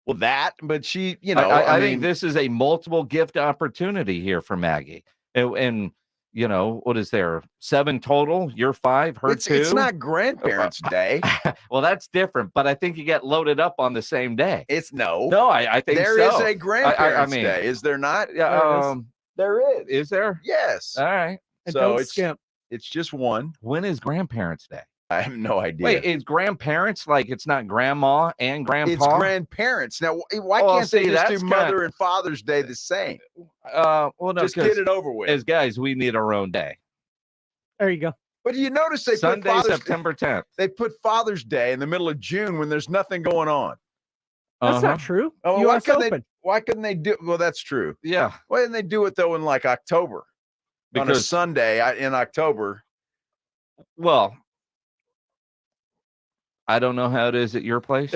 Well, but she, I think this is a multiple gift opportunity here for Maggie. And what is there? 7 total? You're 5, her 2? It's not Grandparents' Day. Well, that's different, but I think you get loaded up on the same day. No, I think there so. is a Grandparents' Day. Is there not? There is. Is there? Yes. All right. And So don't it's skimp. It's just one. When is Grandparents' Day? I have no idea. Wait, is grandparents like it's not grandma and grandpa? It's grandparents. Now, why can't they just do Mother and Father's Day the same? Well, no, just get it over with. As guys, we need our own day. There you go. But do you notice they Sunday, put September 10th. They put Father's Day in the middle of June when there's nothing going on. That's not true. Oh, US Open. Why couldn't they do? Well, that's true. Yeah. Why didn't they do it though in like October? On a Sunday in October. Well, I don't know how it is at your place,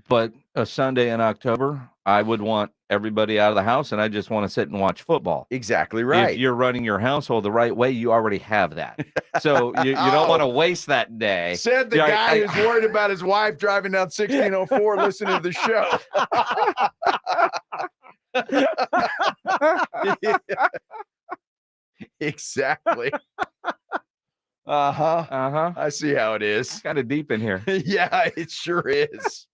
but a Sunday in October, I would want everybody out of the house, and I just want to sit and watch football. Exactly right. If you're running your household the right way, you already have that. So you don't want to waste that day. Said the guy who's worried about his wife driving down 1604 listening to the show. Exactly. I see how it is. Kind of deep in here. Yeah, it sure is.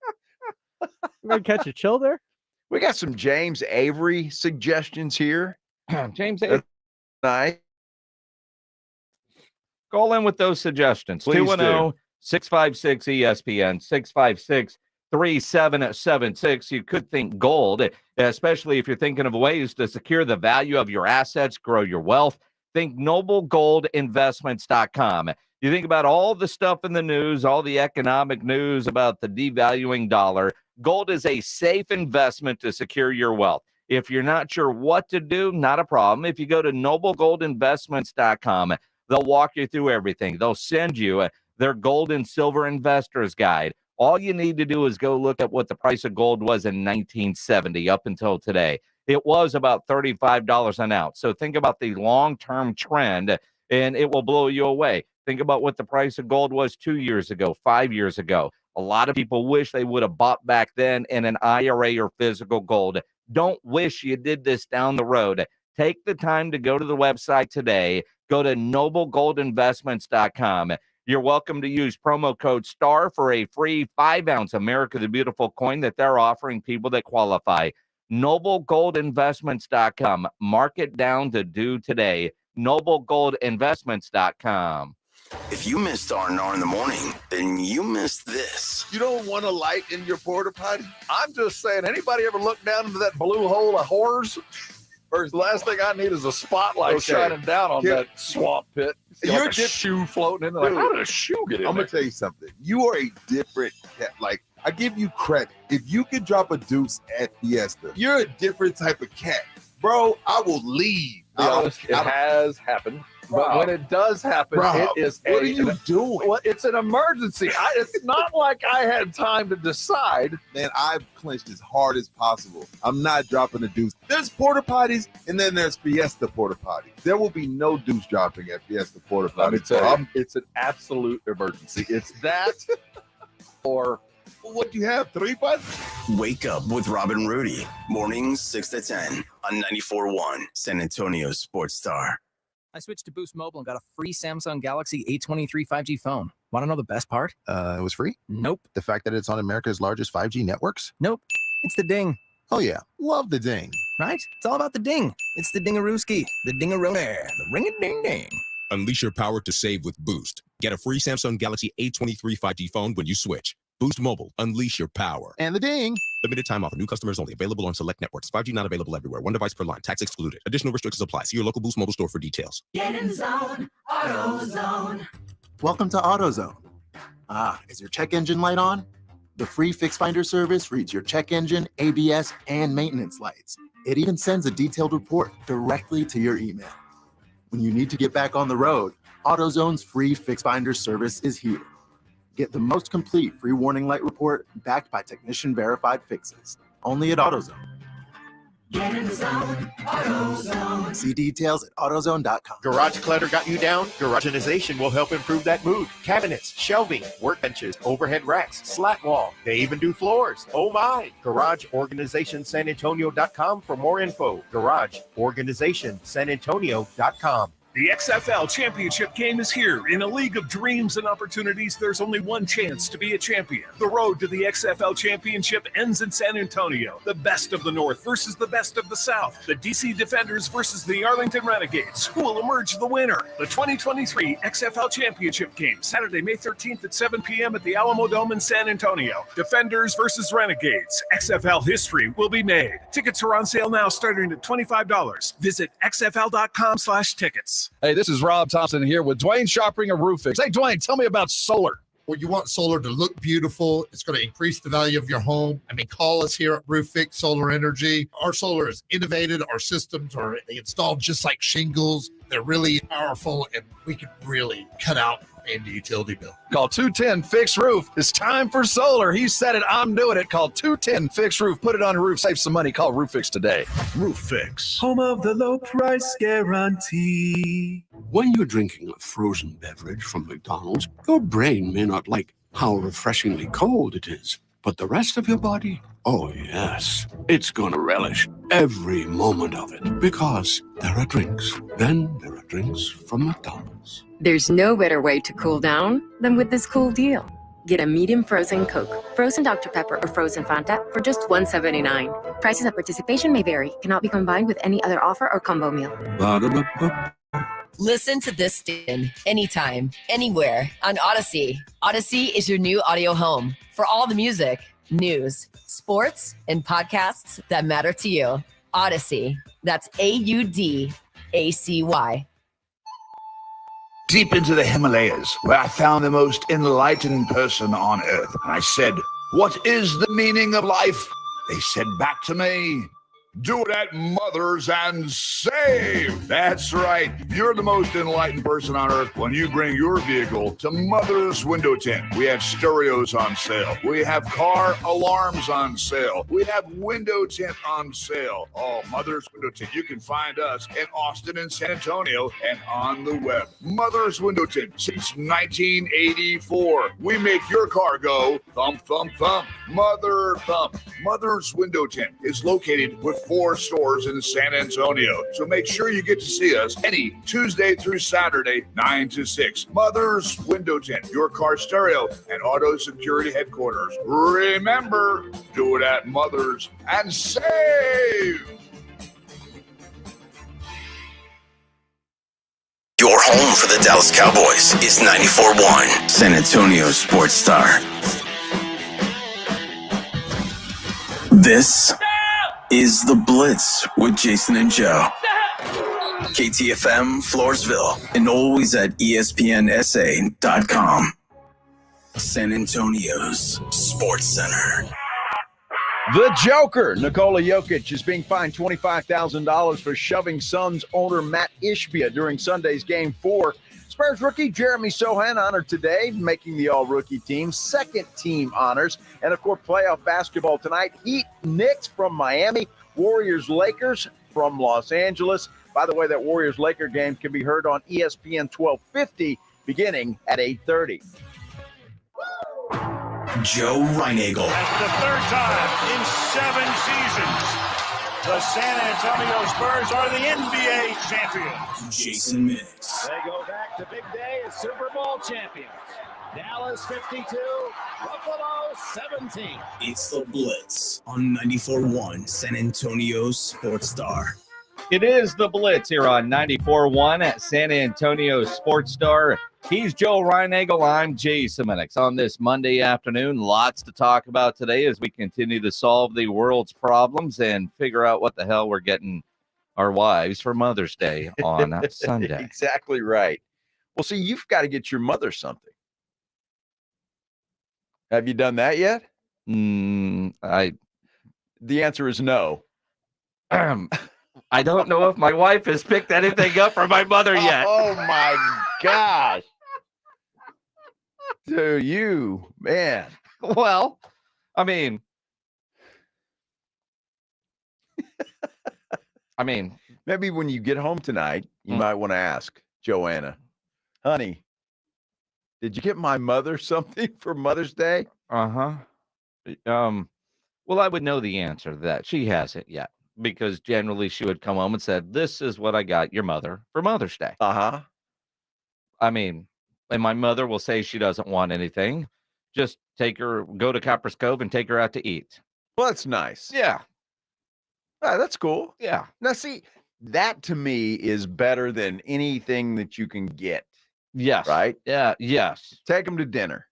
You want to catch a chill there? We got some James Avery suggestions here. James Avery. Nice. Call in with those suggestions. Please 210-656-ESPN, 656-3776. You could think gold, especially if you're thinking of ways to secure the value of your assets, grow your wealth. Think noblegoldinvestments.com. You think about all the stuff in the news, all the economic news about the devaluing dollar. Gold is a safe investment to secure your wealth. If you're not sure what to do, not a problem. If you go to noblegoldinvestments.com, they'll walk you through everything. They'll send you their gold and silver investors guide. All you need to do is go look at what the price of gold was in 1970 up until today. It was about $35 an ounce. So think about the long-term trend, and it will blow you away. Think about what the price of gold was 2 years ago, 5 years ago. A lot of people wish they would have bought back then in an IRA or physical gold. Don't wish you did this down the road. Take the time to go to the website today. Go to noblegoldinvestments.com. You're welcome to use promo code STAR for a free 5-ounce America the Beautiful coin that they're offering people that qualify. noblegoldinvestments.com. Mark it down to do today. noblegoldinvestments.com. If you missed R&R in the morning, then you missed this. You don't want a light in your porta potty? I'm just saying, anybody ever look down into that blue hole of horrors? First, the last thing I need is a spotlight shining down on that swamp pit. You're a shoe floating in there. Like, how did a shoe get in I'm there? going to tell you something. You are a different cat. Like, I give you credit. If you can drop a deuce at Fiesta, you're a different type of cat. Bro, I will leave. It has happened. But when it does happen, it is what are you doing? Well, it's an emergency. It's not like I had time to decide. Man, I've clenched as hard as possible. I'm not dropping a deuce. There's porta potties, and then there's Fiesta porta potties. There will be no deuce dropping at Fiesta porta potties. Let me tell you, it's an absolute emergency. It's that or what do you have? 3 buttons? Wake up with Robin Rudy. Mornings 6 to 10 on 94.1 San Antonio Sports Star. I switched to Boost Mobile and got a free Samsung Galaxy A23 5G phone. Want to know the best part? It was free? Nope. The fact that it's on America's largest 5G networks? Nope. It's the ding. Oh, yeah. Love the ding. Right? It's all about the ding. It's the dingarooski, the dingarone, the ring-a-ding-ding. Unleash your power to save with Boost. Get a free Samsung Galaxy A23 5G phone when you switch. Boost Mobile. Unleash your power. And the ding. Limited time offer. New customers only. Available on select networks. 5G not available everywhere. One device per line. Tax excluded. Additional restrictions apply. See your local Boost Mobile store for details. Get in the zone. AutoZone. Welcome to AutoZone. Is your check engine light on? The free Fix Finder service reads your check engine, ABS, and maintenance lights. It even sends a detailed report directly to your email. When you need to get back on the road, AutoZone's free Fix Finder service is here. Get the most complete free warning light report backed by technician-verified fixes. Only at AutoZone. Get in the zone. AutoZone. See details at AutoZone.com. Garage clutter got you down? Garageization will help improve that mood. Cabinets, shelving, workbenches, overhead racks, slat wall. They even do floors. Oh my! GarageOrganizationSanAntonio.com for more info. GarageOrganizationSanAntonio.com. The XFL Championship game is here. In a league of dreams and opportunities, there's only one chance to be a champion. The road to the XFL Championship ends in San Antonio. The best of the North versus the best of the South. The DC Defenders versus the Arlington Renegades. Who will emerge the winner? The 2023 XFL Championship game, Saturday, May 13th at 7 p.m. at the Alamo Dome in San Antonio. Defenders versus Renegades. XFL history will be made. Tickets are on sale now starting at $25. Visit xfl.com/tickets. Hey, this is Rob Thompson here with Dwayne Sharping of Roof Fix. Hey, Dwayne, tell me about solar. Well, you want solar to look beautiful. It's going to increase the value of your home. I mean, call us here at Roof Fix Solar Energy. Our solar is innovative. Our systems are installed just like shingles. They're really powerful, and we can really cut out in the utility bill. Call 210-FIX-ROOF. It's time for solar. He said it. I'm doing it. Call 210-FIX-ROOF. Put it on your roof. Save some money. Call Roof Fix today. Roof Fix. Home of the low price guarantee. When you're drinking a frozen beverage from McDonald's, your brain may not like how refreshingly cold it is, but the rest of your body, oh yes, it's gonna relish every moment of it, because there are drinks. Then there are drinks from McDonald's. There's no better way to cool down than with this cool deal. Get a medium frozen Coke, frozen Dr. Pepper, or frozen Fanta for just $1.79. Prices at participation may vary. Cannot be combined with any other offer or combo meal. Listen to this station anytime, anywhere on Odyssey. Odyssey is your new audio home for all the music, news, sports, and podcasts that matter to you. Odyssey. That's AUDACY. Deep into the Himalayas, where I found the most enlightened person on earth. And I said, "What is the meaning of life?" They said back to me, "Do it at Mother's and save." That's right. You're the most enlightened person on earth when you bring your vehicle to Mother's Window Tint. We have stereos on sale. We have car alarms on sale. We have window tint on sale. Oh, Mother's Window Tint. You can find us in Austin and San Antonio and on the web. Mother's Window Tint since 1984. We make your car go thump, thump, thump. Mother thump. Mother's Window Tint is located with 4 stores in San Antonio. So make sure you get to see us any Tuesday through Saturday, 9 to 6. Mother's Window Tint, your car stereo and auto security headquarters. Remember, do it at Mother's and save. Your home for the Dallas Cowboys is 94.1 San Antonio Sports Star. This is The Blitz with Jason and Joe. KTFM, Floresville, and always at ESPNSA.com. San Antonio's Sports Center. The Joker, Nikola Jokic, is being fined $25,000 for shoving Suns owner Matt Ishbia during Sunday's Game 4. Spurs rookie Jeremy Sohan honored today, making the all-rookie team, second team honors. And, of course, playoff basketball tonight. Heat Knicks from Miami, Warriors Lakers from Los Angeles. By the way, that Warriors-Laker game can be heard on ESPN 1250 beginning at 8:30. Joe Reinagel. For the third time in 7 seasons, the San Antonio Spurs are the NBA champions. Jason Minix. They go back to big day as Super Bowl champions. Dallas 52, Buffalo 17. It's The Blitz on 94.1 San Antonio Sports Star. It is The Blitz here on 94.1 at San Antonio Sports Star. He's Joe Reinagel. I'm Jason Minix. On this Monday afternoon, lots to talk about today as we continue to solve the world's problems and figure out what the hell we're getting our wives for Mother's Day on Sunday. Exactly right. Well, see, you've got to get your mother something. Have you done that yet? The answer is no. I don't know if my wife has picked anything up for my mother yet. Oh my gosh. To you, man. Well, I mean, maybe when you get home tonight, you might want to ask Joanna, honey, did you get my mother something for Mother's Day? Well, I would know the answer to that. She hasn't yet, because generally she would come home and said, "This is what I got your mother for Mother's Day." I mean, and my mother will say she doesn't want anything. Just go to Copper's Cove and take her out to eat. Well, that's nice. Yeah. That's cool. Yeah. Now, see, that to me is better than anything that you can get. Yes. Right? Yeah. Yes. Take them to dinner.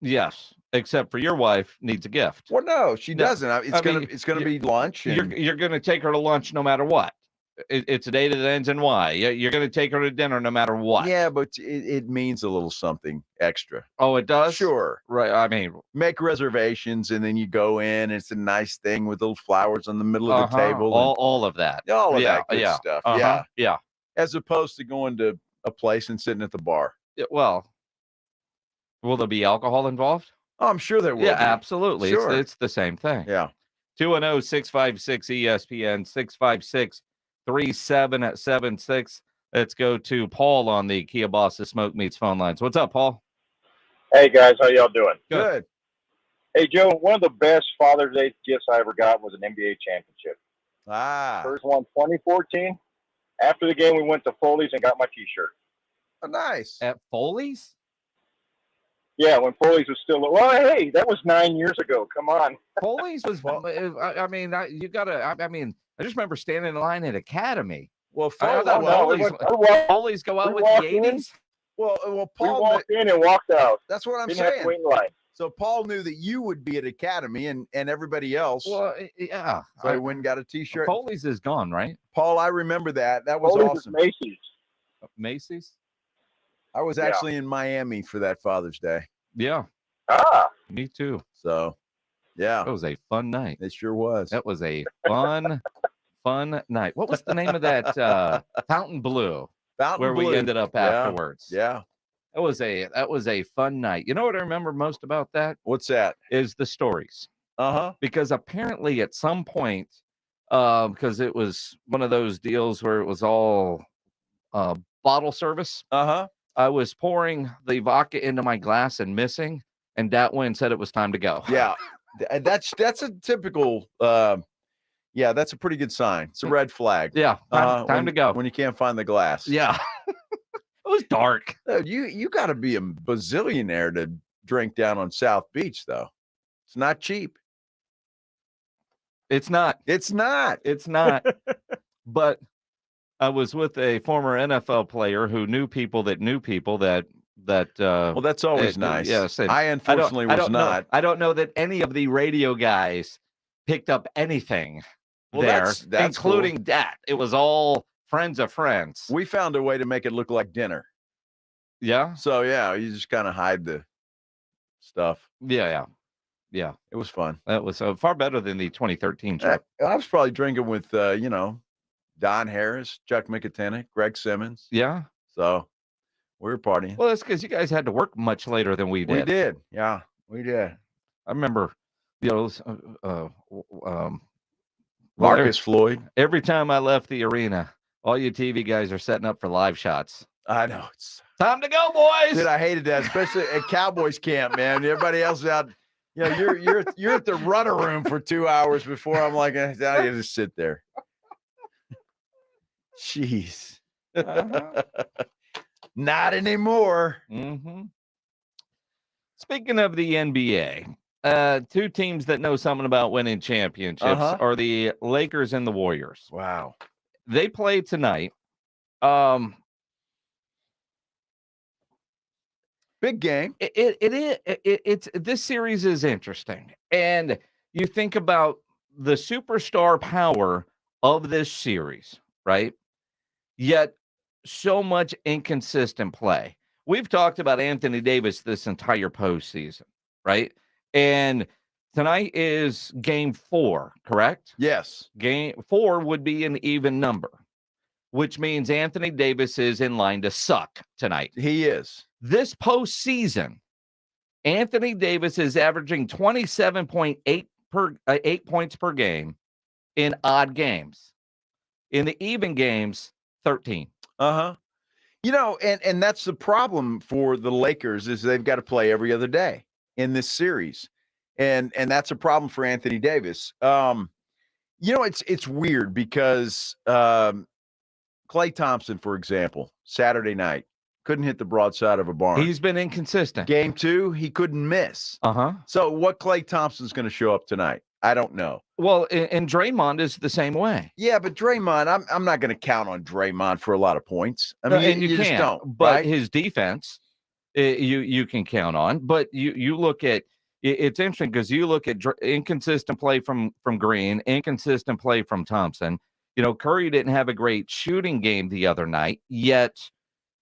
Yes. Except for your wife needs a gift. Well, no, she doesn't. It's gonna be lunch. And... You're gonna take her to lunch no matter what. It's a day that ends in Y. You're gonna take her to dinner no matter what. Yeah, but it means a little something extra. Oh, it does? Sure. Right. I mean, make reservations and then you go in. And it's a nice thing with little flowers on the middle of the table. All of that. All of that good stuff. Yeah. As opposed to going to a place and sitting at the bar. Well, will there be alcohol involved? Oh, I'm sure there will. Yeah, be. absolutely. Sure. It's the same thing. Yeah. 210-656-ESPN, 656-3776. Let's go to Paul on the Kia Bosses Smoke Meats phone lines. What's up, Paul? Hey, guys. How y'all doing? Good. Hey, Joe, one of the best Father's Day gifts I ever got was an NBA championship. First one, 2014. After the game, we went to Foley's and got my T-shirt. Oh, nice. At Foley's? Yeah, when Foley's was still. Well, hey, that was 9 years ago. Come on. Foley's was. I mean, you gotta. I mean, I just remember standing in line at Academy. Well, Foley's go out with the 80s. Well, We Paul walked in and walked out. That's what I'm Didn't have to saying. wait in line. So Paul knew that you would be at Academy and everybody else. Well, yeah. So he went and got a T-shirt. Foley's is gone, right? Paul, I remember that. That was Foley's is awesome. Macy's. Macy's? I was actually in Miami for that Father's Day. Yeah. Ah. Me too. So, yeah. That was a fun night. It sure was. That was a fun night. What was the name of that? Fountain Blue. Where we ended up afterwards. Yeah. That was a fun night. You know what I remember most about that? What's that? Is the stories. Uh-huh. Because apparently at some point, because it was one of those deals where it was all bottle service. Uh-huh. I was pouring the vodka into my glass and missing, and Datwin said it was time to go. Yeah. That's a typical that's a pretty good sign. It's a red flag. Yeah. Time to go. When you can't find the glass. Yeah. It was dark. You got to be a bazillionaire to drink down on South Beach, though. It's not cheap. It's not. It's not. It's not. But I was with a former NFL player who knew people that knew people that. Well, that's always nice. Yes. I unfortunately was not. I don't know that any of the radio guys picked up anything there, that's including cool. that. It was all friends of friends. We found a way to make it look like dinner. Yeah. So yeah, you just kind of hide the stuff. Yeah. It was fun. That was far better than the 2013 trip. I was probably drinking with Don Harris, Chuck McIntyre, Greg Simmons. Yeah. So we were partying. Well, that's because you guys had to work much later than we did. We did. Yeah, we did. I remember, Marcus Floyd. Every time I left the arena, all you TV guys are setting up for live shots. I know. It's time to go, boys. Dude, I hated that, especially at Cowboys camp, man. Everybody else is out. You're at the runner room for 2 hours before I'm like, I just sit there. Jeez. Not anymore. Mm-hmm. Speaking of the NBA, two teams that know something about winning championships are the Lakers and the Warriors. Wow. They play tonight. Big game. It's this series is interesting. And you think about the superstar power of this series, right? Yet so much inconsistent play. We've talked about Anthony Davis this entire postseason, right? And tonight is game 4, correct? Yes. Game 4 would be an even number, which means Anthony Davis is in line to suck tonight. He is. This postseason, Anthony Davis is averaging 27.8 points per game in odd games. In the even games, 13. And that's the problem for the Lakers is they've got to play every other day in this series. And that's a problem for Anthony Davis. It's weird because Klay Thompson, for example, Saturday night, couldn't hit the broadside of a barn. He's been inconsistent. Game 2, he couldn't miss. So what Klay Thompson's going to show up tonight? I don't know. Well, and Draymond is the same way. Yeah, but Draymond, I'm not going to count on Draymond for a lot of points. I mean, and you just can't. don't. But right? his defense, you can count on. But you look at it's interesting because you look at inconsistent play from Green, inconsistent play from Thompson. Curry didn't have a great shooting game the other night, yet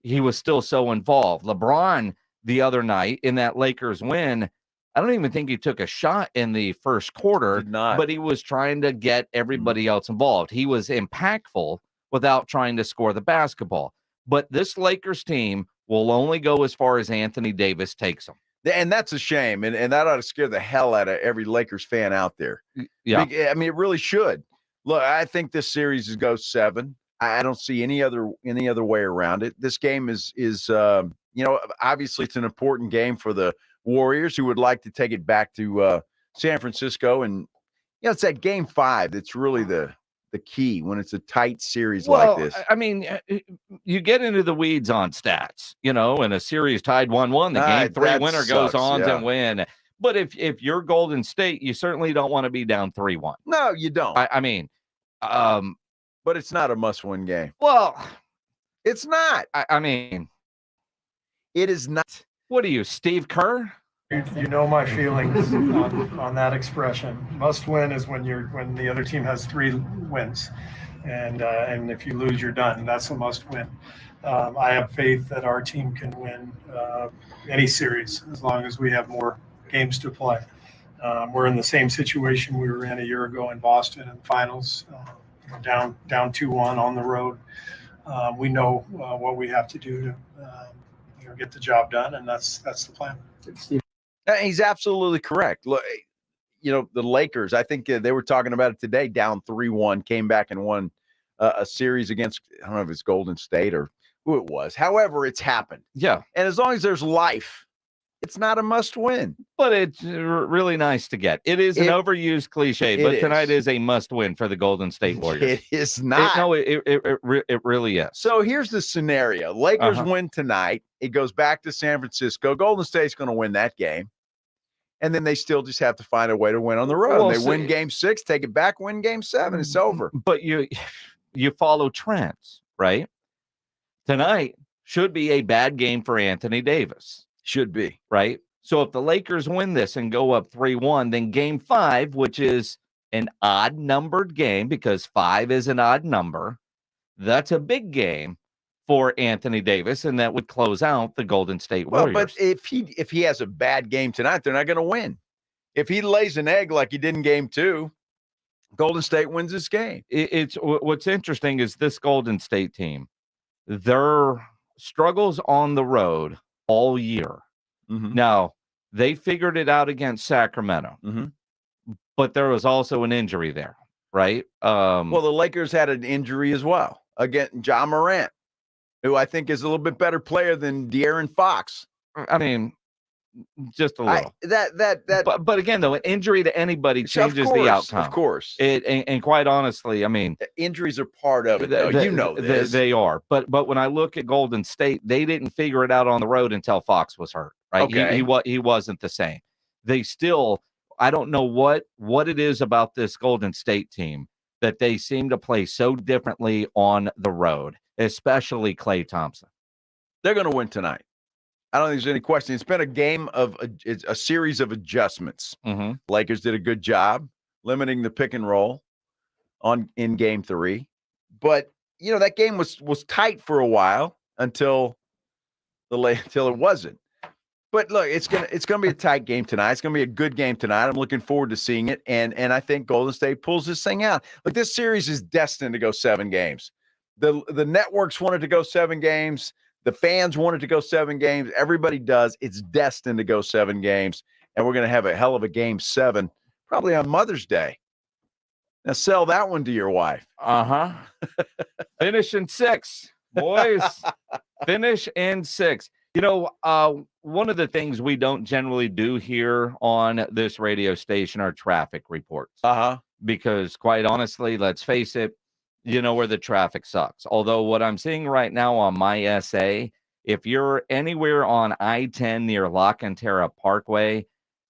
he was still so involved. LeBron the other night in that Lakers win, I don't even think he took a shot in the first quarter, but he was trying to get everybody else involved. He was impactful without trying to score the basketball. But this Lakers team will only go as far as Anthony Davis takes them. And that's a shame. And that ought to scare the hell out of every Lakers fan out there. Yeah. I mean, it really should. Look, I think this series goes 7. I don't see any other way around it. This game is obviously it's an important game for the Warriors who would like to take it back to San Francisco. And, it's that game 5 that's really the the key when it's a tight series Well, like this? I mean, you get into the weeds on stats, and a series tied 1-1, the game 3 that winner goes sucks, on yeah. and win. But if you're Golden State, you certainly don't want to be down 3-1. No, you don't. I mean, but it's not a must-win game. Well, it's not. I mean, it is not. What are you, Steve Kerr? You know my feelings on that expression. Must win is when the other team has 3 wins, and if you lose, you're done. That's a must win. I have faith that our team can win any series as long as we have more games to play. We're in the same situation we were in a year ago in Boston in the finals, down 2-1 on the road. We know what we have to do to get the job done, and that's the plan. He's absolutely correct. Look, the Lakers, I think they were talking about it today, down 3-1, came back and won a series against, I don't know if it's Golden State or who it was. However, it's happened. Yeah. And as long as there's life, it's not a must win. But it's really nice to get. It is an overused cliche, but tonight is a must win for the Golden State Warriors. It is not. It really is. So here's the scenario. Lakers win tonight. It goes back to San Francisco. Golden State's going to win that game. And then they still just have to find a way to win on the road. Well, they win game 6, take it back, win game 7. It's over. But you follow trends, right? Tonight should be a bad game for Anthony Davis. Should be. Right? So if the Lakers win this and go up 3-1, then game 5, which is an odd-numbered game because 5 is an odd number, that's a big game for Anthony Davis, and that would close out the Golden State Warriors. Well, but if he has a bad game tonight, they're not going to win. If he lays an egg like he did in game 2, Golden State wins this game. It's what's interesting is this Golden State team, their struggles on the road all year. Mm-hmm. Now, they figured it out against Sacramento, but there was also an injury there, right? Well, the Lakers had an injury as well against Ja Morant, who I think is a little bit better player than De'Aaron Fox. I mean, just a little. But again, though, an injury to anybody changes the outcome. Of course. And quite honestly, I mean, injuries are part of it, though. You know this. They are. But when I look at Golden State, they didn't figure it out on the road until Fox was hurt, right? Okay. He wasn't the same. They still, I don't know what it is about this Golden State team that they seem to play so differently on the road, especially Klay Thompson. They're going to win tonight. I don't think there's any question. It's been a game of a series of adjustments. Mm-hmm. Lakers did a good job limiting the pick and roll in game 3. But, that game was tight for a while until it wasn't. But look, it's gonna be a tight game tonight. It's gonna be a good game tonight. I'm looking forward to seeing it. And I think Golden State pulls this thing out. Like, this series is destined to go 7 games. The networks wanted to go 7 games. The fans wanted to go 7 games. Everybody does. It's destined to go 7 games. And we're going to have a hell of a game 7, probably on Mother's Day. Now sell that one to your wife. Finish in 6, boys. Finish in 6. One of the things we don't generally do here on this radio station are traffic reports. Because quite honestly, let's face it, where the traffic sucks. Although what I'm seeing right now on my SA, if you're anywhere on I-10 near La Cantera Parkway,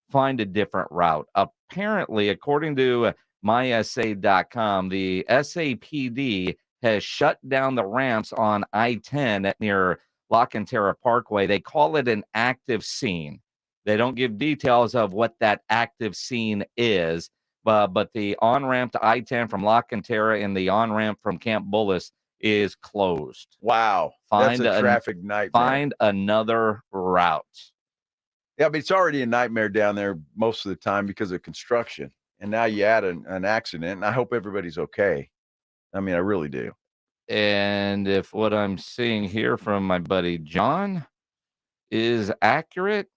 find a different route. Apparently, according to mysa.com, the SAPD has shut down the ramps on I-10 near La Cantera Parkway. They call it an active scene. They don't give details of what that active scene is. But the on-ramp to I-10 from La Cantera and the on-ramp from Camp Bullis is closed. Wow. That's a traffic nightmare. Find another route. Yeah, but it's already a nightmare down there most of the time because of construction. And now you add an accident, and I hope everybody's okay. I mean, I really do. And if what I'm seeing here from my buddy John is accurate,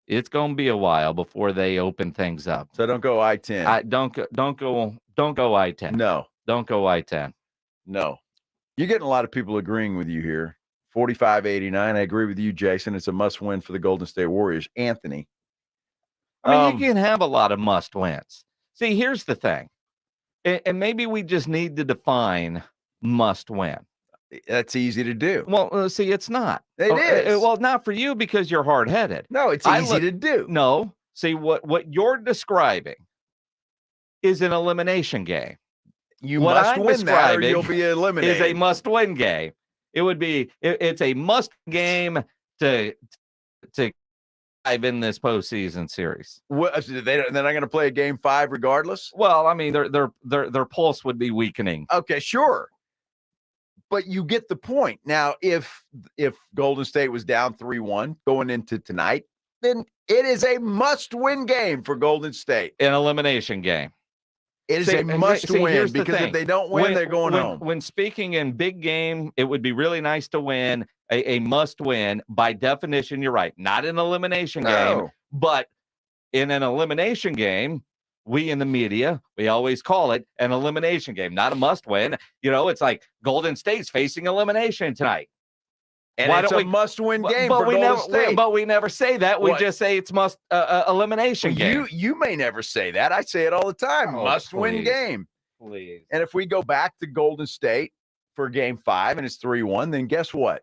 it's going to be a while before they open things up. So don't go I-10. Don't go I-10. No. Don't go I-10. No. You're getting a lot of people agreeing with you here. 45-89. I agree with you, Jason. It's a must-win for the Golden State Warriors. Anthony. I mean, you can have a lot of must-wins. See, here's the thing. And maybe we just need to define must win. That's easy to do. Well, see, it's not. It is. Well, not for you because you're hard-headed. No, it's easy to do. No. See, what you're describing is an elimination game. You must win that or you'll be eliminated. Is a must-win game. It would be. It's a must game to dive in this postseason series. They're not going to play a game 5 regardless. Well, I mean, their pulse would be weakening. Okay, sure. But you get the point. Now, if Golden State was down 3-1 going into tonight, then it is a must-win game for Golden State. An elimination game. It is a must-win because if they don't win, they're going home. When speaking in big game, it would be really nice to win. A must-win. By definition, you're right. Not an elimination game, but in an elimination game, we in the media, we always call it an elimination game, not a must-win. It's like Golden State's facing elimination tonight. And it's a must-win game for Golden State. But we never say that. We just say it's elimination game. You may never say that. I say it all the time. Must-win game. Please. And if we go back to Golden State for game 5 and it's 3-1, then guess what?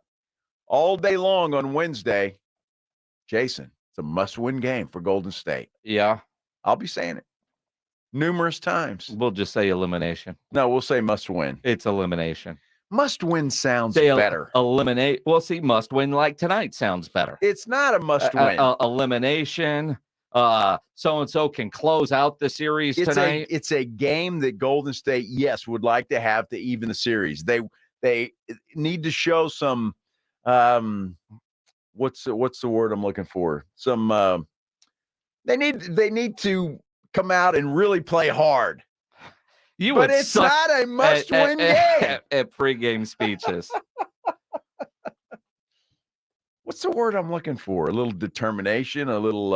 All day long on Wednesday, Jason, it's a must-win game for Golden State. Yeah. I'll be saying it numerous times. We'll just say elimination. No, we'll say must-win. It's elimination. Must-win sounds better. Eliminate. Well, see, must-win like tonight sounds better. It's not a must-win. Elimination. So-and-so can close out the series tonight. It's a game that Golden State, yes, would like to have to even the series. They need to show some what's the word I'm looking for? Some they need to come out and really play hard. But it's not a must-win game. At pregame speeches. What's the word I'm looking for? A little determination, a little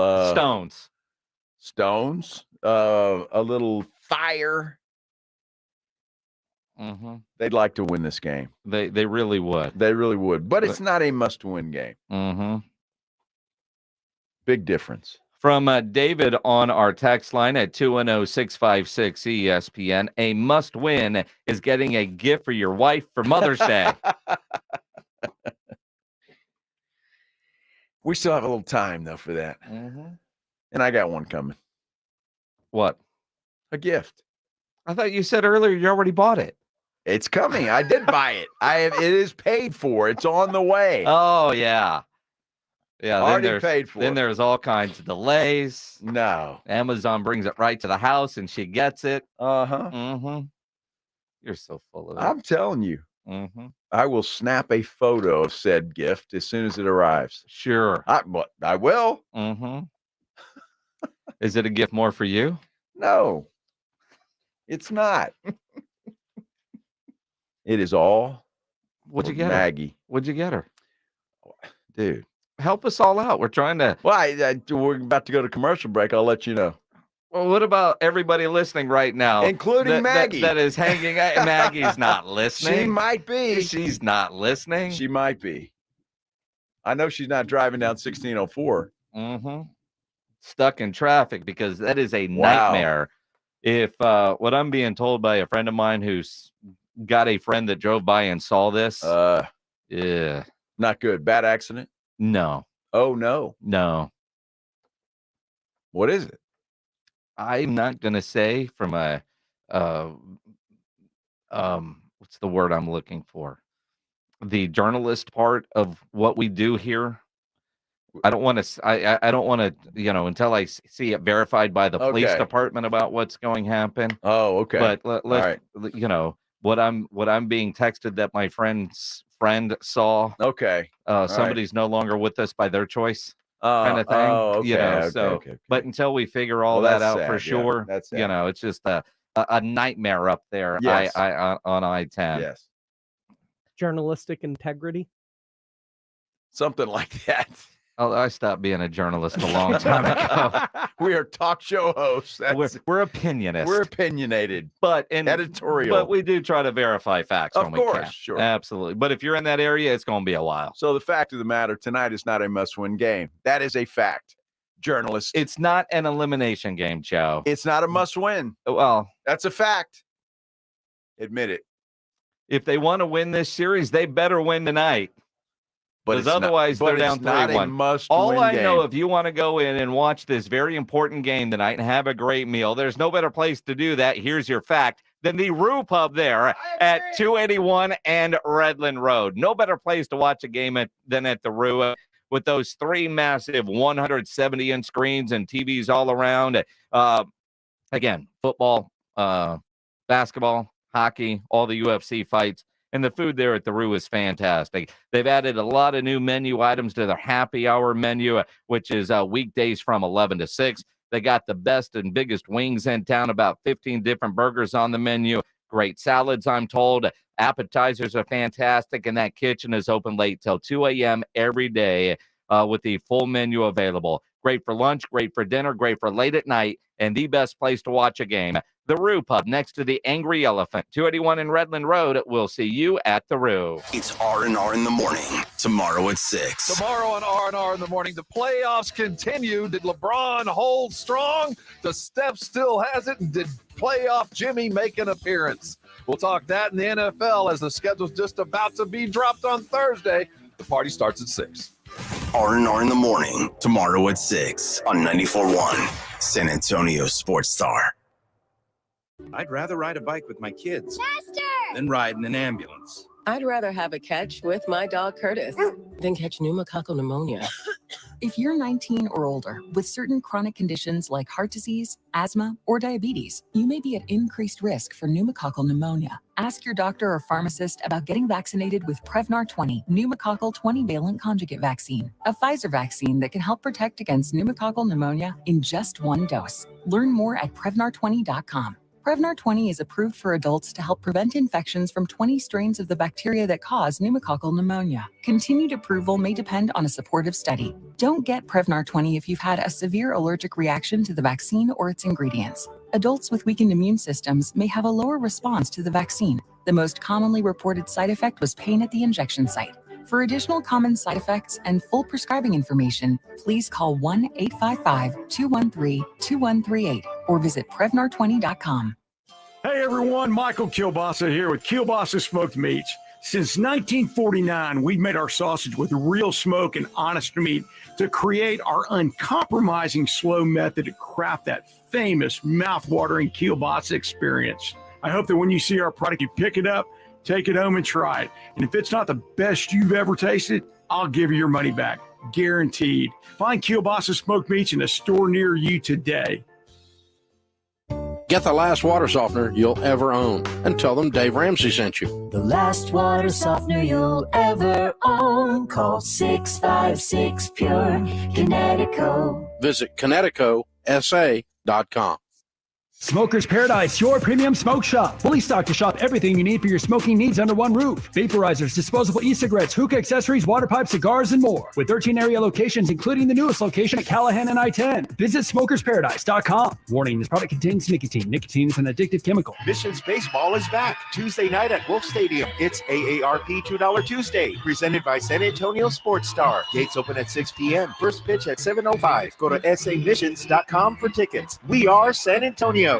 stones, a little fire. Mm-hmm. They'd like to win this game. They really would. They really would. But it's not a must-win game. Mm-hmm. Big difference. From David on our text line at 210-656-ESPN, a must-win is getting a gift for your wife for Mother's Day. We still have a little time, though, for that. Mm-hmm. And I got one coming. What? A gift. I thought you said earlier you already bought it. It's coming. I did buy it. It is paid for. It's on the way. Oh, yeah. Yeah, already paid for. Then there's all kinds of delays. No. Amazon brings it right to the house and she gets it. Uh-huh. Mm-hmm. You're so full of it. I'm telling you. Mm-hmm. I will snap a photo of said gift as soon as it arrives. Sure. I will. Mm-hmm. Is it a gift more for you? No. It's not. It is all What'd you get Maggie. her? What'd you get her? Dude. Help us all out. We're trying to. Well, we're about to go to commercial break. I'll let you know. Well, what about everybody listening right now? Including Maggie. That is hanging out. Maggie's not listening. She might be. She's not listening. She might be. I know she's not driving down 1604. Mm-hmm. Stuck in traffic because that is a nightmare. If what I'm being told by a friend of mine who's got a friend that drove by and saw this. Yeah. Not good. Bad accident? No. Oh, no. No. What is it? I'm not going to say from a, what's the word I'm looking for? The journalist part of what we do here. I don't want to, I don't want to, until I see it verified by the police department about what's going to happen. Oh, okay. But let's, what I'm being texted that my friend's friend saw. Okay. Somebody's no longer with us by their choice. Kind of thing. Oh, okay. Okay. But until we figure all that out for sure, that's it's just a nightmare up there. Yes. On I-10. Yes. Journalistic integrity. Something like that. Oh, I stopped being a journalist a long time ago. We are talk show hosts. We're opinionists. We're opinionated, but editorial. But we do try to verify facts. Of when we course, can. sure, absolutely. But if you're in that area, it's going to be a while. So the fact of the matter, tonight is not a must-win game. That is a fact. Journalists. It's not an elimination game, Joe. It's not a must-win. Well, that's a fact. Admit it. If they want to win this series, they better win tonight. But Because otherwise, they're down 3-1. All I know, if you want to go in and watch this very important game tonight and have a great meal, there's no better place to do that. Here's your fact. Than the Rue Pub there at 281 and Redland Road. No better place to watch a game than at the Rue with those 3 massive 170-inch screens and TVs all around. Again, football, basketball, hockey, all the UFC fights. And the food there at the Rue is fantastic. They've added a lot of new menu items to their happy hour menu, which is weekdays from 11 to 6. They got the best and biggest wings in town, about 15 different burgers on the menu. Great salads, I'm told. Appetizers are fantastic, and that kitchen is open late till 2 a.m. every day with the full menu available. Great for lunch, great for dinner, great for late at night, and the best place to watch a game. The Rue Pub next to the Angry Elephant, 281 in Redland Road. We'll see you at the Rue. It's R&R in the morning, tomorrow at 6. Tomorrow on R&R in the morning, the playoffs continue. Did LeBron hold strong? The Steph still has it. And did playoff Jimmy make an appearance? We'll talk that in the NFL as the schedule's just about to be dropped on Thursday. The party starts at 6. R&R in the morning, tomorrow at 6 on 94.1, San Antonio Sports Star. I'd rather ride a bike with my kids Faster! than ride in an ambulance. I'd rather have a catch with my dog Curtis than catch pneumococcal pneumonia. If you're 19 or older with certain chronic conditions like heart disease, asthma, or diabetes, you may be at increased risk for pneumococcal pneumonia. Ask your doctor or pharmacist about getting vaccinated with Prevnar 20 pneumococcal 20-valent conjugate vaccine, a Pfizer vaccine that can help protect against pneumococcal pneumonia in just 1 dose. Learn more at Prevnar20.com. Prevnar 20 is approved for adults to help prevent infections from 20 strains of the bacteria that cause pneumococcal pneumonia. Continued approval may depend on a supportive study. Don't get Prevnar 20 if you've had a severe allergic reaction to the vaccine or its ingredients. Adults with weakened immune systems may have a lower response to the vaccine. The most commonly reported side effect was pain at the injection site. For additional common side effects and full prescribing information, please call 1-855-213-2138 or visit Prevnar20.com. Hey everyone, Michael Kielbasa here with Kielbasa Smoked Meats. Since 1949, we've made our sausage with real smoke and honest meat to create our uncompromising slow method to craft that famous mouth-watering Kielbasa experience. I hope that when you see our product, you pick it up, take it home and try it. And if it's not the best you've ever tasted, I'll give you your money back. Guaranteed. Find Kielbasa Smoked Meats in a store near you today. Get the last water softener you'll ever own and tell them Dave Ramsey sent you. The last water softener you'll ever own. Call 656-PURE Kinetico. Visit KineticoSA.com. Smoker's Paradise, your premium smoke shop. Fully stocked to shop everything you need for your smoking needs under one roof. Vaporizers, disposable e-cigarettes, hookah accessories, water pipes, cigars, and more. With 13 area locations, including the newest location at Callahan and I-10. Visit smokersparadise.com. Warning, this product contains nicotine. Nicotine is an addictive chemical. Missions Baseball is back Tuesday night at Wolf Stadium. It's AARP $2 Tuesday, presented by San Antonio Sports Star. Gates open at 6 p.m. First pitch at 7:05. Go to samissions.com for tickets. We are San Antonio.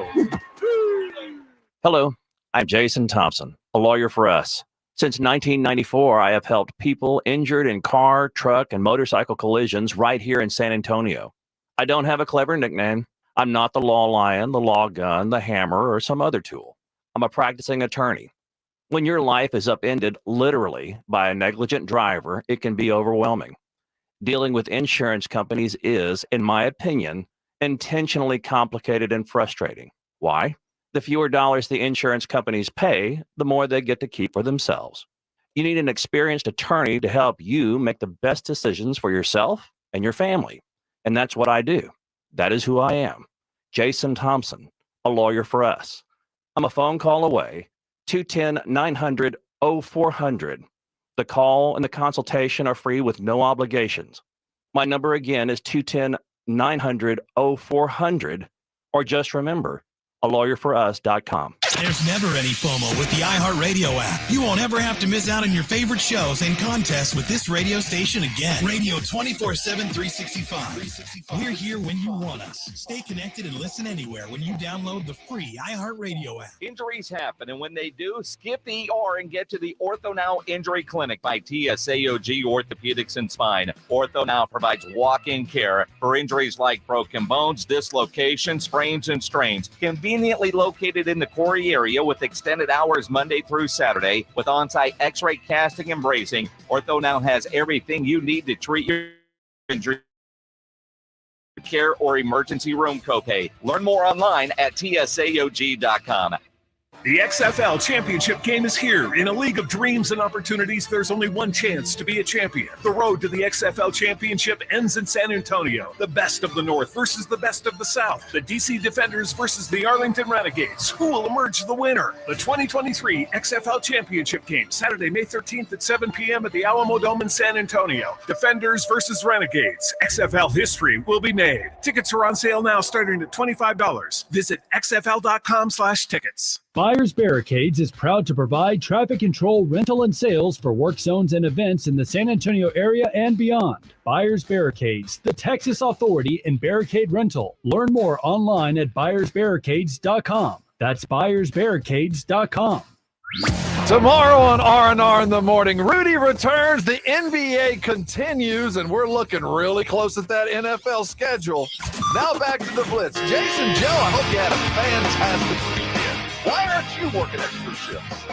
Hello, I'm Jason Thompson, a lawyer for us. Since 1994, I have helped people injured in car, truck, and motorcycle collisions right here in San Antonio. I don't have a clever nickname. I'm not the law lion, the law gun, the hammer, or some other tool. I'm a practicing attorney. When your life is upended literally by a negligent driver, it can be overwhelming. Dealing with insurance companies is, in my opinion, intentionally complicated and frustrating. Why? The fewer dollars the insurance companies pay, the more they get to keep for themselves. You need an experienced attorney to help you make the best decisions for yourself and your family. And that's what I do. That is who I am. Jason Thompson, a lawyer for us. I'm a phone call away, 210-900-0400. The call and the consultation are free with no obligations. My number again is 210-900-0400, or just remember, alawyer4us.com. There's never any FOMO with the iHeartRadio app. You won't ever have to miss out on your favorite shows and contests with this radio station again. Radio 24/7, 365. We're here when you want us. Stay connected and listen anywhere when you download the free iHeartRadio app. Injuries happen, and when they do, skip the ER and get to the Ortho Now Injury Clinic by TSAOG Orthopedics and Spine. Ortho Now provides walk-in care for injuries like broken bones, dislocation, sprains, and strains. Conveniently located in the Corey area with extended hours Monday through Saturday with on-site x-ray casting and bracing. Ortho Now has everything you need to treat your injury, care, or emergency room copay. Learn more online at tsaog.com. The XFL Championship game is here. In a league of dreams and opportunities, there's only one chance to be a champion. The road to the XFL Championship ends in San Antonio. The best of the North versus the best of the South. The DC Defenders versus the Arlington Renegades. Who will emerge the winner? The 2023 XFL Championship game, Saturday, May 13th at 7 p.m. at the Alamo Dome in San Antonio. Defenders versus Renegades. XFL history will be made. Tickets are on sale now starting at $25. Visit xfl.com/tickets. Buyers Barricades is proud to provide traffic control, rental, and sales for work zones and events in the San Antonio area and beyond. Buyers Barricades, the Texas authority in barricade rental. Learn more online at buyersbarricades.com. That's buyersbarricades.com. Tomorrow on R&R in the morning, Rudy returns, the NBA continues, and we're looking really close at that NFL schedule. Now back to the Blitz. Jason, Joe, I hope you had a fantastic weekend. Why aren't you working extra shifts?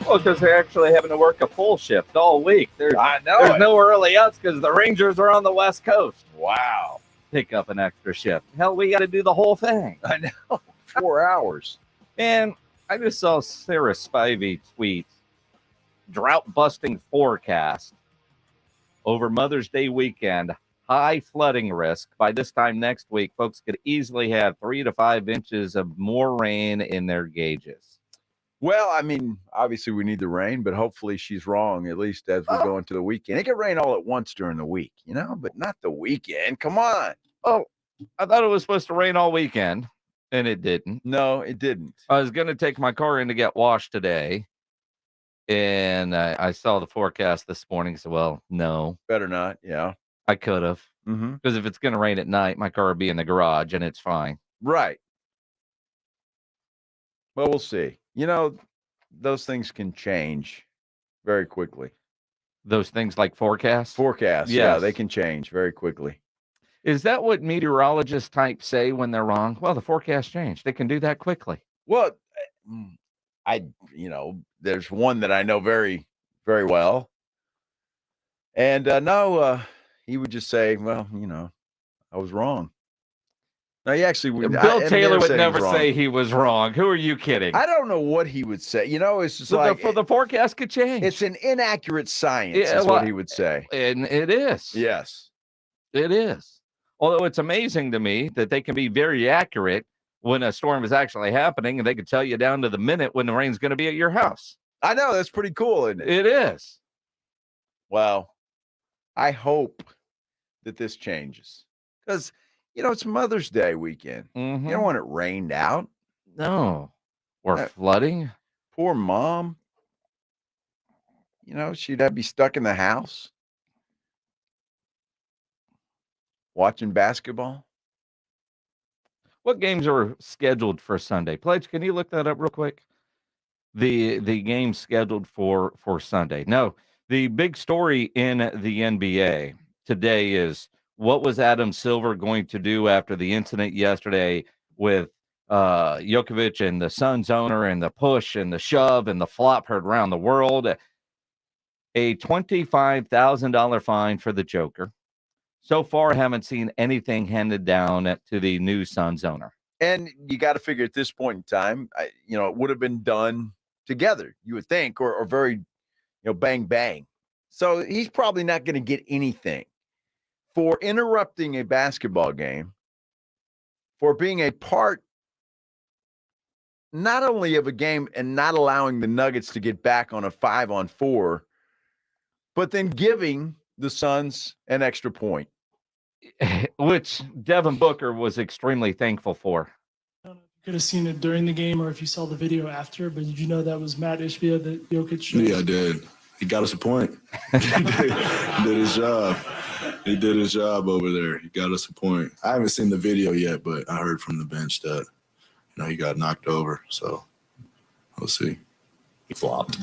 Well, because they're actually having to work a full shift all week. There's no early outs because the Rangers are on the West Coast. Wow. Pick up an extra shift. Hell, we got to do the whole thing. I know. 4 hours. And I just saw Sarah Spivey tweet, drought-busting forecast over Mother's Day weekend. High flooding risk. By this time next week, folks could easily have 3 to 5 inches of more rain in their gauges. Well, I mean, obviously we need the rain, but hopefully she's wrong, at least as we go into the weekend. It could rain all at once during the week, but not the weekend. Come on. Oh, I thought it was supposed to rain all weekend, and it didn't. No, it didn't. I was going to take my car in to get washed today, and I saw the forecast this morning, so, well, no. Better not, yeah. I could have, because if it's going to rain at night, my car will be in the garage and it's fine. Right. Well, we'll see. Those things can change very quickly. Those things like forecasts? Forecasts, yes. Yeah, they can change very quickly. Is that what meteorologists type say when they're wrong? Well, the forecast changed. They can do that quickly. Well, there's one that I know very, very well. And he would just say, well, I was wrong. No, he actually would. Bill Taylor would never say he was wrong. Who are you kidding? I don't know what he would say. It's just the forecast could change. It's an inaccurate science, is what he would say. And it is. Yes. It is. Although it's amazing to me that they can be very accurate when a storm is actually happening, and they can tell you down to the minute when the rain's going to be at your house. I know. That's pretty cool, isn't it? It is. Well, I hope that this changes because, it's Mother's Day weekend. You don't want it rained out. No. Or flooding. Poor mom. She'd be stuck in the house watching basketball. What games are scheduled for Sunday? Pledge, can you look that up real quick? The games scheduled for Sunday. No, the big story in the NBA today is what was Adam Silver going to do after the incident yesterday with Djokovic and the Suns owner and the push and the shove and the flop heard around the world. A $25,000 fine for the Joker. So far, I haven't seen anything handed down to the new Suns owner. And you got to figure at this point in time, it would have been done together, you would think, or very, bang, bang. So he's probably not going to get anything for interrupting a basketball game, for being a part not only of a game and not allowing the Nuggets to get back on a 5-on-4, but then giving the Suns an extra point. Which Devin Booker was extremely thankful for. could have seen it during the game or if you saw the video after, but did you know that was Matt Ishbia that Jokic showed? Yeah, I did. He got us a point. He did his job. He did his job over there. He got us a point. I haven't seen the video yet, but I heard from the bench that he got knocked over. So we'll see. He flopped.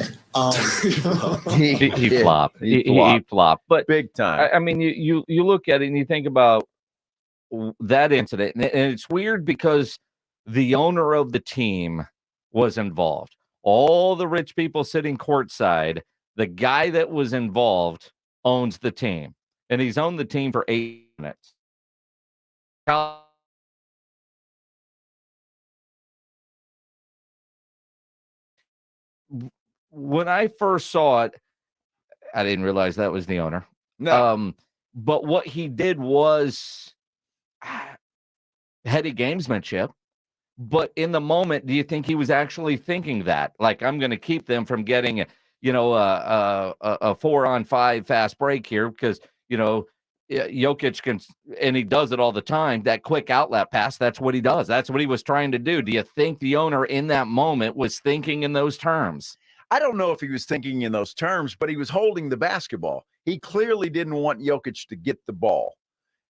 He flopped. He flopped. But big time. I mean, you look at it and you think about that incident, and it's weird because the owner of the team was involved. All the rich people sitting courtside, the guy that was involved owns the team, and he's owned the team for 8 minutes. When I first saw it, I didn't realize that was the owner. No. But what he did was heady gamesmanship. But in the moment, do you think he was actually thinking that? Like, I'm going to keep them from getting, a 4-on-5 fast break here because, Jokic can, and he does it all the time, that quick outlet pass, that's what he does. That's what he was trying to do. Do you think the owner in that moment was thinking in those terms? I don't know if he was thinking in those terms, but he was holding the basketball. He clearly didn't want Jokic to get the ball.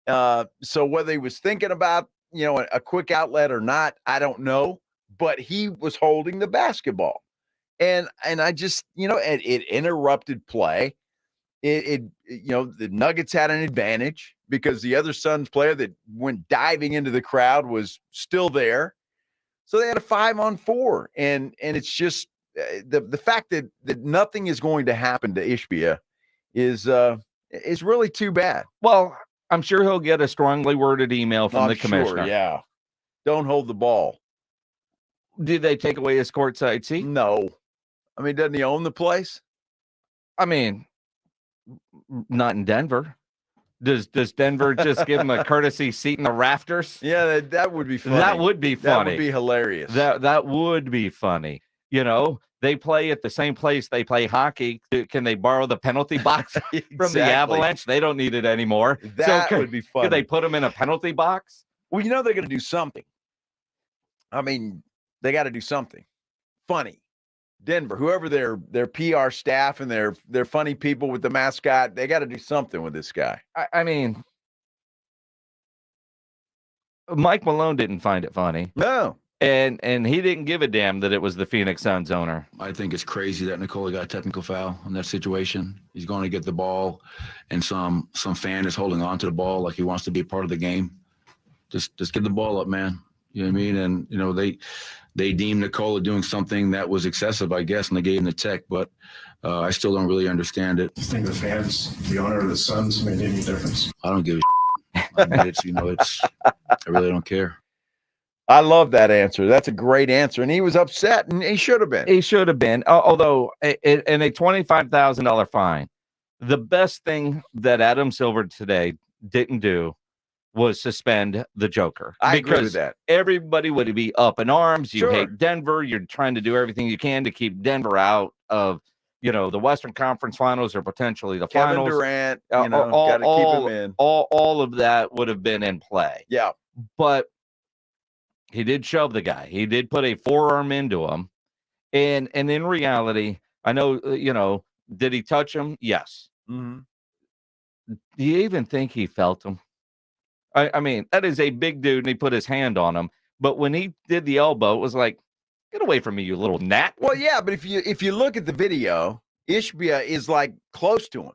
So whether he was thinking about, a quick outlet or not, I don't know, but he was holding the basketball. And I just, it interrupted play. The Nuggets had an advantage because the other Suns player that went diving into the crowd was still there. So they had a 5-on-4. And it's just the fact that nothing is going to happen to Ishbia is really too bad. Well, I'm sure he'll get a strongly worded email from the commissioner. Sure, yeah. Don't hold the ball. Did they take away his courtside seat? No. I mean, doesn't he own the place? I mean, not in Denver. Does Denver just give him a courtesy seat in the rafters? Yeah, that would be funny. That would be funny. That would be hilarious. That would be funny. They play at the same place they play hockey. Can they borrow the penalty box from the Avalanche? They don't need it anymore. That would be funny. Could they put them in a penalty box? Well, they're going to do something. I mean, they got to do something funny. Denver, whoever their PR staff and their funny people with the mascot, they got to do something with this guy. I mean, Mike Malone didn't find it funny. No. And he didn't give a damn that it was the Phoenix Suns owner. I think it's crazy that Nikola got a technical foul in that situation. He's going to get the ball, and some fan is holding on to the ball like he wants to be a part of the game. Just get the ball up, man. You know what I mean? And, they deemed Nikola doing something that was excessive, I guess, and they gave him the tech, but I still don't really understand it. Do you think the fans, the owner of the Suns, made any difference? I don't give a shit. I mean, I really don't care. I love that answer. That's a great answer. And he was upset, and he should have been. He should have been. Although, in a $25,000 fine, the best thing that Adam Silver today didn't do was suspend the Joker. I agree with that. Everybody would be up in arms. You Sure. hate Denver. You're trying to do everything you can to keep Denver out of, the Western Conference Finals or potentially the Kevin finals. Durant, got to keep him in. All of that would have been in play. Yeah. But he did shove the guy. He did put a forearm into him. And in reality, I know, did he touch him? Yes. Mm-hmm. Do you even think he felt him? I mean, that is a big dude, and he put his hand on him. But when he did the elbow, it was like, get away from me, you little gnat. Well, yeah, but if you look at the video, Ishbia is like close to him.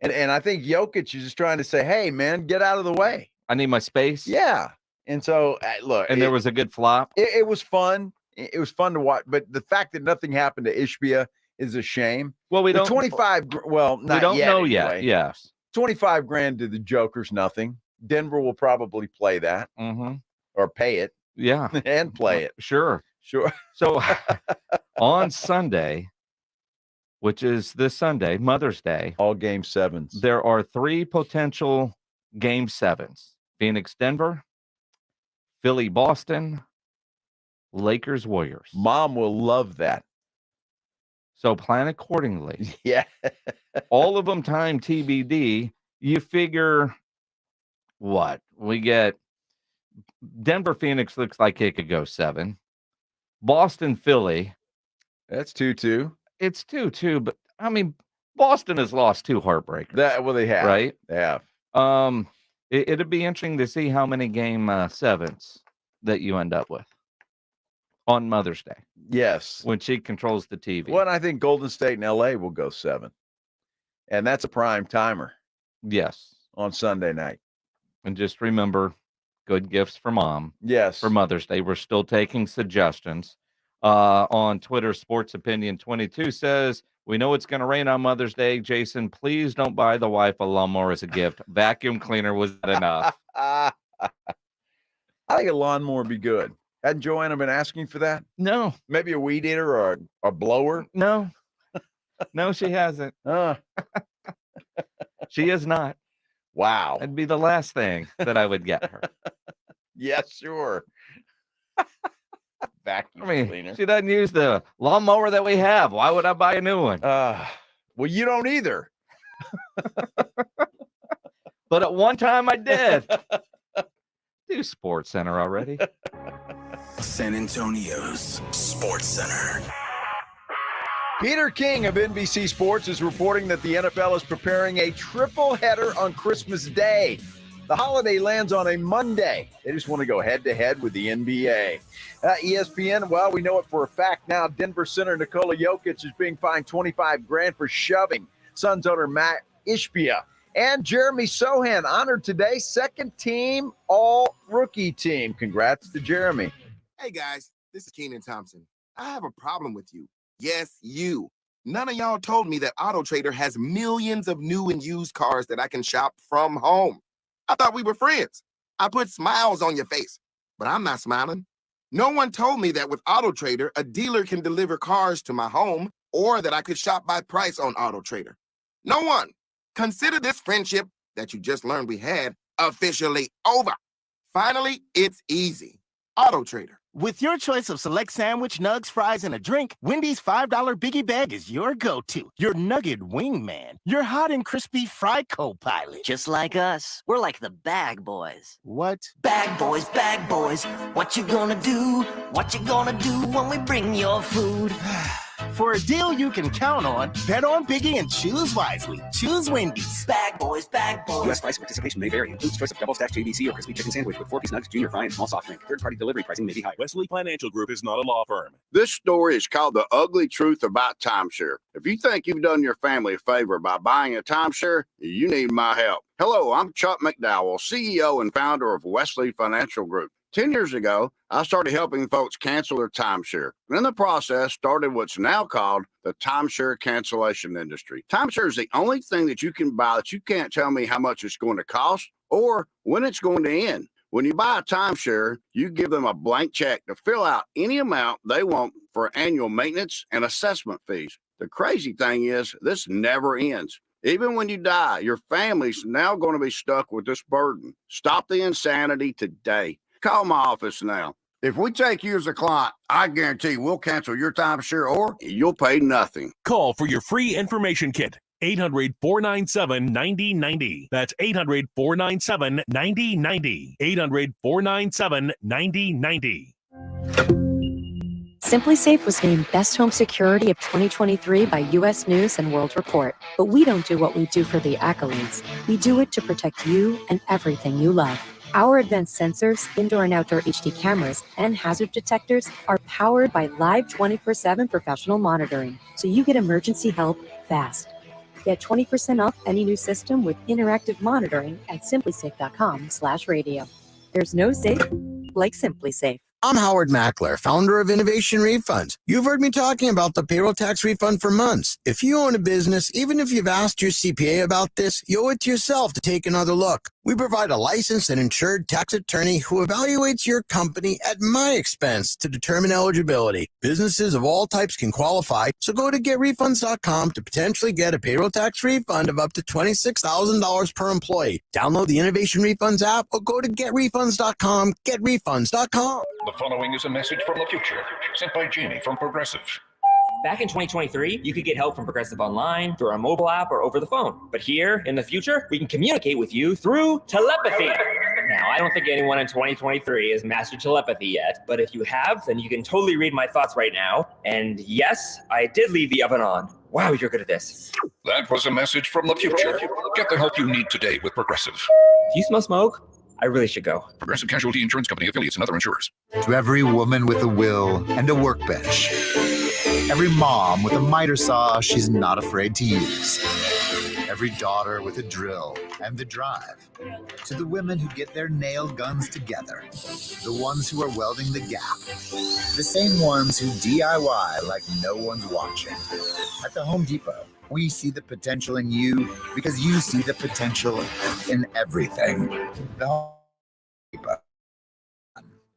And I think Jokic is just trying to say, hey, man, get out of the way. I need my space. Yeah. And so, look. And there was a good flop. It was fun. It was fun to watch. But the fact that nothing happened to Ishbia is a shame. Well, we don't. 25, well, not we don't yet, know anyway. yet. Yes. $25,000 to the Joker's nothing. Denver will probably play that or pay it. Yeah. And play it. Sure. So on Sunday, which is this Sunday, Mother's Day, all game sevens. There are 3 potential game sevens: Phoenix, Denver, Philly, Boston, Lakers, Warriors. Mom will love that. So plan accordingly. Yeah. All of them time TBD. You figure what? We get Denver, Phoenix looks like it could go 7. Boston, Philly. That's 2-2. It's 2-2, but I mean, Boston has lost 2 heartbreakers. They have. Right? They have. It'd be interesting to see how many game 7s that you end up with on Mother's Day. Yes. When she controls the TV. Well, I think Golden State and LA will go 7. And that's a prime timer. Yes. On Sunday night. And just remember, good gifts for mom. Yes. For Mother's Day. We're still taking suggestions. On Twitter, Sports Opinion 22 says, we know it's going to rain on Mother's Day. Jason, please don't buy the wife a lawnmower as a gift. Vacuum cleaner was not enough. I think a lawnmower would be good. Hadn't Joanna been asking for that? No. Maybe a weed eater or a blower? No. No, she hasn't. She is not. Wow. That'd be the last thing that I would get her. Yeah, sure. Vacuum cleaner. She doesn't use the lawnmower that we have. Why would I buy a new one? Well, you don't either. But at one time I did. Do Sports Center already. San Antonio's Sports Center. Peter King of NBC Sports is reporting that the NFL is preparing a triple header on Christmas Day. The holiday lands on a Monday. They just want to go head-to-head with the NBA. ESPN, well, we know it for a fact now. Denver center Nikola Jokic is being fined $25,000 for shoving Suns owner Matt Ishbia. And Jeremy Sohan honored today, second team all-rookie team. Congrats to Jeremy. Hey, guys, this is Keenan Thompson. I have a problem with you. Yes, you. None of y'all told me that AutoTrader has millions of new and used cars that I can shop from home. I thought we were friends. I put smiles on your face, but I'm not smiling. No one told me that with AutoTrader, a dealer can deliver cars to my home or that I could shop by price on AutoTrader. No one. Consider this friendship that you just learned we had officially over. Finally, it's easy. AutoTrader. With your choice of select sandwich, nugs, fries, and a drink, Wendy's $5 Biggie Bag is your go-to. Your nugget wingman. Your hot and crispy fry co-pilot. Just like us. We're like the bag boys. What? Bag boys, what you gonna do? What you gonna do when we bring your food? For a deal you can count on, bet on Biggie and choose wisely. Choose Wendy's. Bag boys. U.S. price participation may vary. Includes choice of double-stacked JBC or crispy chicken sandwich with 4-piece nuggets, junior fry, and small soft drink. Third-party delivery pricing may be higher. Wesley Financial Group is not a law firm. This story is called The Ugly Truth About Timeshare. If you think you've done your family a favor by buying a timeshare, you need my help. Hello, I'm Chuck McDowell, CEO and founder of Wesley Financial Group. 10 years ago, I started helping folks cancel their timeshare. And in the process, started what's now called the timeshare cancellation industry. Timeshare is the only thing that you can buy that you can't tell me how much it's going to cost or when it's going to end. When you buy a timeshare, you give them a blank check to fill out any amount they want for annual maintenance and assessment fees. The crazy thing is, this never ends. Even when you die, your family's now going to be stuck with this burden. Stop the insanity today. Call my office now. If we take you as a client, I guarantee we'll cancel your timeshare or you'll pay nothing. Call for your free information kit. 800-497-9090. That's 800-497-9090. 800-497-9090. Simply Safe was named Best Home Security of 2023 by U.S. News and World Report. But we don't do what we do for the accolades. We do it to protect you and everything you love. Our advanced sensors, indoor and outdoor HD cameras, and hazard detectors are powered by live 24/7 professional monitoring, so you get emergency help fast. Get 20% off any new system with interactive monitoring at simplysafe.com/radio. There's no safe like Simply Safe. I'm Howard Mackler, founder of Innovation Refunds. You've heard me talking about the payroll tax refund for months. If you own a business, even if you've asked your CPA about this, you owe it to yourself to take another look. We provide a licensed and insured tax attorney who evaluates your company at my expense to determine eligibility. Businesses of all types can qualify, so go to getrefunds.com to potentially get a payroll tax refund of up to $26,000 per employee. Download the Innovation Refunds app or go to getrefunds.com, getrefunds.com. The following is a message from the future, sent by Jamie from Progressive. Back in 2023, you could get help from Progressive online, through our mobile app, or over the phone. But here, in the future, we can communicate with you through telepathy. Now, I don't think anyone in 2023 has mastered telepathy yet, but if you have, then you can totally read my thoughts right now. And yes, I did leave the oven on. Wow, you're good at this. That was a message from the future. Get the help you need today with Progressive. Do you smell smoke? I really should go. Progressive Casualty Insurance Company, affiliates, and other insurers. To every woman with a will and a workbench. Every mom with a miter saw she's not afraid to use. Every daughter with a drill and the drive. To the women who get their nail guns together. The ones who are welding the gap. The same ones who DIY like no one's watching. At the Home Depot, we see the potential in you because you see the potential in everything. The Home Depot.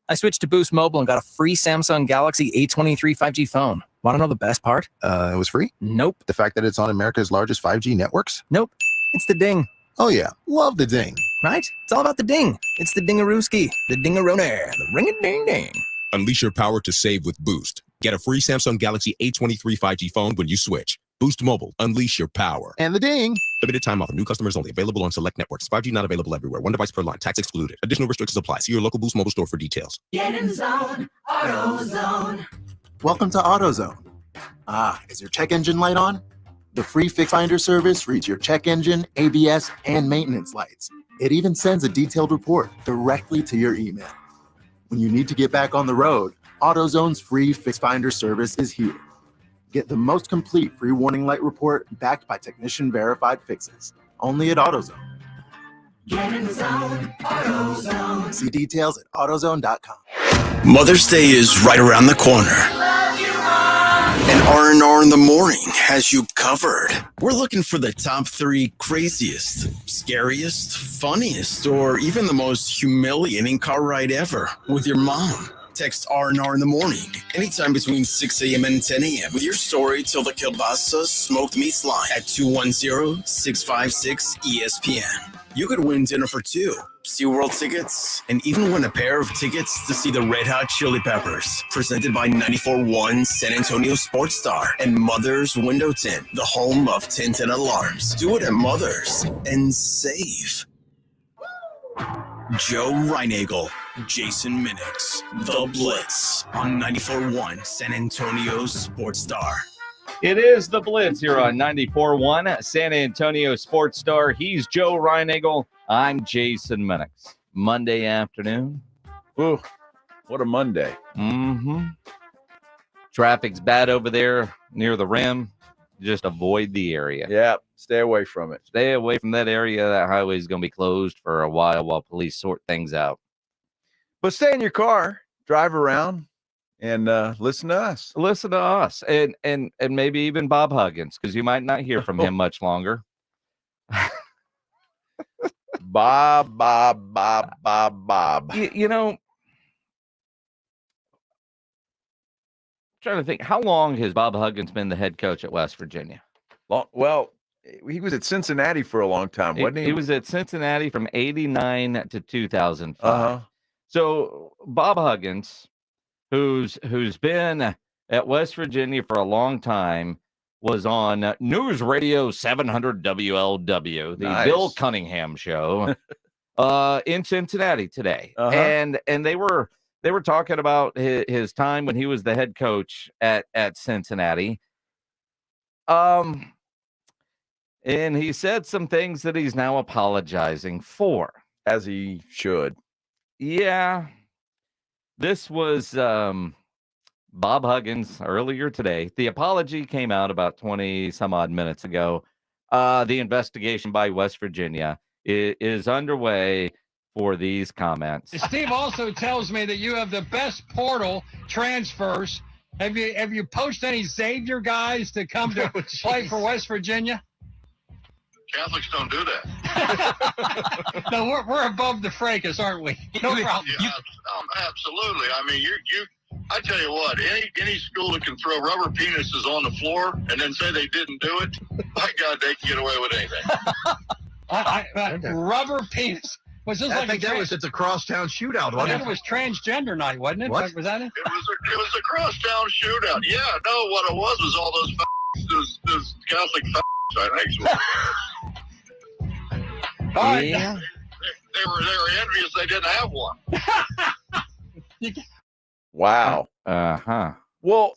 I switched to Boost Mobile and got a free Samsung Galaxy A23 5G phone. Want to know the best part? It was free? Nope. The fact that it's on America's largest 5G networks? Nope. It's the ding. Oh yeah, love the ding. Right? It's all about the ding. It's the dingarooski, the dingarone, the ring-a-ding-ding. Unleash your power to save with Boost. Get a free Samsung Galaxy A23 5G phone when you switch. Boost Mobile. Unleash your power. And the ding. Limited time offer. New customers only. Available on select networks. 5G not available everywhere. One device per line. Tax excluded. Additional restrictions apply. See your local Boost Mobile store for details. Get in the zone, AutoZone. Welcome to AutoZone. Is your check engine light on? The free Fix Finder service reads your check engine, ABS, and maintenance lights. It even sends a detailed report directly to your email. When you need to get back on the road, AutoZone's free Fix Finder service is here. Get the most complete free warning light report backed by technician-verified fixes. Only at AutoZone. Get in the zone, AutoZone. See details at AutoZone.com. Mother's Day is right around the corner. And R&R in the Morning has you covered. We're looking for the top 3 craziest, scariest, funniest, or even the most humiliating car ride ever with your mom. Text R&R in the Morning anytime between 6 a.m. and 10 a.m. with your story till the kielbasa smoked meats line at 210-656-ESPN. You could win dinner for 2, SeaWorld tickets, and even win a pair of tickets to see the Red Hot Chili Peppers, presented by 94.1 San Antonio Sports Star and Mother's Window Tint, the home of tint and alarms. Do it at Mother's and save. Joe Reinagel, Jason Minix, The Blitz on 94.1 San Antonio Sports Star. It is The Blitz here on 94.1 San Antonio Sports Star. He's Joe Reinagel. I'm Jason Minix. Monday afternoon. Ooh, what a Monday. Mm-hmm. Traffic's bad over there near the rim. Just avoid the area. Yeah, stay away from it. Stay away from that area. That highway is going to be closed for a while police sort things out. But stay in your car, drive around, and listen to us. Listen to us, and maybe even Bob Huggins, because you might not hear from him much longer. Bob. You know, trying to think, how long has Bob Huggins been the head coach at West Virginia? Well, he was at Cincinnati for a long time, wasn't he? He was at Cincinnati from 89 to 2005. So Bob Huggins, who's been at West Virginia for a long time, was on News Radio 700 WLW, the Bill Cunningham show, in Cincinnati today. And they were talking about his time when he was the head coach at Cincinnati. And he said some things that he's now apologizing for. As he should. Yeah. This was Bob Huggins earlier today. The apology came out about 20 some odd minutes ago. The investigation by West Virginia is underway for these comments. Steve also tells me that you have the best portal transfers. Have you poached any Xavier guys to come to play for West Virginia? Catholics don't do that. No, we're above the fracas, aren't we? No problem. Yeah, absolutely. I mean, I tell you what, any school that can throw rubber penises on the floor and then say they didn't do it, my God, they can get away with anything. Rubber penis. Was this I think that was at the Crosstown Shootout, wasn't it? It was transgender night, wasn't it? What? Was that it? It was a Crosstown Shootout. Yeah, no, what it was all those Catholic I think so. All right. Yeah. They they were envious they didn't have one. Wow. Uh-huh. Well,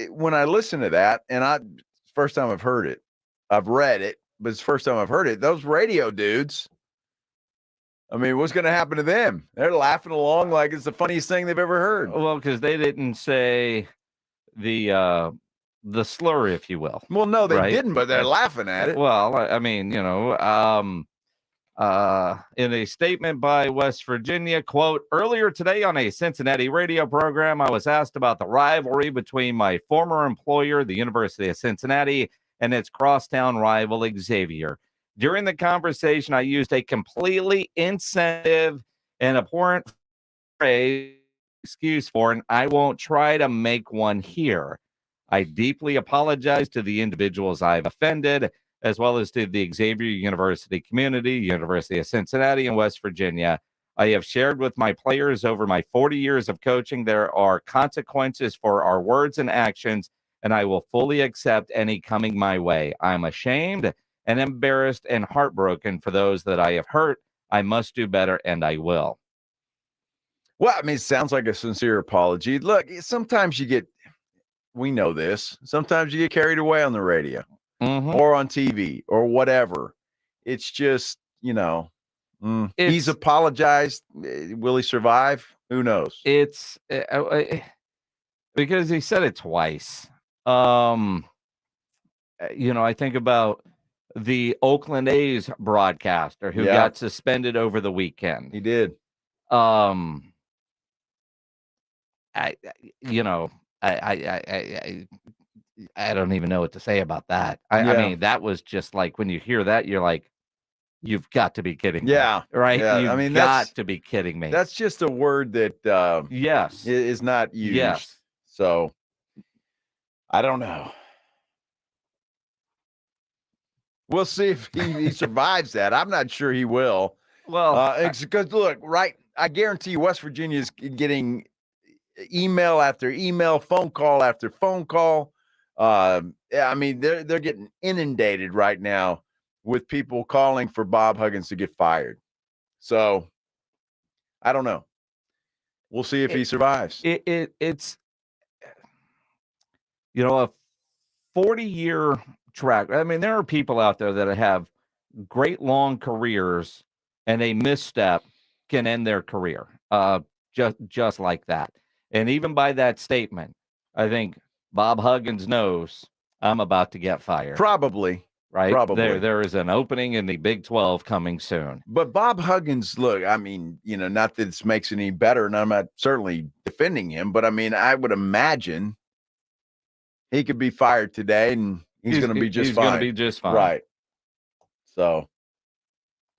when I listen to that, and it's the first time I've heard it. I've read it, but it's the first time I've heard it. Those radio dudes, I mean, what's going to happen to them? They're laughing along like it's the funniest thing they've ever heard. Well, because they didn't say the slur, if you will. Well, no, they right? didn't, but they're laughing at it. Well, I mean, in a statement by West Virginia, quote, earlier today on a Cincinnati radio program, I was asked about the rivalry between my former employer, the University of Cincinnati, and its crosstown rival, Xavier. During the conversation, I used a completely insensitive and abhorrent phrase, excuse for, and I won't try to make one here. I deeply apologize to the individuals I've offended, as well as to the Xavier University community, University of Cincinnati, and West Virginia. I have shared with my players over my 40 years of coaching, there are consequences for our words and actions, and I will fully accept any coming my way. I'm ashamed and embarrassed and heartbroken for those that I have hurt. I must do better, and I will. I mean, it sounds like a sincere apology. Look, sometimes we know this, sometimes you get carried away on the radio. Or on TV or whatever. It's just, he's apologized. Will he survive? Who knows? It's because he said it twice. I think about the Oakland A's broadcaster who got suspended over the weekend. He did. I don't even know what to say about that. I mean, that was just like, when you hear that, you're like, you've got to be kidding me. Yeah. Right? Yeah. You've got to be kidding me. That's just a word that yes is not used. Yes. So I don't know. We'll see if he survives that. I'm not sure he will. Well, it's because look, right. I guarantee you West Virginia is getting email after email, phone call after phone call. I mean, they're getting inundated right now with people calling for Bob Huggins to get fired. So I don't know. We'll see if he survives. It's a 40-year track. I mean, there are people out there that have great long careers, and a misstep can end their career just like that. And even by that statement, I think Bob Huggins knows I'm about to get fired. Probably. Right? Probably. There is an opening in the Big 12 coming soon. But Bob Huggins, look, I mean, not that this makes it any better, and I'm not certainly defending him, but I mean, I would imagine he could be fired today, and he's going to be just fine. He's going to be just fine. Right. So.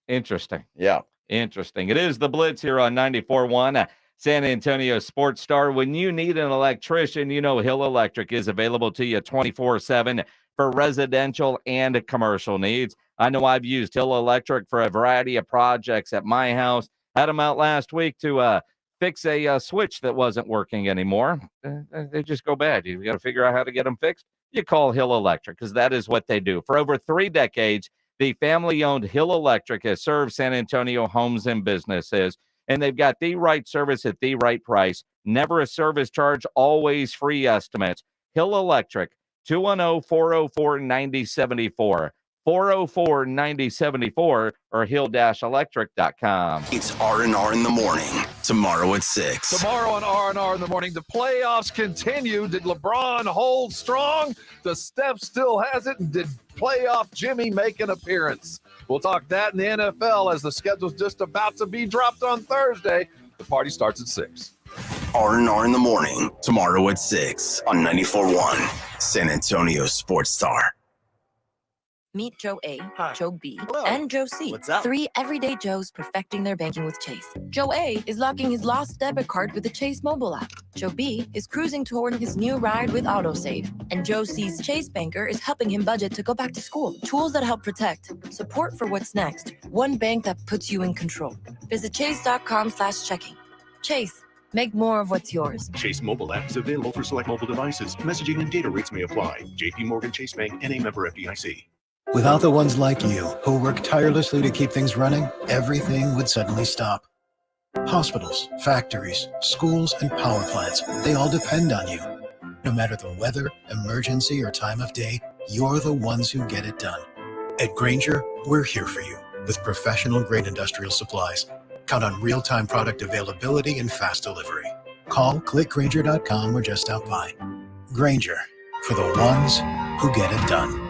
Interesting. Yeah. Interesting. It is the Blitz here on 94.1. San Antonio Sports Star. When you need an electrician, Hill Electric is available to you 24/7 for residential and commercial needs. I know I've used Hill Electric for a variety of projects at my house. Had them out last week to fix a switch that wasn't working anymore. They just go bad. You got to figure out how to get them fixed. You call Hill Electric, because that is what they do. For over 3 decades, the family-owned Hill Electric has served San Antonio homes and businesses. And they've got the right service at the right price. Never a service charge, always free estimates. Hill Electric, 210-404-9074. 404-9074 or hill-electric.com. It's R&R in the morning. Tomorrow at 6. Tomorrow on R&R in the morning, the playoffs continue. Did LeBron hold strong? The Steph still has it. And did playoff Jimmy make an appearance? We'll talk that in the NFL as the schedule's just about to be dropped on Thursday. The party starts at 6. R&R in the morning. Tomorrow at 6 on 94.1 San Antonio Sports Star. Meet Joe A, Joe B, and Joe C. What's up? 3 everyday Joes perfecting their banking with Chase. Joe A is locking his lost debit card with the Chase mobile app. Joe B is cruising toward his new ride with AutoSave. And Joe C's Chase banker is helping him budget to go back to school. Tools that help protect. Support for what's next. One bank that puts you in control. Visit chase.com/checking. Chase. Make more of what's yours. Chase mobile app is available for select mobile devices. Messaging and data rates may apply. JP Morgan Chase Bank, N.A. member FDIC. Without the ones like you, who work tirelessly to keep things running, everything would suddenly stop. Hospitals, factories, schools, and power plants, they all depend on you. No matter the weather, emergency, or time of day, you're the ones who get it done. At Grainger, we're here for you with professional-grade industrial supplies. Count on real-time product availability and fast delivery. Call, click Grainger.com, or just stop by. Grainger, for the ones who get it done.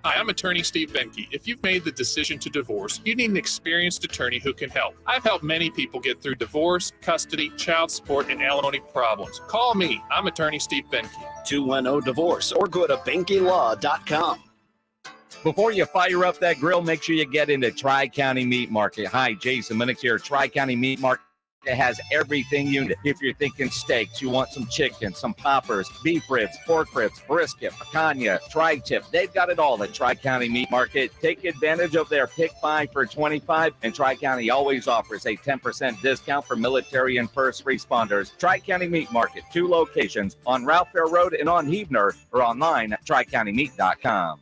Hi, I'm attorney Steve Benke. If you've made the decision to divorce, you need an experienced attorney who can help. I've helped many people get through divorce, custody, child support, and alimony problems. Call me. I'm attorney Steve Benke. 210-DIVORCE or go to BenkeLaw.com. Before you fire up that grill, make sure you get into Tri-County Meat Market. Hi, Jason Minix here. Tri-County Meat Market has everything you need. If you're thinking steaks, you want some chicken, some poppers, beef ribs, pork ribs, brisket, picanha, tri-tip. They've got it all at Tri-County Meat Market. Take advantage of their pick 5 for $25, and Tri-County always offers a 10% discount for military and first responders. Tri-County Meat Market, 2 locations on Ralph Fair Road and on Heavener, or online at tricountymeat.com.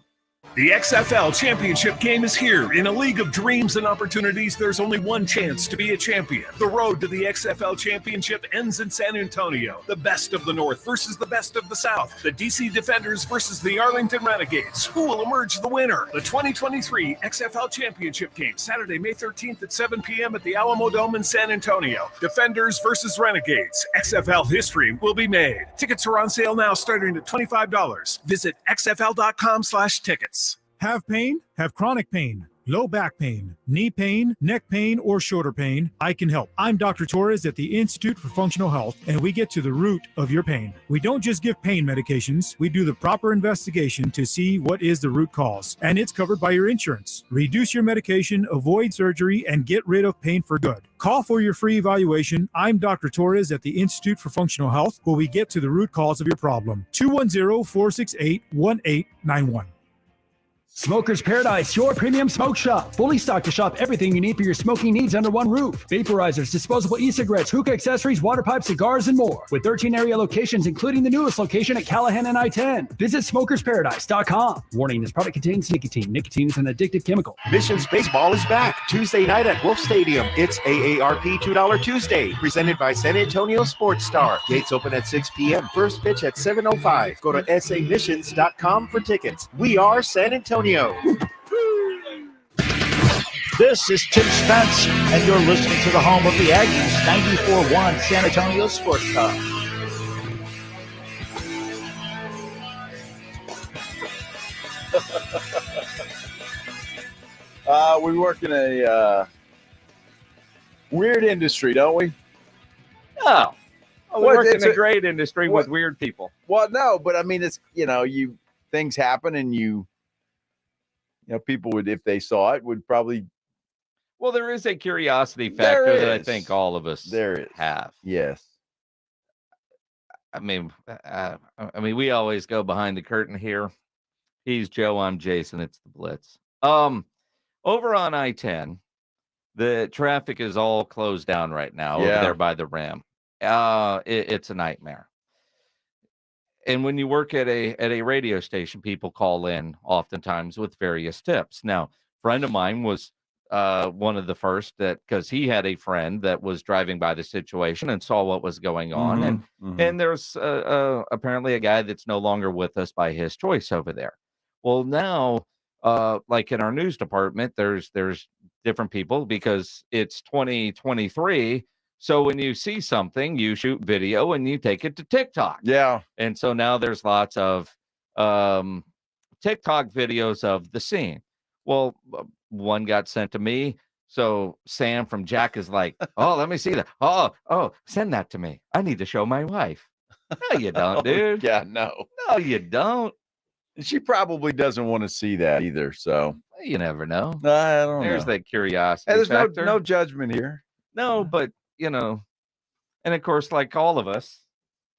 The XFL Championship game is here. In a league of dreams and opportunities, there's only one chance to be a champion. The road to the XFL Championship ends in San Antonio. The best of the North versus the best of the South. The DC Defenders versus the Arlington Renegades. Who will emerge the winner? The 2023 XFL Championship game, Saturday, May 13th at 7 p.m. at the Alamo Dome in San Antonio. Defenders versus Renegades. XFL history will be made. Tickets are on sale now, starting at $25. Visit xfl.com/tickets. Have pain? Have chronic pain, low back pain, knee pain, neck pain, or shoulder pain? I can help. I'm Dr. Torres at the Institute for Functional Health, and we get to the root of your pain. We don't just give pain medications. We do the proper investigation to see what is the root cause, and it's covered by your insurance. Reduce your medication, avoid surgery, and get rid of pain for good. Call for your free evaluation. I'm Dr. Torres at the Institute for Functional Health, where we get to the root cause of your problem. 210-468-1891. Smoker's Paradise, your premium smoke shop. Fully stocked to shop everything you need for your smoking needs under one roof. Vaporizers, disposable e-cigarettes, hookah accessories, water pipes, cigars, and more. With 13 area locations, including the newest location at Callahan and I-10. Visit smokersparadise.com. Warning, this product contains nicotine. Nicotine is an addictive chemical. Missions Baseball is back Tuesday night at Wolf Stadium. It's AARP $2 Tuesday, presented by San Antonio Sports Star. Gates open at 6 p.m. First pitch at 7:05. Go to samissions.com for tickets. We are San Antonio. This is Tim Spence, and you're listening to the home of the Aggies, 94.1 San Antonio Sports Talk. We work in a weird industry, don't we? No. We work in a great industry with weird people. Well, no, but I mean, it's, things happen and people would, if they saw it, would probably. Well, there is a curiosity factor that I think all of us have. Yes. I mean, we always go behind the curtain here. He's Joe, I'm Jason. It's the Blitz. Over on I-10, the traffic is all closed down right now over there by the Ram. It's a nightmare. And when you work at a radio station, people call in oftentimes with various tips. Now, a friend of mine was one of the first because he had a friend that was driving by the situation and saw what was going on. And there's apparently a guy that's no longer with us by his choice over there. Well, now, like in our news department, there's different people because it's 2023. So when you see something, you shoot video and you take it to TikTok. Yeah. And so now there's lots of TikTok videos of the scene. Well, one got sent to me. So Sam from Jack is like, oh, let me see that. Oh, send that to me. I need to show my wife. No, you don't, dude. Yeah, no. No, you don't. She probably doesn't want to see that either. So you never know. I don't know. There's that curiosity. Hey, there's factor. no judgment here. No, but and of course, like all of us,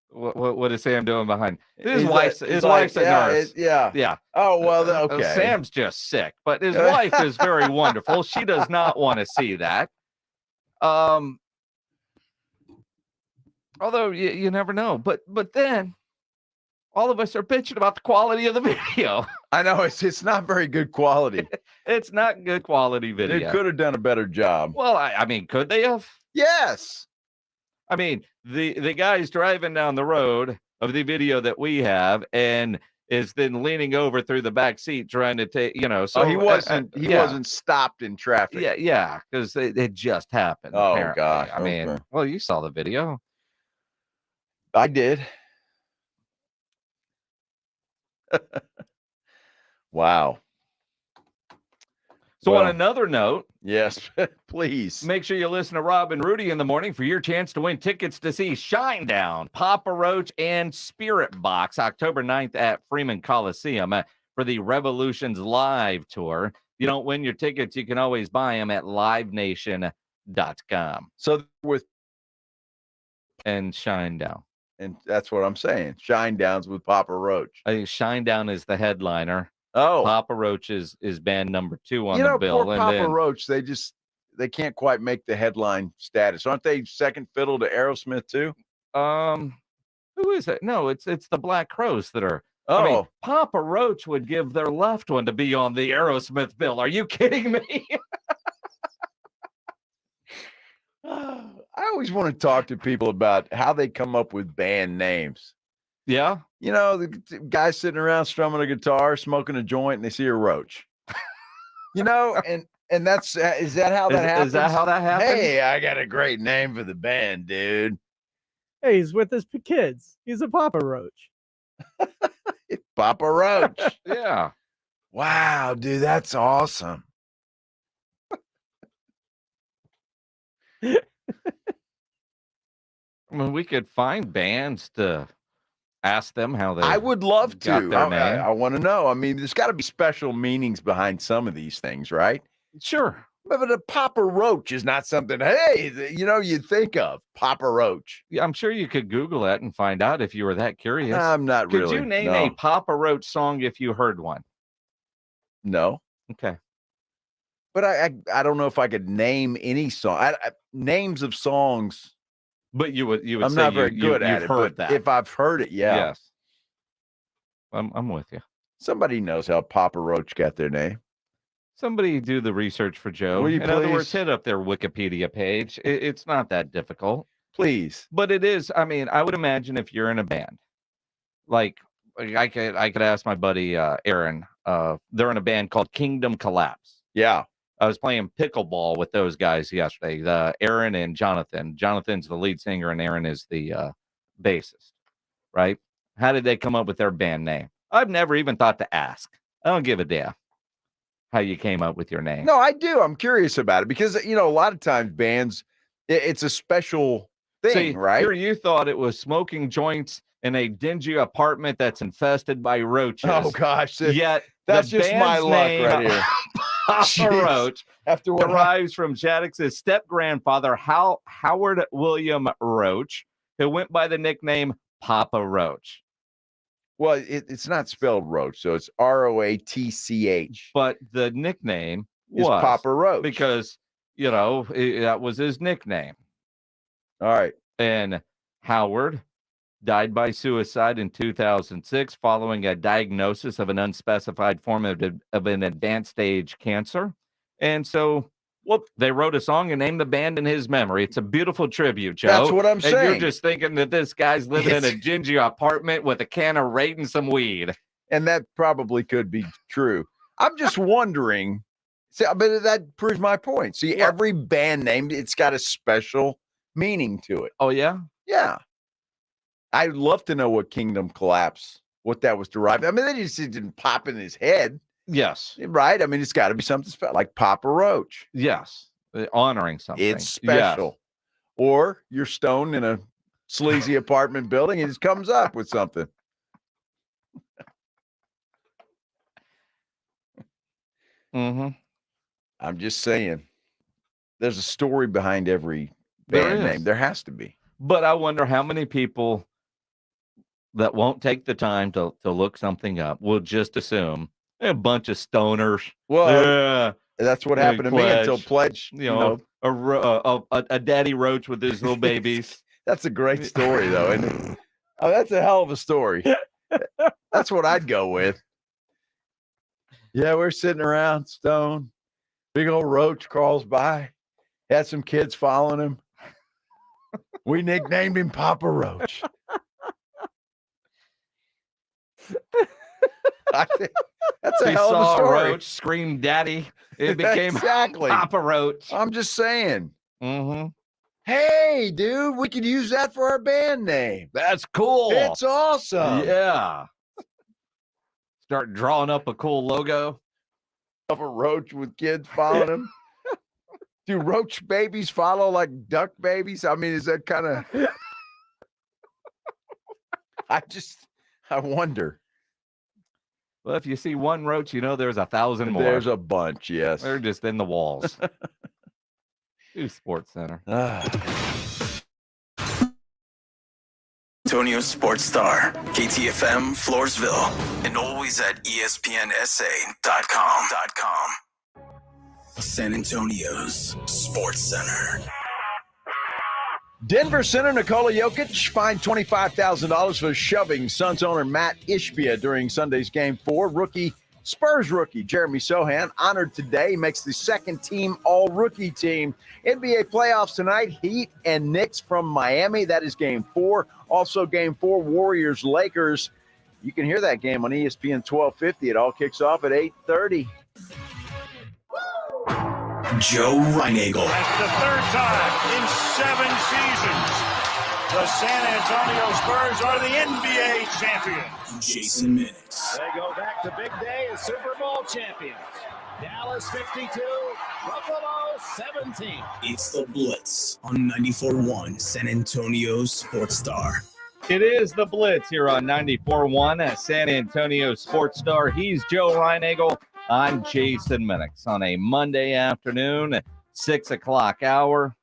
what is Sam doing behind? His wife's a nurse. Yeah. Oh, well, okay. Sam's just sick, but his wife is very wonderful. She does not want to see that. Although you never know. But then all of us are bitching about the quality of the video. I know it's not very good quality. It's not good quality video. They could have done a better job. Well, I mean, could they have? Yes. I mean, the guy's driving down the road of the video that we have and is then leaning over through the back seat trying to take, so he wasn't stopped in traffic. Yeah, because it just happened. Oh, apparently. gosh. I mean, well, you saw the video. I did. Wow. So on another note, yes, please make sure you listen to Rob and Rudy in the morning for your chance to win tickets to see Shinedown, Papa Roach, and Spirit Box October 9th at Freeman Coliseum for the Revolutions Live Tour. If you don't win your tickets, you can always buy them at livenation.com. So with and Shinedown. And that's what I'm saying. Shinedowns with Papa Roach. I think Shinedown is the headliner. Oh, Papa Roach is band number 2 on the bill. Poor Papa Roach, they can't quite make the headline status. Aren't they second fiddle to Aerosmith too? Who is it? No, it's the Black Crowes that are. Oh, I mean, Papa Roach would give their left one to be on the Aerosmith bill. Are you kidding me? I always want to talk to people about how they come up with band names. Yeah. The guy sitting around strumming a guitar, smoking a joint, and they see a roach. And that's is that how that happens? Is that how that happens? Hey, I got a great name for the band, dude. Hey, he's with his kids. He's a Papa Roach. Papa Roach. Yeah. Wow, dude, that's awesome. I mean, we could find bands to ask them how they. I would love to. Their name. I want to know. I mean, there's got to be special meanings behind some of these things, right? Sure. But a Papa Roach is not something, you'd think of. Papa Roach. Yeah, I'm sure you could Google that and find out if you were that curious. I'm not Could really. you name a Papa Roach song if you heard one? No. Okay. But I don't know if I could name any song. Names of songs. But you would I'm say not very good at you've it. Heard But that. if I've heard it, yeah. Yes. I'm with you. Somebody knows how Papa Roach got their name. Somebody do the research for Joe. Will you In other words, please? hit up their Wikipedia page. It's not that difficult. Please. But it is. I mean, I would imagine if you're in a band, like I could ask my buddy Aaron. They're in a band called Kingdom Collapse. Yeah. I was playing pickleball with those guys yesterday. Aaron and Jonathan. Jonathan's the lead singer and Aaron is the bassist. Right? How did they come up with their band name? I've never even thought to ask. I don't give a damn how you came up with your name. No, I do. I'm curious about it because, a lot of times bands, it's a special thing, See, right? Here you thought it was smoking joints in a dingy apartment that's infested by roaches. Oh, gosh. Yet That's the just my band's luck name, right here. Papa Jeez. Roach After what derives from Shaddix's step-grandfather, Howard William Roach, who went by the nickname Papa Roach. Well, it's not spelled Roach, so it's Roatch. But the nickname Is was Papa Roach. because, that was his nickname. All right. And Howard died by suicide in 2006 following a diagnosis of an unspecified form of an advanced stage cancer. And so, they wrote a song and named the band in his memory. It's a beautiful tribute, Joe. That's what I'm and saying. You're just thinking that this guy's living in a dingy apartment with a can of Raid and some weed. And that probably could be true. I'm just wondering. See, but that proves my point. See, every band name, it's got a special meaning to it. Oh, yeah? Yeah. I'd love to know what Kingdom Collapse, what that was derived. I mean, they just didn't pop in his head. Yes. Right? I mean, it's got to be something special, like Papa Roach. Yes. Honoring something. It's special. Yes. Or you're stoned in a sleazy apartment building and it comes up with something. Mm-hmm. I'm just saying. There's a story behind every band name. There has to be. But I wonder how many people that won't take the time to look something up will just assume a bunch of stoners. Well, that's what happened to me until Pledge. A daddy roach with his little babies. That's a great story, though, isn't it? Oh, that's a hell of a story. That's what I'd go with. Yeah, we're sitting around, Stone. Big old roach crawls by. Had some kids following him. We nicknamed him Papa Roach. I think that's a hell of a story. Roach scream daddy. It became exactly Papa Roach. I'm just saying. Mm-hmm. Hey, dude, we could use that for our band name. That's cool. It's awesome. Yeah. Start drawing up a cool logo. Of a roach with kids following him. Do roach babies follow like duck babies? I mean, is that kind of... I wonder. Well, if you see one roach, you know there's 1,000 more. There's a bunch, yes. They're just in the walls. Do Sports Center. Antonio Sports Star, KTFM, Floresville, and always at ESPNSA.com. San Antonio's Sports Center. Denver Center Nikola Jokic fined $25,000 for shoving Suns owner Matt Ishbia during Sunday's Game 4. Spurs rookie Jeremy Sohan honored today. He makes the second team all-rookie team. NBA playoffs tonight, Heat and Knicks from Miami. That is Game 4. Also Game 4, Warriors-Lakers. You can hear that game on ESPN 1250. It all kicks off at 8:30. Joe Reinagel. That's the third time in 7 seasons the San Antonio Spurs are the NBA champions. Jason Minix. They go back to big day as Super Bowl champions. Dallas 52, Buffalo 17. It's the Blitz on 94.1 San Antonio Sports Star. It is the Blitz here on 94.1 at San Antonio Sports Star. He's Joe Reinagel. I'm Jason Minix on a Monday afternoon, 6 o'clock hour.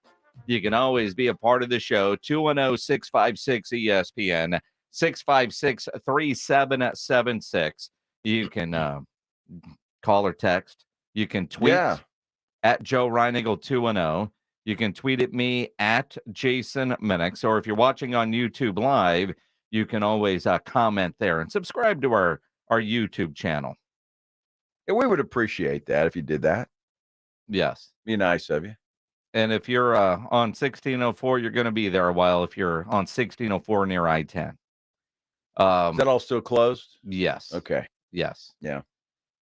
You can always be a part of the show, 210-656-ESPN, 656-3776. You can call or text. You can tweet at Joe Reinagel 210. You can tweet at me at Jason Minix. Or if you're watching on YouTube Live, you can always comment there and subscribe to our YouTube channel. And we would appreciate that if you did that. Yes. Be nice of you. And if you're on 1604, you're going to be there a while if you're on 1604 near I-10. Is that all still closed? Yes. Okay. Yes. Yeah.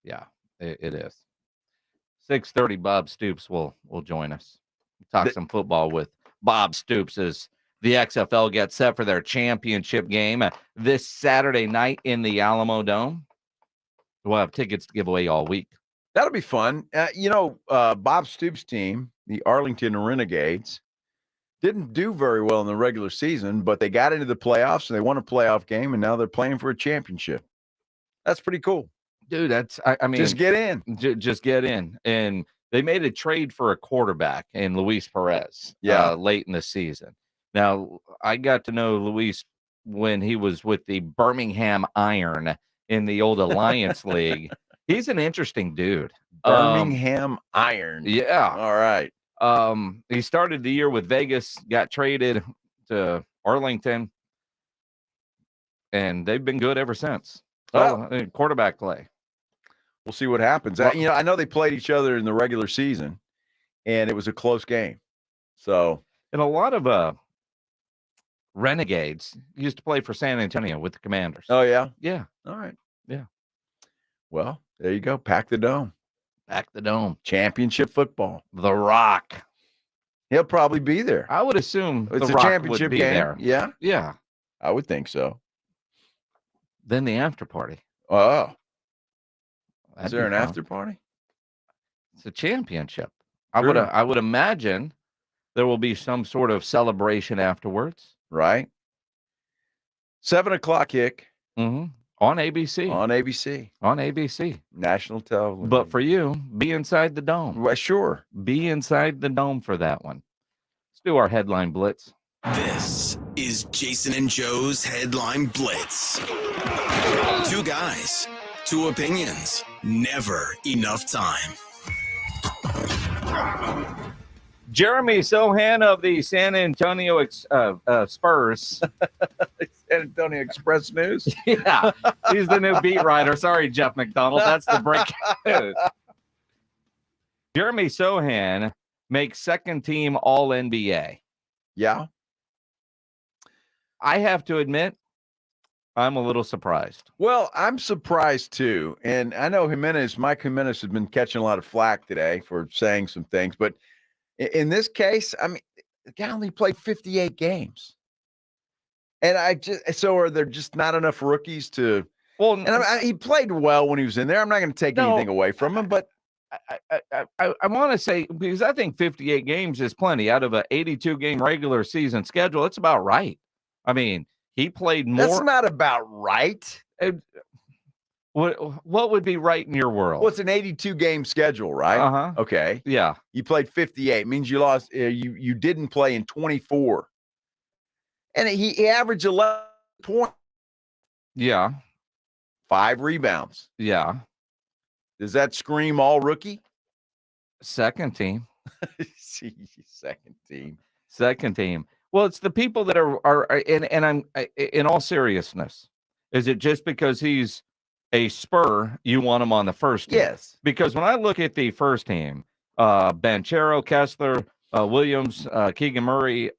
Yeah, it is. 6:30, Bob Stoops will join us. Talk some football with Bob Stoops as the XFL gets set for their championship game this Saturday night in the Alamo Dome. We'll have tickets to give away all week. That'll be fun. Bob Stoops' team, the Arlington Renegades, didn't do very well in the regular season, but they got into the playoffs and they won a playoff game, and now they're playing for a championship. That's pretty cool. Dude, I mean, just get in. Just get in. And they made a trade for a quarterback in Luis Perez late in the season. Now, I got to know Luis when he was with the Birmingham Iron in the old Alliance League. He's an interesting dude. Birmingham Iron. Yeah. All right. He started the year with Vegas, got traded to Arlington, and they've been good ever since. Quarterback play. We'll see what happens. I know they played each other in the regular season, and it was a close game. So, and a lot of Renegades used to play for San Antonio with the Commanders. Oh, yeah? Yeah. All right. Yeah. Well, there you go. Pack the dome. Pack the dome. Championship football. The Rock. He'll probably be there. I would assume it's the a Rock championship would be game. There. Yeah? Yeah. I would think so. Then the after party. Oh. That'd Is there be an fun. after party? It's a championship. Sure. I would imagine there will be some sort of celebration afterwards. Right. 7 o'clock kick. Mm-hmm. On ABC. On ABC. On ABC. National television. But for you, be inside the dome. Well, sure. Be inside the dome for that one. Let's do our headline blitz. This is Jason and Joe's Headline Blitz. 2 guys, 2 opinions, never enough time. Jeremy Sohan of the San Antonio Spurs San Antonio Express News. Yeah, he's the new beat writer. Sorry, Jeff McDonald. That's the break. Jeremy Sohan makes second team All-NBA. Yeah. I have to admit, I'm a little surprised. Well, I'm surprised too. And I know Mike Jimenez has been catching a lot of flack today for saying some things, but in this case, I mean, the guy only played 58 games. And are there just not enough rookies to? Well, and he played well when he was in there. I'm not going to take anything away from him, but I want to say, because I think 58 games is plenty out of an 82 game regular season schedule. It's about right. I mean, he played more. That's not about right. What would be right in your world? Well, it's an 82 game schedule, right? Uh-huh. Okay. Yeah. You played 58. Means you lost. You didn't play in 24. And he averaged 11 points. Yeah. 5 rebounds. Yeah. Does that scream all rookie? Second team. Second team. Second team. Well, it's the people that are and I'm in all seriousness. Is it just because he's a Spur, you want him on the first team? Yes. Because when I look at the first team, Banchero, Kessler, Williams, Keegan Murray,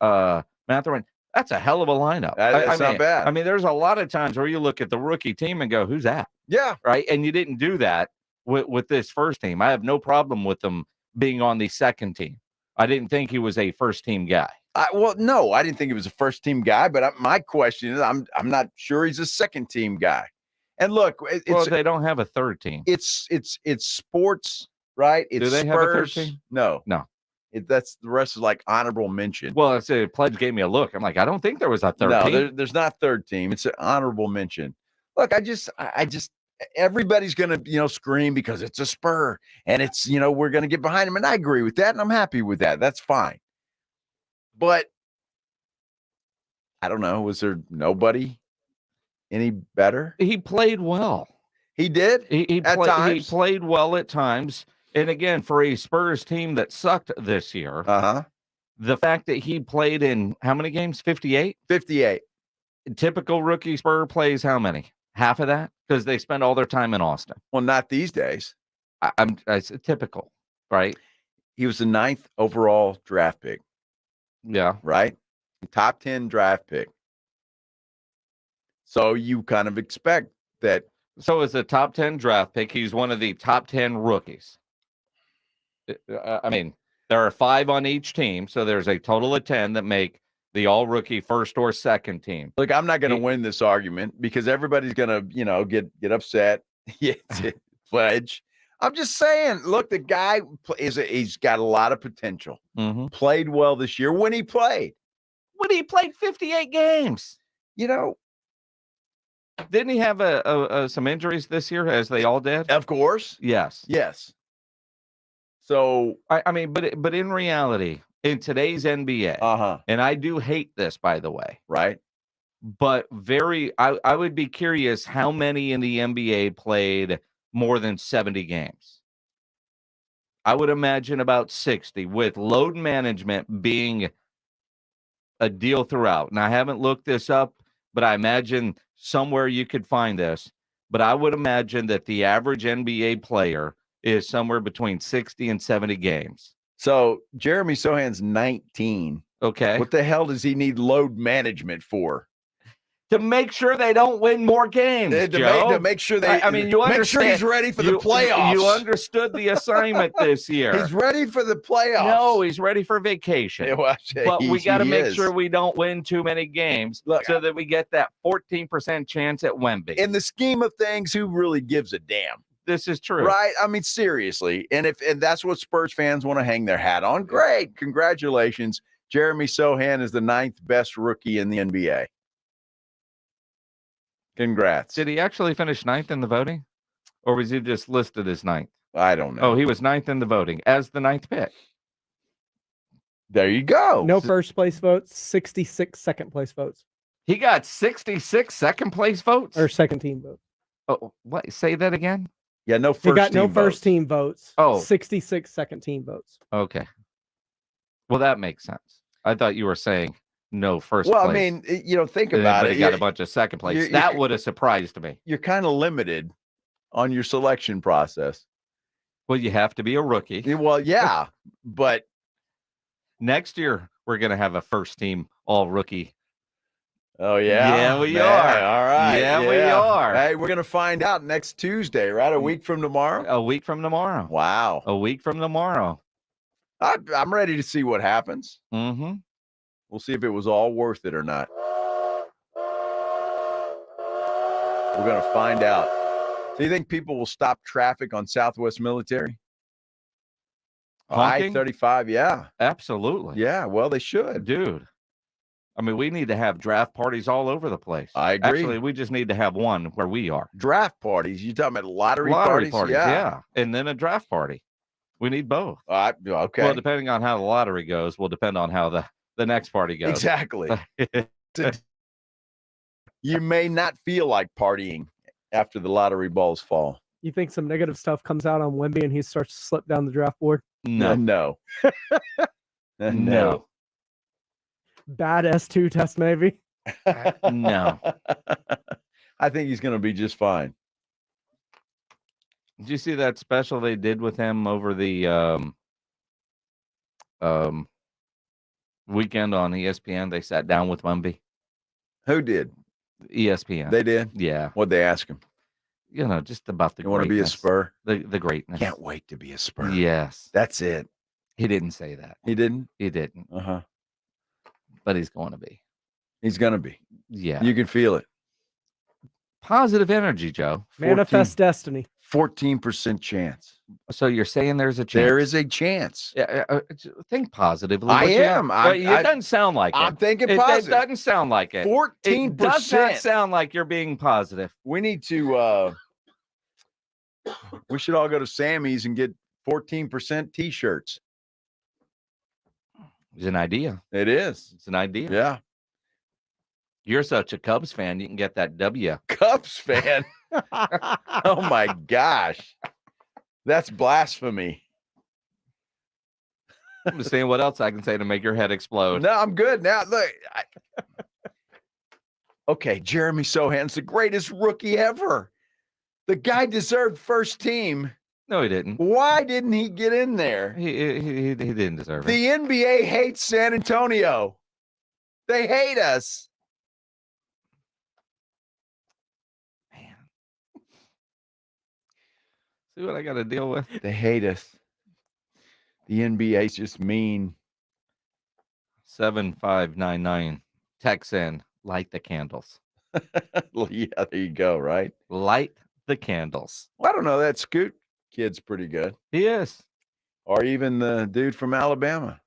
Mathurin, that's a hell of a lineup. That's not bad. I mean, there's a lot of times where you look at the rookie team and go, who's that? Yeah. Right. And you didn't do that with this first team. I have no problem with them being on the second team. I didn't think he was a first team guy. Well, no, I didn't think he was a first team guy, but my question is, I'm not sure he's a second team guy. And look, they don't have a third team. It's sports, right? It's do they Spurs. have a third team? No. That's the rest is like honorable mention. Well, it's a Pledge gave me a look. I'm like, I don't think there was a third team. No, there's not third team. It's an honorable mention. Look, I just everybody's gonna scream because it's a Spur and it's we're gonna get behind him, and I agree with that, and I'm happy with that. That's fine. But I don't know. Was there nobody any better? He played well. He did. He played well at times. And again, for a Spurs team that sucked this year, the fact that he played in how many games? 58? 58. Typical rookie Spur plays how many? Half of that? Because they spend all their time in Austin. Well, not these days. It's typical, right? He was the 9th overall draft pick. Yeah. Right? Top 10 draft pick. So you kind of expect that. So as a top 10 draft pick, he's one of the top 10 rookies. I mean, there are 5 on each team, so there's a total of 10 that make the all-rookie first or second team. Look, I'm not going to win this argument because everybody's going to, get upset. Pledge. I'm just saying, look, the guy he's got a lot of potential. Mm-hmm. Played well this year when he played. When he played 58 games. Didn't he have some injuries this year, as they all did? Of course. Yes. So I mean, but in reality, in today's NBA, and I do hate this, by the way, right? But I would be curious how many in the NBA played more than 70 games. I would imagine about 60, with load management being a deal throughout. And I haven't looked this up, but I imagine somewhere you could find this. But I would imagine that the average NBA player is somewhere between 60 and 70 games. So Jeremy Sohan's 19. Okay. What the hell does he need load management for? To make sure they don't win more games, to make sure they. I mean, you understand. Make sure he's ready for the playoffs. You understood the assignment this year. He's ready for the playoffs. No, he's ready for vacation. But we got to make sure we don't win too many games, so that we get that 14% chance at Wemby. In the scheme of things, who really gives a damn? This is true, right? I mean, seriously. And that's what Spurs fans want to hang their hat on, great. Congratulations, Jeremy Sohan is the 9th best rookie in the NBA. Congrats. Did he actually finish 9th in the voting? Or was he just listed as 9th? I don't know. Oh, he was 9th in the voting as the 9th pick. There you go. No first place votes, 66 second place votes. He got 66 second place votes? Or second team votes. Oh, what? Say that again? Yeah, no first team. He got no votes. first team votes. Oh. 66 second team votes. Okay. Well, that makes sense. I thought you were saying no first Well, place. I mean, think about but it. he got a bunch of second place. That would have surprised me. You're kind of limited on your selection process. Well, you have to be a rookie. Well, yeah, but next year we're going to have a first team all rookie. Oh, yeah? Yeah, we Man, are. All right. Yeah, we are. Hey, we're going to find out next Tuesday, right? A week from tomorrow? A week from tomorrow. Wow. A week from tomorrow. I'm ready to see what happens. Mm-hmm. We'll see if it was all worth it or not. We're going to find out. So you think people will stop traffic on Southwest Military? Honking? I-35, yeah. Absolutely. Yeah, well, they should. Dude. I mean, we need to have draft parties all over the place. I agree. Actually, we just need to have one where we are. Draft parties? You talking about lottery parties? Yeah. And then a draft party. We need both. Okay. Well, depending on how the lottery goes, will depend on how the next party goes. Exactly. You may not feel like partying after the lottery balls fall. You think some negative stuff comes out on Wemby and he starts to slip down the draft board? No. No. No. Bad S2 test, maybe? No. I think he's going to be just fine. Did you see that special they did with him over the weekend on ESPN? They sat down with Wemby. Who did? ESPN. They did? Yeah. What'd they ask him? Just about the You want to be a Spur? The greatness. Can't wait to be a Spur. Yes. That's it. He didn't say that. He didn't? He didn't. Uh-huh. But he's going to be. He's going to be. Yeah. You can feel it. Positive energy, Joe. Manifest destiny. 14% chance. So you're saying there's a chance? There is a chance. Yeah, think positively. I am. It doesn't sound like it. I'm thinking positive. It doesn't sound like it. 14%. It does not sound like you're being positive. We need to, we should all go to Sammy's and get 14% t-shirts. It's an idea. It is. It's an idea. Yeah. You're such a Cubs fan, you can get that W. Cubs fan? Oh, my gosh. That's blasphemy. I'm just saying what else I can say to make your head explode. No, I'm good. Now, look. Okay, Jeremy Sohan's the greatest rookie ever. The guy deserved first team. No, he didn't. Why didn't he get in there? He didn't deserve it. The NBA hates San Antonio. They hate us. Man. See what I got to deal with? They hate us. The NBA's just mean. 7599. Text in. Light the candles. Yeah, there you go, right? Light the candles. Well, I don't know. That Scoot kid's pretty good. He is. Or even the dude from Alabama.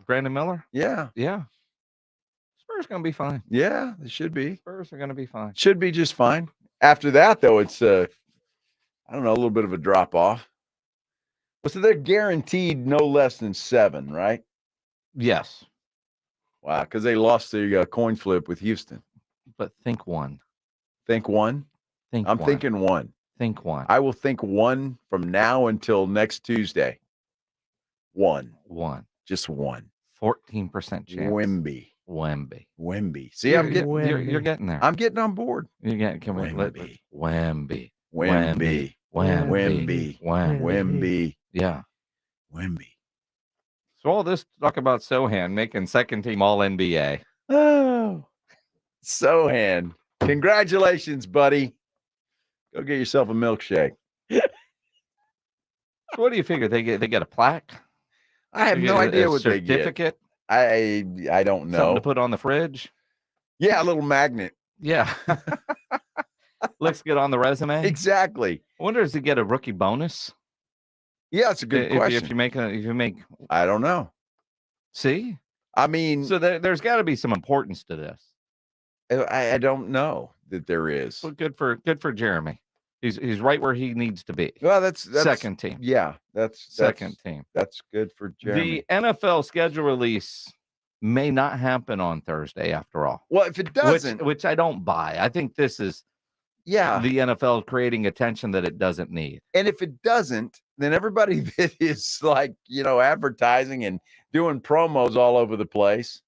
Brandon Miller? Yeah. Yeah. Spurs going to be fine. Yeah, they should be. Spurs are going to be fine. Should be just fine. After that, though, it's, I don't know, a little bit of a drop-off. Well, so they're guaranteed no less than 7, right? Yes. Wow, because they lost the coin flip with Houston. But think one. Think one? I'm thinking one. Think one. I will think one from now until next Tuesday. One. Just one. 14% chance. Wemby. See, you're getting there. I'm getting on board. You're getting Wemby. Yeah. Wemby. So all this talk about Sohan making second team all NBA. Oh. Sohan. Congratulations, buddy. Go get yourself a milkshake. So what do you figure? They get a plaque? I have no idea what they get. Certificate? I don't know. Something to put on the fridge? Yeah, a little magnet. Yeah. Looks good on the resume. Exactly. I wonder, does he get a rookie bonus? Yeah, it's a good question. If you make, I don't know. See, I mean, so there's got to be some importance to this. I don't know that there is. Well, good for Jeremy. He's right where he needs to be. Well, that's second team. Yeah, that's second team. That's good for Jeremy. The NFL schedule release may not happen on Thursday after all. Well, if it doesn't, which I don't buy. I think this is the NFL creating attention that it doesn't need. And if it doesn't, then everybody that is like, advertising and doing promos all over the place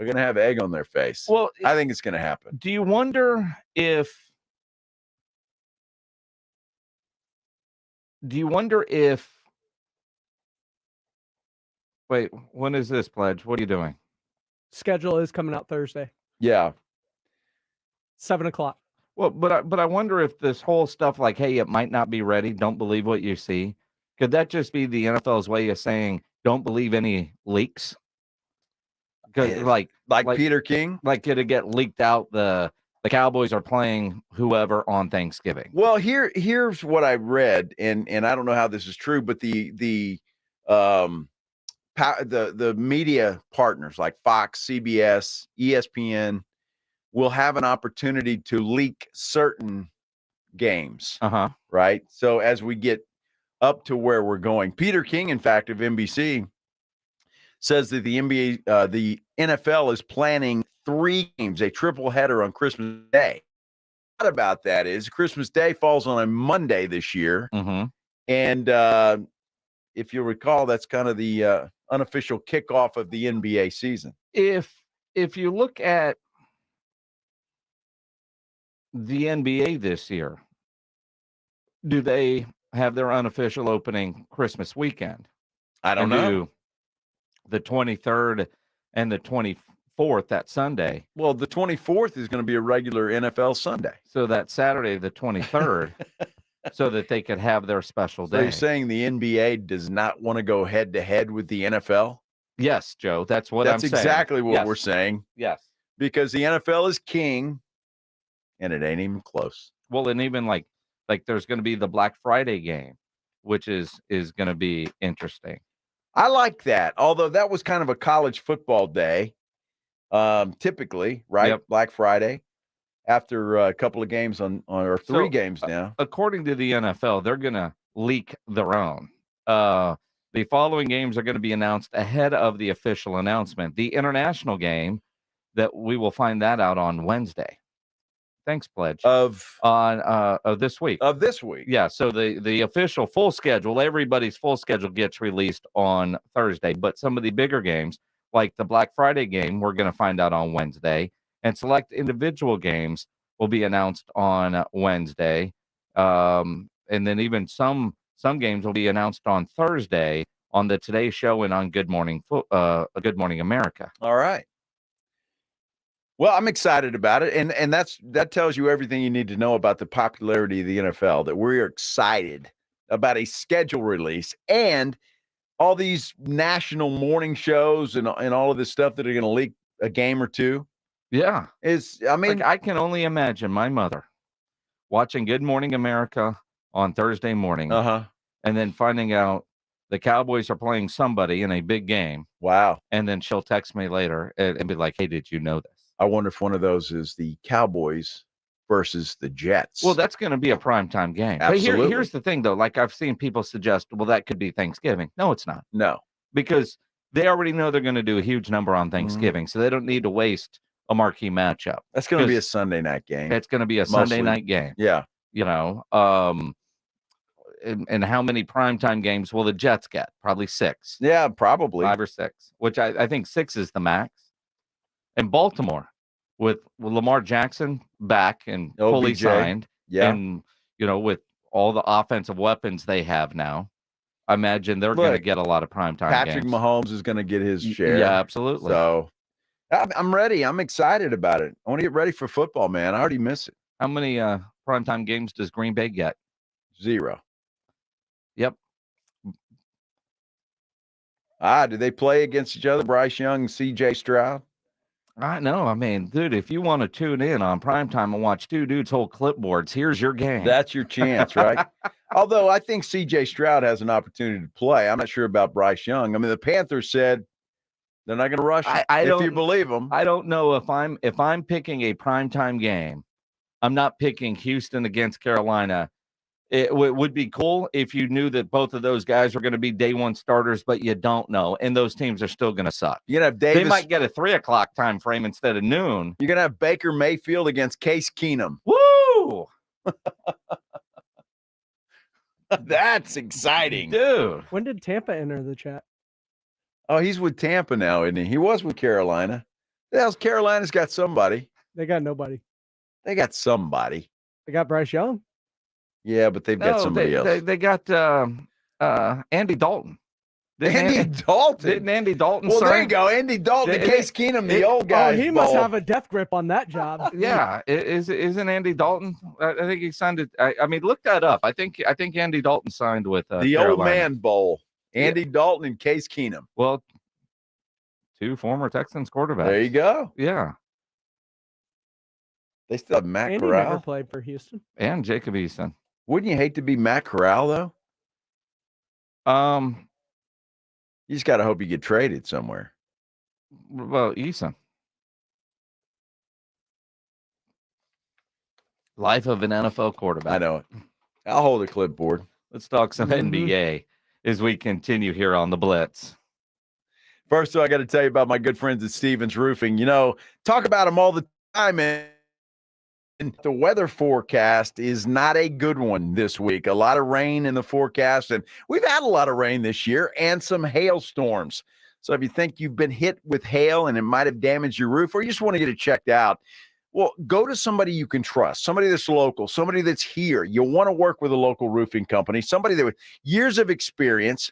They're going to have egg on their face. Well, I think it's going to happen. Do you wonder if wait, when is this, Pledge? What are you doing? Schedule is coming out Thursday, Yeah. 7:00. Well, but I wonder if this whole stuff like, hey, it might not be ready. Don't believe what you see. Could that just be the NFL's way of saying don't believe any leaks? Like Peter King, like did it get leaked out? The Cowboys are playing whoever on Thanksgiving. Well, here's what I read, and I don't know how this is true, but the media partners like Fox, CBS, ESPN will have an opportunity to leak certain games. Right. So as we get up to where we're going, Peter King, in fact, of NBC, says that the NFL is planning 3 games, a triple header on Christmas Day. What about that is Christmas Day falls on a Monday this year. And if you recall, that's kind of the unofficial kickoff of the NBA season. If you look at the NBA this year, do they have their unofficial opening Christmas weekend? I don't know. The 23rd and the 24th, that Sunday. Well, the 24th is going to be a regular NFL Sunday. So that Saturday, the 23rd, so that they could have their special day. So you're saying the NBA does not want to go head-to-head with the NFL? Yes, Joe. That's what I'm saying. That's exactly what Yes. we're saying. Yes. Because the NFL is king, and it ain't even close. Well, and even like there's going to be the Black Friday game, which is going to be interesting. I like that, although that was kind of a college football day, typically, right? Yep. Black Friday, after a couple of games or 3 games now. According to the NFL, they're going to leak their own. The following games are going to be announced ahead of the official announcement. The international game, that we will find that out on Wednesday. Thanks, Pledge. Of this week. Of this week. Yeah, so the official full schedule, everybody's full schedule gets released on Thursday, but some of the bigger games, like the Black Friday game, we're going to find out on Wednesday, and select individual games will be announced on Wednesday, and then even some games will be announced on Thursday on the Today Show and on Good Morning America. All right. Well, I'm excited about it, and that tells you everything you need to know about the popularity of the NFL, that we're excited about a schedule release and all these national morning shows and all of this stuff that are going to leak a game or two. Yeah. I can only imagine my mother watching Good Morning America on Thursday morning and then finding out the Cowboys are playing somebody in a big game. Wow. And then she'll text me later and be like, hey, did you know this? I wonder if one of those is the Cowboys versus the Jets. Well, that's going to be a primetime game. Absolutely. But here's the thing, though. Like I've seen people suggest, well, that could be Thanksgiving. No, it's not. No. Because they already know they're going to do a huge number on Thanksgiving, so they don't need to waste a marquee matchup. That's going to be a Sunday night game. It's going to be a Sunday night game. Yeah. You know, and how many primetime games will the Jets get? Probably 6. Yeah, probably 5 or 6, which I think 6 is the max. And Baltimore, with Lamar Jackson back and fully signed, and with all the offensive weapons they have now, I imagine they're going to get a lot of primetime Patrick games. Mahomes is going to get his share. Yeah, absolutely. So I'm ready. I'm excited about it. I want to get ready for football, man. I already miss it. How many primetime games does Green Bay get? 0. Yep. Do they play against each other, Bryce Young and CJ Stroud? I know. I mean, dude, if you want to tune in on primetime and watch 2 dudes hold clipboards, here's your game. That's your chance, right? Although I think CJ Stroud has an opportunity to play. I'm not sure about Bryce Young. I mean, the Panthers said they're not going to rush him, if you believe them. I don't know if I'm picking a primetime game. I'm not picking Houston against Carolina. It would be cool if you knew that both of those guys are going to be day one starters, but you don't know, and those teams are still going to suck. You're going to have Davis. They might get a 3:00 time frame instead of noon. You're going to have Baker Mayfield against Case Keenum. Woo! That's exciting, dude. When did Tampa enter the chat? Oh, he's with Tampa now, isn't he? He was with Carolina. Hell's Carolina's got somebody. They got nobody. They got somebody. They got Bryce Young. Yeah, but they've got somebody else. They got Andy Dalton. Didn't Andy Dalton Well, sign? there you go. Andy Dalton, Case Keenum, the old guy. Oh, he must have a death grip on that job. Yeah, isn't Andy Dalton? I think he signed it. I mean, look that up. I think Andy Dalton signed with the Carolina. Old Man Bowl. Andy Dalton and Case Keenum. Well, 2 former Texans quarterbacks. There you go. Yeah. They still have Matt Andy Corral. never played for Houston. And Jacob Eason. Wouldn't you hate to be Matt Corral, though? You just got to hope you get traded somewhere. Well, Eason. Life of an NFL quarterback. I know it. I'll hold a clipboard. Let's talk some NBA as we continue here on the Blitz. First, I got to tell you about my good friends at Stevens Roofing. You know, talk about them all the time, and the weather forecast is not a good one this week. A lot of rain in the forecast, and we've had a lot of rain this year and some hailstorms. So if you think you've been hit with hail and it might have damaged your roof, or you just want to get it checked out, well, go to somebody you can trust, somebody that's local, somebody that's here. You'll want to work with a local roofing company, somebody that with years of experience.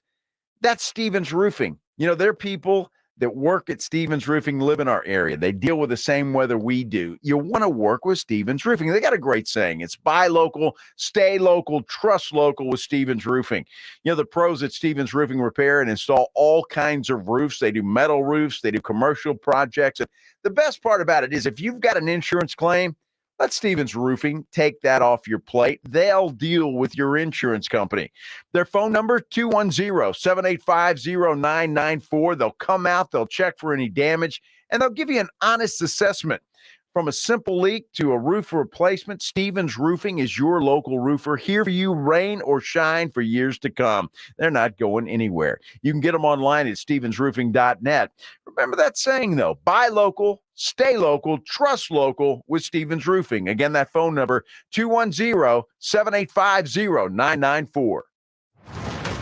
That's Stevens Roofing. You know, they're people that work at Stevens Roofing, live in our area. They deal with the same weather we do. You want to work with Stevens Roofing. They got a great saying. It's buy local, stay local, trust local with Stevens Roofing. You know, the pros at Stevens Roofing repair and install all kinds of roofs. They do metal roofs. They do commercial projects. And the best part about it is if you've got an insurance claim, let Stevens Roofing take that off your plate. They'll deal with your insurance company. Their phone number, 210-785-0994. They'll come out, they'll check for any damage, and they'll give you an honest assessment. From a simple leak to a roof replacement, Stevens Roofing is your local roofer, here for you, rain or shine, for years to come. They're not going anywhere. You can get them online at stevensroofing.net. Remember that saying, though, buy local, stay local, trust local with Stevens Roofing. Again, that phone number, 210-785-0994.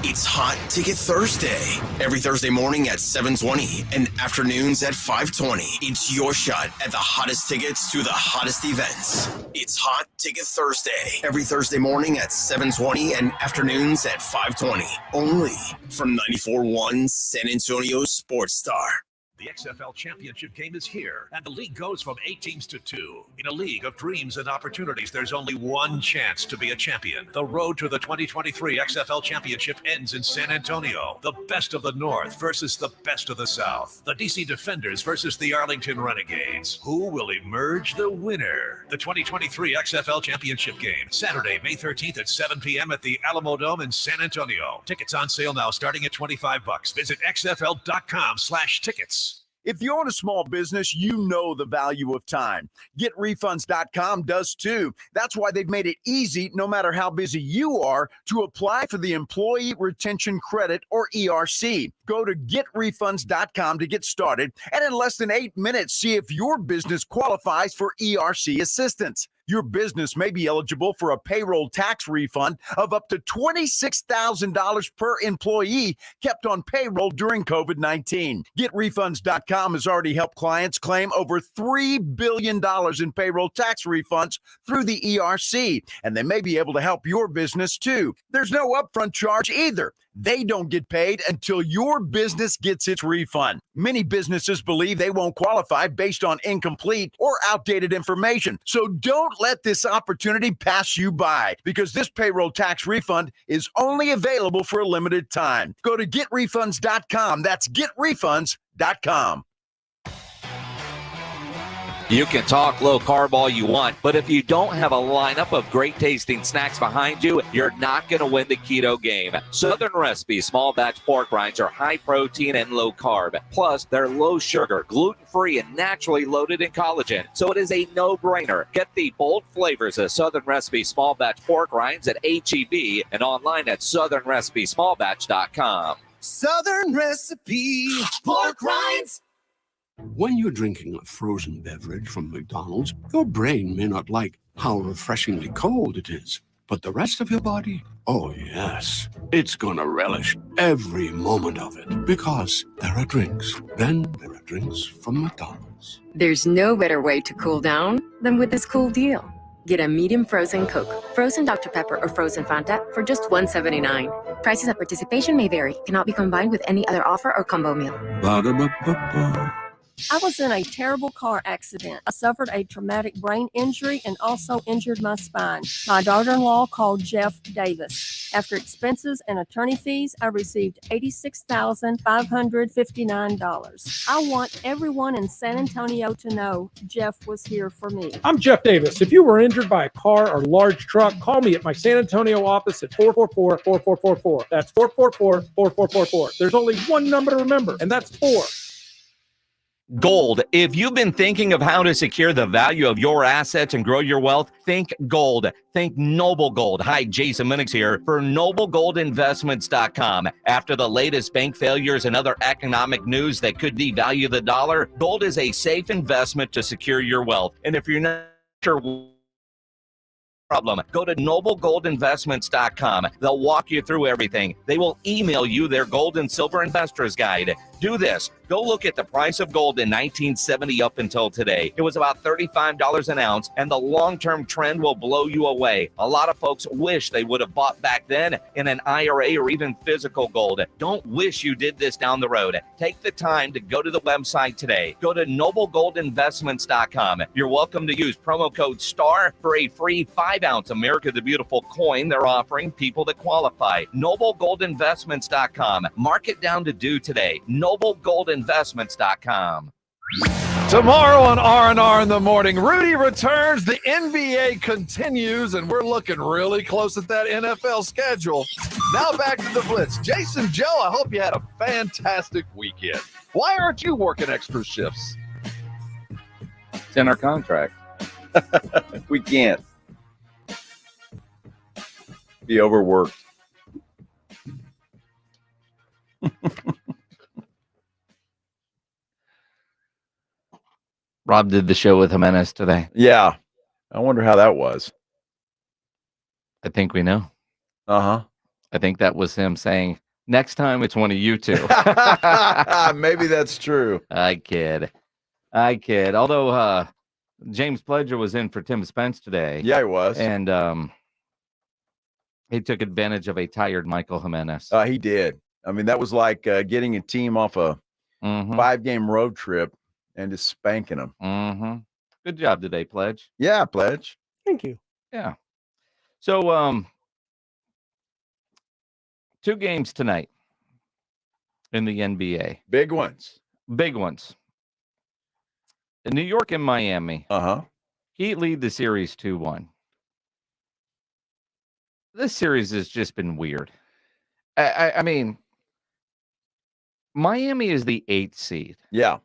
It's Hot Ticket Thursday. Every Thursday morning at 7:20 and afternoons at 5:20. It's your shot at the hottest tickets to the hottest events. It's Hot Ticket Thursday. Every Thursday morning at 7:20 and afternoons at 5:20. Only from 94.1 San Antonio Sports Star. The XFL Championship game is here, and the league goes from 8 teams to 2. In a league of dreams and opportunities, there's only one chance to be a champion. The road to the 2023 XFL Championship ends in San Antonio. The best of the North versus the best of the South. The DC Defenders versus the Arlington Renegades. Who will emerge the winner? The 2023 XFL Championship game, Saturday, May 13th at 7 p.m. at the Alamo Dome in San Antonio. Tickets on sale now starting at $25. Visit xfl.com/tickets. If you own a small business, you know the value of time. GetRefunds.com does too. That's why they've made it easy, no matter how busy you are, to apply for the Employee Retention Credit, or ERC. Go to GetRefunds.com to get started, and in less than 8 minutes, see if your business qualifies for ERC assistance. Your business may be eligible for a payroll tax refund of up to $26,000 per employee kept on payroll during COVID-19. GetRefunds.com has already helped clients claim over $3 billion in payroll tax refunds through the ERC, and they may be able to help your business too. There's no upfront charge either. They don't get paid until your business gets its refund. Many businesses believe they won't qualify based on incomplete or outdated information. So don't let this opportunity pass you by, because this payroll tax refund is only available for a limited time. Go to GetRefunds.com. That's GetRefunds.com. You can talk low carb all you want, but if you don't have a lineup of great tasting snacks behind you, you're not going to win the keto game. Southern Recipe small batch pork rinds are high protein and low carb. Plus, they're low sugar, gluten-free, and naturally loaded in collagen. So it is a no-brainer. Get the bold flavors of Southern Recipe small batch pork rinds at H-E-B and online at southernrecipesmallbatch.com. Southern Recipe pork rinds. When you're drinking a frozen beverage from McDonald's, your brain may not like how refreshingly cold it is. But the rest of your body, oh yes, it's gonna relish every moment of it. Because there are drinks. Then there are drinks from McDonald's. Blitz. There's no better way to cool down than with this cool deal. Get a medium frozen Coke, frozen Dr. Pepper, or frozen Fanta for just $1.79. Prices at participation may vary. Cannot be combined with any other offer or combo meal. Ba-da-ba-ba-ba. I was in a terrible car accident. I suffered a traumatic brain injury and also injured my spine. My daughter-in-law called Jeff Davis. After expenses and attorney fees, I received $86,559. I want everyone in San Antonio to know Jeff was here for me. I'm Jeff Davis. If you were injured by a car or large truck, call me at my San Antonio office at 444-4444. That's 444-4444. There's only one number to remember, and that's 4. Gold. If you've been thinking of how to secure the value of your assets and grow your wealth, think gold. Think Noble Gold. Hi, Jason Minix here for NobleGoldInvestments.com. After the latest bank failures and other economic news that could devalue the dollar, gold is a safe investment to secure your wealth. And if you're not sure problem, go to NobleGoldInvestments.com. They'll walk you through everything. They will email you their gold and silver investors guide. Do this. Go look at the price of gold in 1970 up until today. It was about $35 an ounce, and the long-term trend will blow you away. A lot of folks wish they would have bought back then in an IRA or even physical gold. Don't wish you did this down the road. Take the time to go to the website today. Go to NobleGoldInvestments.com. You're welcome to use promo code STAR for a free 5-ounce America the Beautiful coin they're offering people that qualify. NobleGoldInvestments.com. Mark it down to due today. NobleGoldInvestments.com. Tomorrow on R&R in the morning, Rudy returns, the NBA continues, and we're looking really close at that NFL schedule. Now back to the Blitz. Jason, Joe, I hope you had a fantastic weekend. Why aren't you working extra shifts? It's in our contract. We can't be overworked. Rob did the show with Jimenez today. Yeah. I wonder how that was. I think we know. Uh-huh. I think that was him saying, next time it's one of you two. Maybe that's true. I kid. Although James Pledger was in for Tim Spence today. Yeah, he was. And he took advantage of a tired Michael Jimenez. He did. I mean, that was like getting a team off a 5-game road trip and just spanking them. Mm-hmm. Good job today, Pledge. Yeah, Pledge. Thank you. Yeah. So, 2 games tonight in the NBA. Big ones. In New York and Miami. Uh-huh. Heat lead the series 2-1. This series has just been weird. I mean, Miami is the 8th seed. Yeah.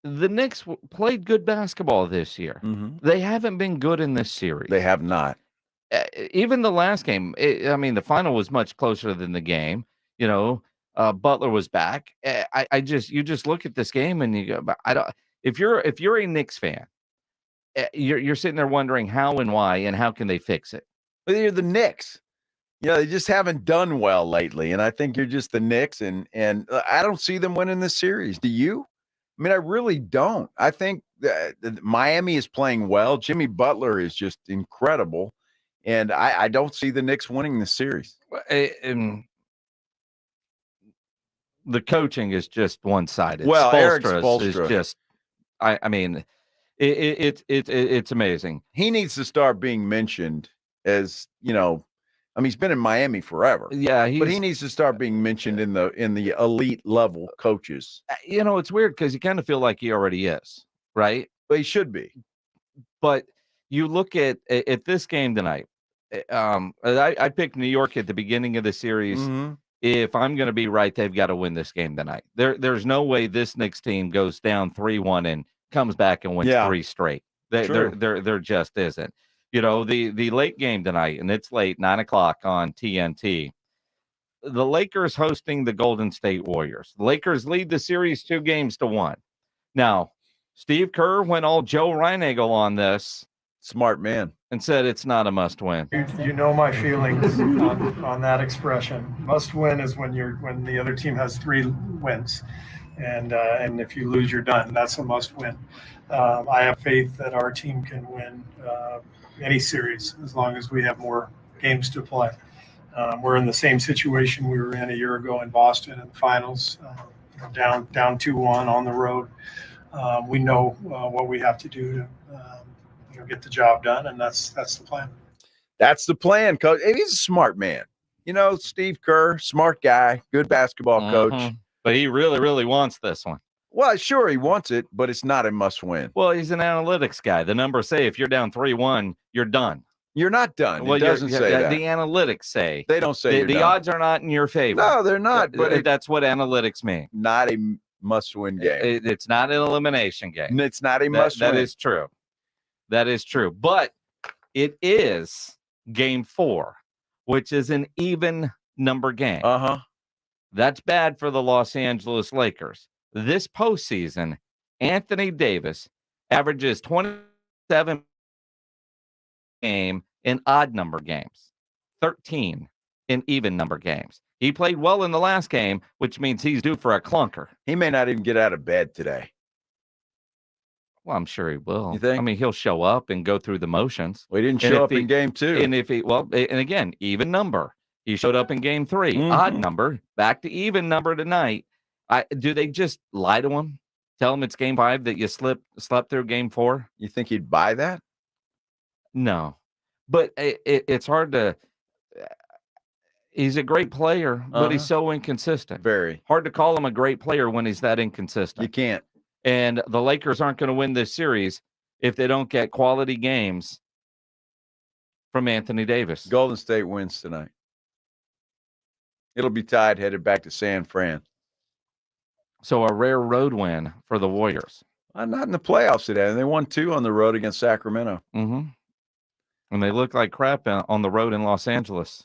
The Knicks played good basketball this year. Mm-hmm. They haven't been good in this series. They have not. Even the last game, the final was much closer than the game. You know, Butler was back. You just look at this game and you go, I don't. If you're a Knicks fan, you're sitting there wondering how and why and how can they fix it. But you're the Knicks. They just haven't done well lately, and I think you're just the Knicks, and I don't see them winning this series. Do you? I mean, I really don't. I think Miami is playing well. Jimmy Butler is just incredible, and I don't see the Knicks winning this series. And the coaching is just one-sided. Well, Eric Spoelstra is just, I mean, it's amazing. He needs to start being mentioned as, I mean, he's been in Miami forever. Yeah, but he needs to start being mentioned in the elite level coaches. It's weird because you kind of feel like he already is, right? But he should be. But you look at this game tonight. I picked New York at the beginning of the series. Mm-hmm. If I'm going to be right, they've got to win this game tonight. There's no way this Knicks team goes down 3-1 and comes back and wins 3 straight. There just isn't. The late game tonight, and it's late, 9:00 on TNT. The Lakers hosting the Golden State Warriors. The Lakers lead the series 2-1. Now, Steve Kerr went all Joe Reinagle on this. Smart man. And said it's not a must win. You know my feelings on that expression. Must win is when the other team has 3 wins. And if you lose, you're done. That's a must win. I have faith that our team can win any series as long as we have more games to play. We're in the same situation we were in a year ago in Boston in the finals, down 2-1 on the road. We know what we have to do to get the job done, and that's the plan. That's the plan, Coach. And he's a smart man. Steve Kerr, smart guy, good basketball coach. But he really, really wants this one. Well, sure, he wants it, but it's not a must-win. Well, he's an analytics guy. The numbers say if you're down 3-1, you're done. You're not done. Well, it doesn't say that. The analytics say. They don't say the odds are not in your favor. No, they're not. But that's what analytics mean. Not a must-win game. It's not an elimination game. It's not a must-win. That is true. That is true. But it is game 4, which is an even number game. That's bad for the Los Angeles Lakers. This postseason, Anthony Davis averages 27 game in odd number games, 13 in even number games. He played well in the last game, which means he's due for a clunker. He may not even get out of bed today. Well, I'm sure he will. You think? I mean, he'll show up and go through the motions. Well, he didn't show up in game 2. And again, even number. He showed up in game 3. Odd number, back to even number tonight. Do they just lie to him? Tell him it's game 5 that you slept through game 4? You think he'd buy that? No. But it's hard to he's a great player, but he's so inconsistent. Very. Hard to call him a great player when he's that inconsistent. You can't. And the Lakers aren't going to win this series if they don't get quality games from Anthony Davis. Golden State wins tonight. It'll be tied, headed back to San Fran. So a rare road win for the Warriors. Not in the playoffs today. They won 2 on the road against Sacramento. And they look like crap on the road in Los Angeles.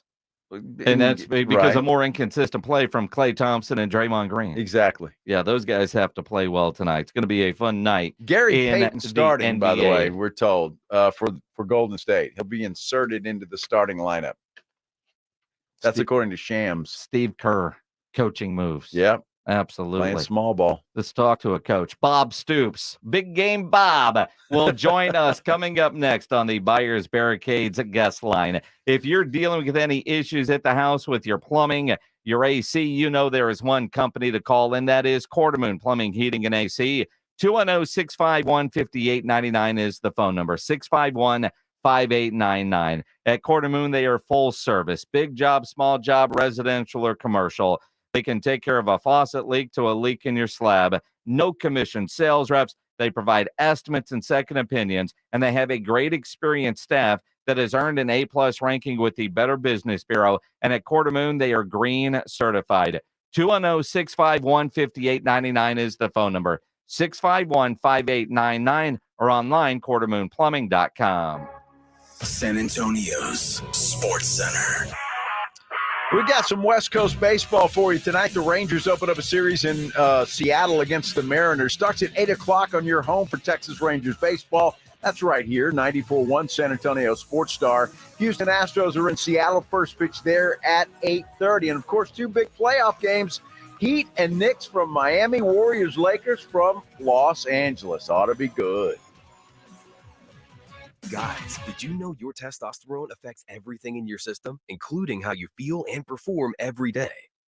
And that's because of more inconsistent play from Klay Thompson and Draymond Green. Exactly. Yeah, those guys have to play well tonight. It's going to be a fun night. Gary Payton starting, by the way, we're told, for Golden State. He'll be inserted into the starting lineup. That's according to Shams. Steve Kerr coaching moves. Yep. Absolutely. Playing small ball. Let's talk to a coach. Bob Stoops, Big Game Bob, will join us coming up next on the Buyers Barricades guest line. If you're dealing with any issues at the house with your plumbing, your AC, you know there is one company to call, and that is Quartermoon Plumbing, Heating, and AC. 210-651-5899 is the phone number. 651-5899. At Quartermoon, they are full service. Big job, small job, residential or commercial. They can take care of a faucet leak to a leak in your slab. No commission sales reps. They provide estimates and second opinions, and they have a great experienced staff that has earned an A-plus ranking with the Better Business Bureau. And at Quartermoon, they are green certified. 210-651-5899 is the phone number. 651-5899 or online, quartermoonplumbing.com. San Antonio's Sports Center. We got some West Coast baseball for you tonight. The Rangers open up a series in Seattle against the Mariners. Starts at 8 o'clock on your home for Texas Rangers baseball. That's right here, 94.1 San Antonio Sports Star. Houston Astros are in Seattle. First pitch there at 8:30. And, of course, 2 big playoff games. Heat and Knicks from Miami, Warriors, Lakers from Los Angeles. Ought to be good. Guys, did you know your testosterone affects everything in your system, including how you feel and perform every day?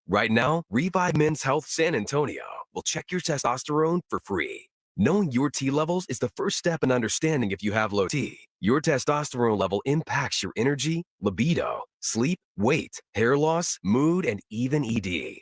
Right now, Revive Men's Health San Antonio will check your testosterone for free. Knowing your T levels is the first step in understanding if you have low T. Your testosterone level impacts your energy, libido, sleep, weight, hair loss, mood, and even ED.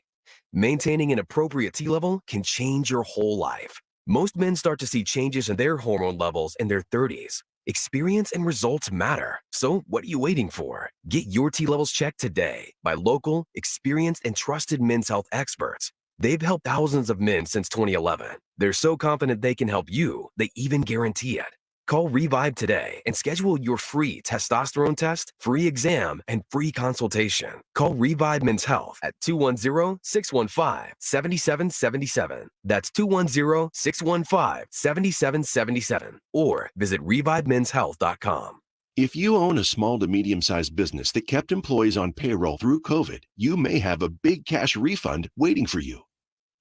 Maintaining an appropriate T level can change your whole life. Most men start to see changes in their hormone levels in their 30s. Experience and results matter. So what are you waiting for? Get your T levels checked today by local, experienced, and trusted men's health experts. They've helped thousands of men since 2011. They're so confident they can help you, they even guarantee it. Call Revive today and schedule your free testosterone test, free exam, and free consultation. Call Revive Men's Health at 210-615-7777. That's 210-615-7777. Or visit ReviveMen'sHealth.com. If you own a small to medium-sized business that kept employees on payroll through COVID, you may have a big cash refund waiting for you.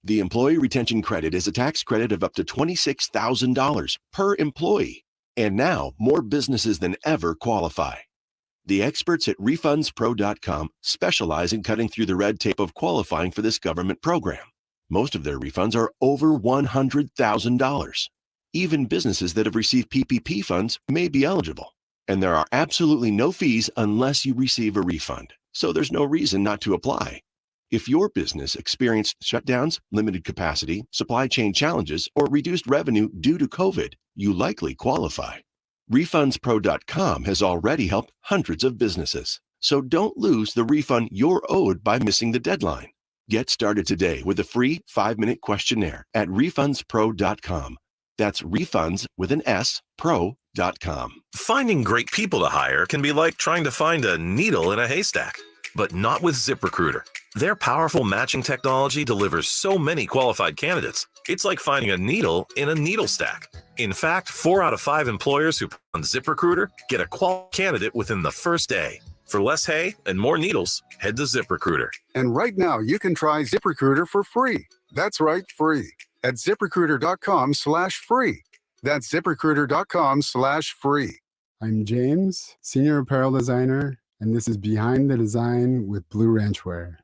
The Employee Retention Credit is a tax credit of up to $26,000 per employee. And now, more businesses than ever qualify. The experts at RefundsPro.com specialize in cutting through the red tape of qualifying for this government program. Most of their refunds are over $100,000. Even businesses that have received PPP funds may be eligible. And there are absolutely no fees unless you receive a refund. So there's no reason not to apply. If your business experienced shutdowns, limited capacity, supply chain challenges, or reduced revenue due to COVID, you likely qualify. RefundsPro.com has already helped hundreds of businesses. So don't lose the refund you're owed by missing the deadline. Get started today with a free 5-minute questionnaire at RefundsPro.com. That's refunds with an S, pro.com. Finding great people to hire can be like trying to find a needle in a haystack, but not with ZipRecruiter. Their powerful matching technology delivers so many qualified candidates. It's like finding a needle in a needle stack. In fact, 4 out of 5 employers who put on ZipRecruiter get a qualified candidate within the first day. For less hay and more needles, head to ZipRecruiter. And right now, you can try ZipRecruiter for free. That's right, free. At ZipRecruiter.com/free. That's ZipRecruiter.com/free. I'm James, Senior Apparel Designer, and this is Behind the Design with Blue Ranch Wear.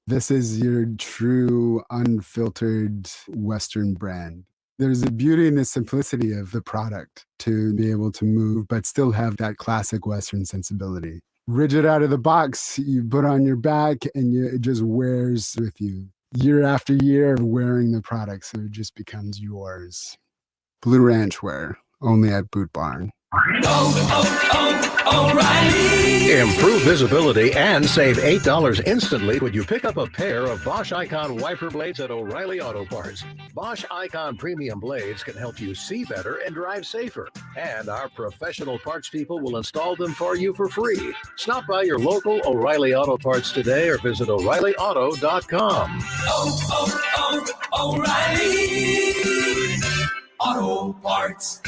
This is your true, unfiltered Western brand. There's a beauty in the simplicity of the product to be able to move, but still have that classic Western sensibility. Rigid out of the box, you put on your back and it just wears with you. Year after year of wearing the product, so it just becomes yours. Blue Ranch Wear, only at Boot Barn. O'Reilly! Improve visibility and save $8 instantly when you pick up a pair of Bosch Icon wiper blades at O'Reilly Auto Parts. Bosch Icon premium blades can help you see better and drive safer. And our professional parts people will install them for you for free. Stop by your local O'Reilly Auto Parts today or visit O'ReillyAuto.com. O'Reilly Auto Parts.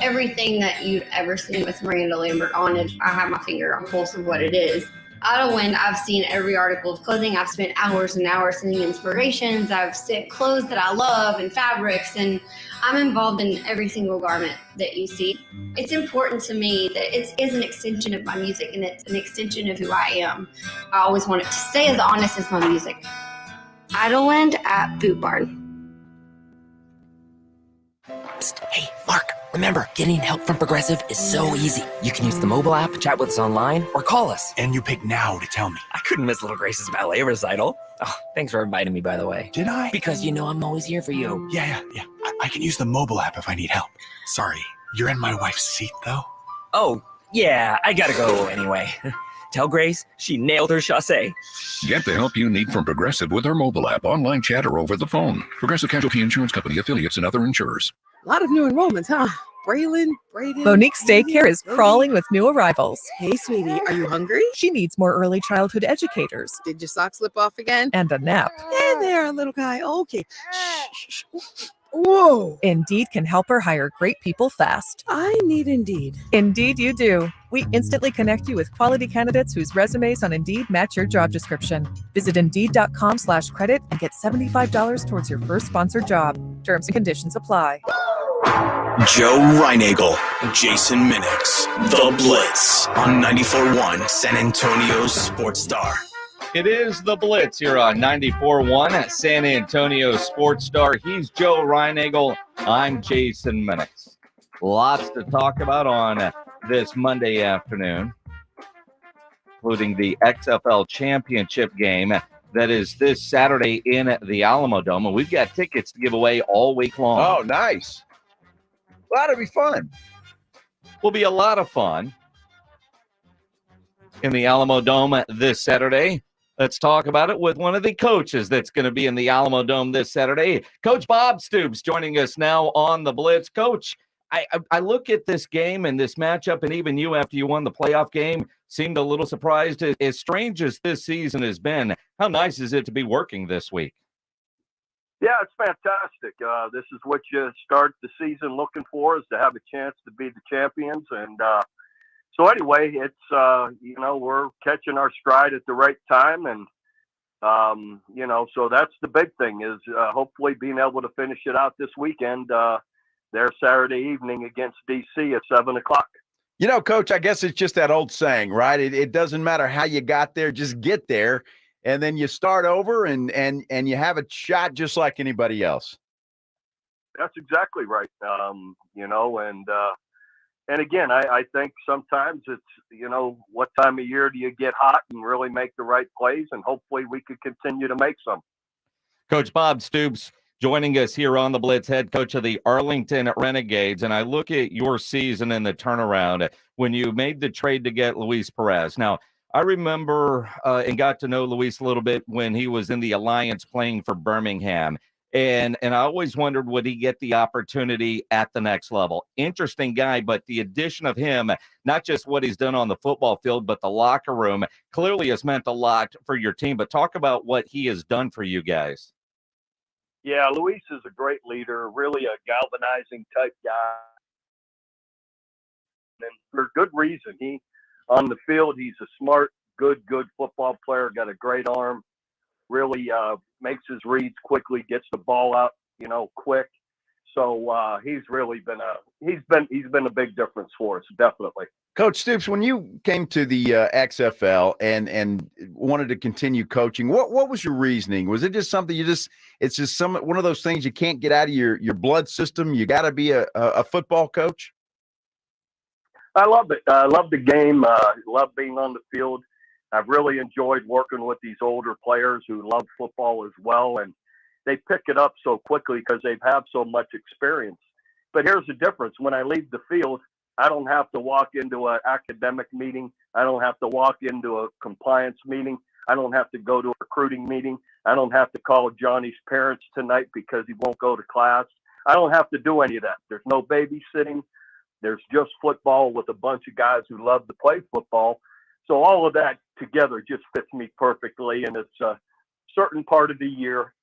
Everything that you've ever seen with Miranda Lambert on it, I have my finger on the pulse of what it is. Out when I've seen every article of clothing. I've spent hours and hours sending inspirations. I've sent clothes that I love and fabrics, and I'm involved in every single garment that you see. It's important to me that it is an extension of my music, and it's an extension of who I am. I always want it to stay as honest as my music. Idlewind at Boot Barn. Psst, hey, Mark, remember, getting help from Progressive is so easy. You can use the mobile app, chat with us online, or call us. And you pick now to tell me. I couldn't miss Little Grace's ballet recital. Oh, thanks for inviting me, by the way. Did I? Because you know I'm always here for you. Yeah. I can use the mobile app if I need help. Sorry, you're in my wife's seat, though? Oh, yeah, I gotta go anyway. Tell Grace she nailed her chassé. Get the help you need from Progressive with our mobile app, online chat, or over the phone. Progressive Casualty Insurance Company, affiliates, and other insurers. A lot of new enrollments, huh? Braylon, Braden. Monique's daycare is crawling with new arrivals. Hey, sweetie, are you hungry? She needs more early childhood educators. Did your sock slip off again? And a nap. Hey there, little guy. Okay. Shh. Whoa. Indeed can help her hire great people fast. I need Indeed. Indeed you do. We instantly connect you with quality candidates whose resumes on Indeed match your job description. Visit Indeed.com/credit and get $75 towards your first sponsored job. Terms and conditions apply. Joe Reinagel, Jason Minix, The Blitz on 94.1 San Antonio Sports Star. It is The Blitz here on 94.1 at San Antonio Sports Star. He's Joe Reinagel. I'm Jason Minix. Lots to talk about on this Monday afternoon, including the XFL Championship game that is this Saturday in the Alamo Dome. And we've got tickets to give away all week long. Oh, nice. Well, that'll be fun. Will be a lot of fun in the Alamo Dome this Saturday. Let's talk about it with one of the coaches that's going to be in the Alamo Dome this Saturday. Coach Bob Stoops joining us now on the Blitz. Coach, I look at this game and this matchup, and even you, after you won the playoff game, seemed a little surprised. As strange as this season has been, how nice is it to be working this week? Yeah, it's fantastic. This is what you start the season looking for, is to have a chance to be the champions. And so anyway, it's, we're catching our stride at the right time. And So that's the big thing is hopefully being able to finish it out this weekend there Saturday evening against DC at 7 o'clock. Coach, I guess it's just that old saying, right? It doesn't matter how you got there, just get there, and then you start over and you have a shot just like anybody else. That's exactly right. And again, I think sometimes it's, what time of year do you get hot and really make the right plays? And hopefully we could continue to make some. Coach Bob Stoops joining us here on the Blitz, head coach of the Arlington Renegades. And I look at your season and the turnaround when you made the trade to get Luis Perez. Now, I remember and got to know Luis a little bit when he was in the Alliance playing for Birmingham. And I always wondered, would he get the opportunity at the next level? Interesting guy, but the addition of him, not just what he's done on the football field, but the locker room, clearly has meant a lot for your team. But talk about what he has done for you guys. Yeah, Luis is a great leader, really a galvanizing type guy. And for good reason. On the field, he's a smart, good football player, got a great arm, really makes his reads quickly, gets the ball out, quick. So he's really been a big difference for us, definitely. Coach Stoops, when you came to the XFL and wanted to continue coaching, what was your reasoning? Was it just something it's just one of those things you can't get out of your blood system? You got to be a football coach? I love it. I love the game. Love being on the field. I've really enjoyed working with these older players who love football as well, and they pick it up so quickly because they've had so much experience. But here's the difference. When I leave the field, I don't have to walk into an academic meeting. I don't have to walk into a compliance meeting. I don't have to go to a recruiting meeting. I don't have to call Johnny's parents tonight because he won't go to class. I don't have to do any of that. There's no babysitting. There's just football with a bunch of guys who love to play football. So all of that together just fits me perfectly. And it's a certain part of the year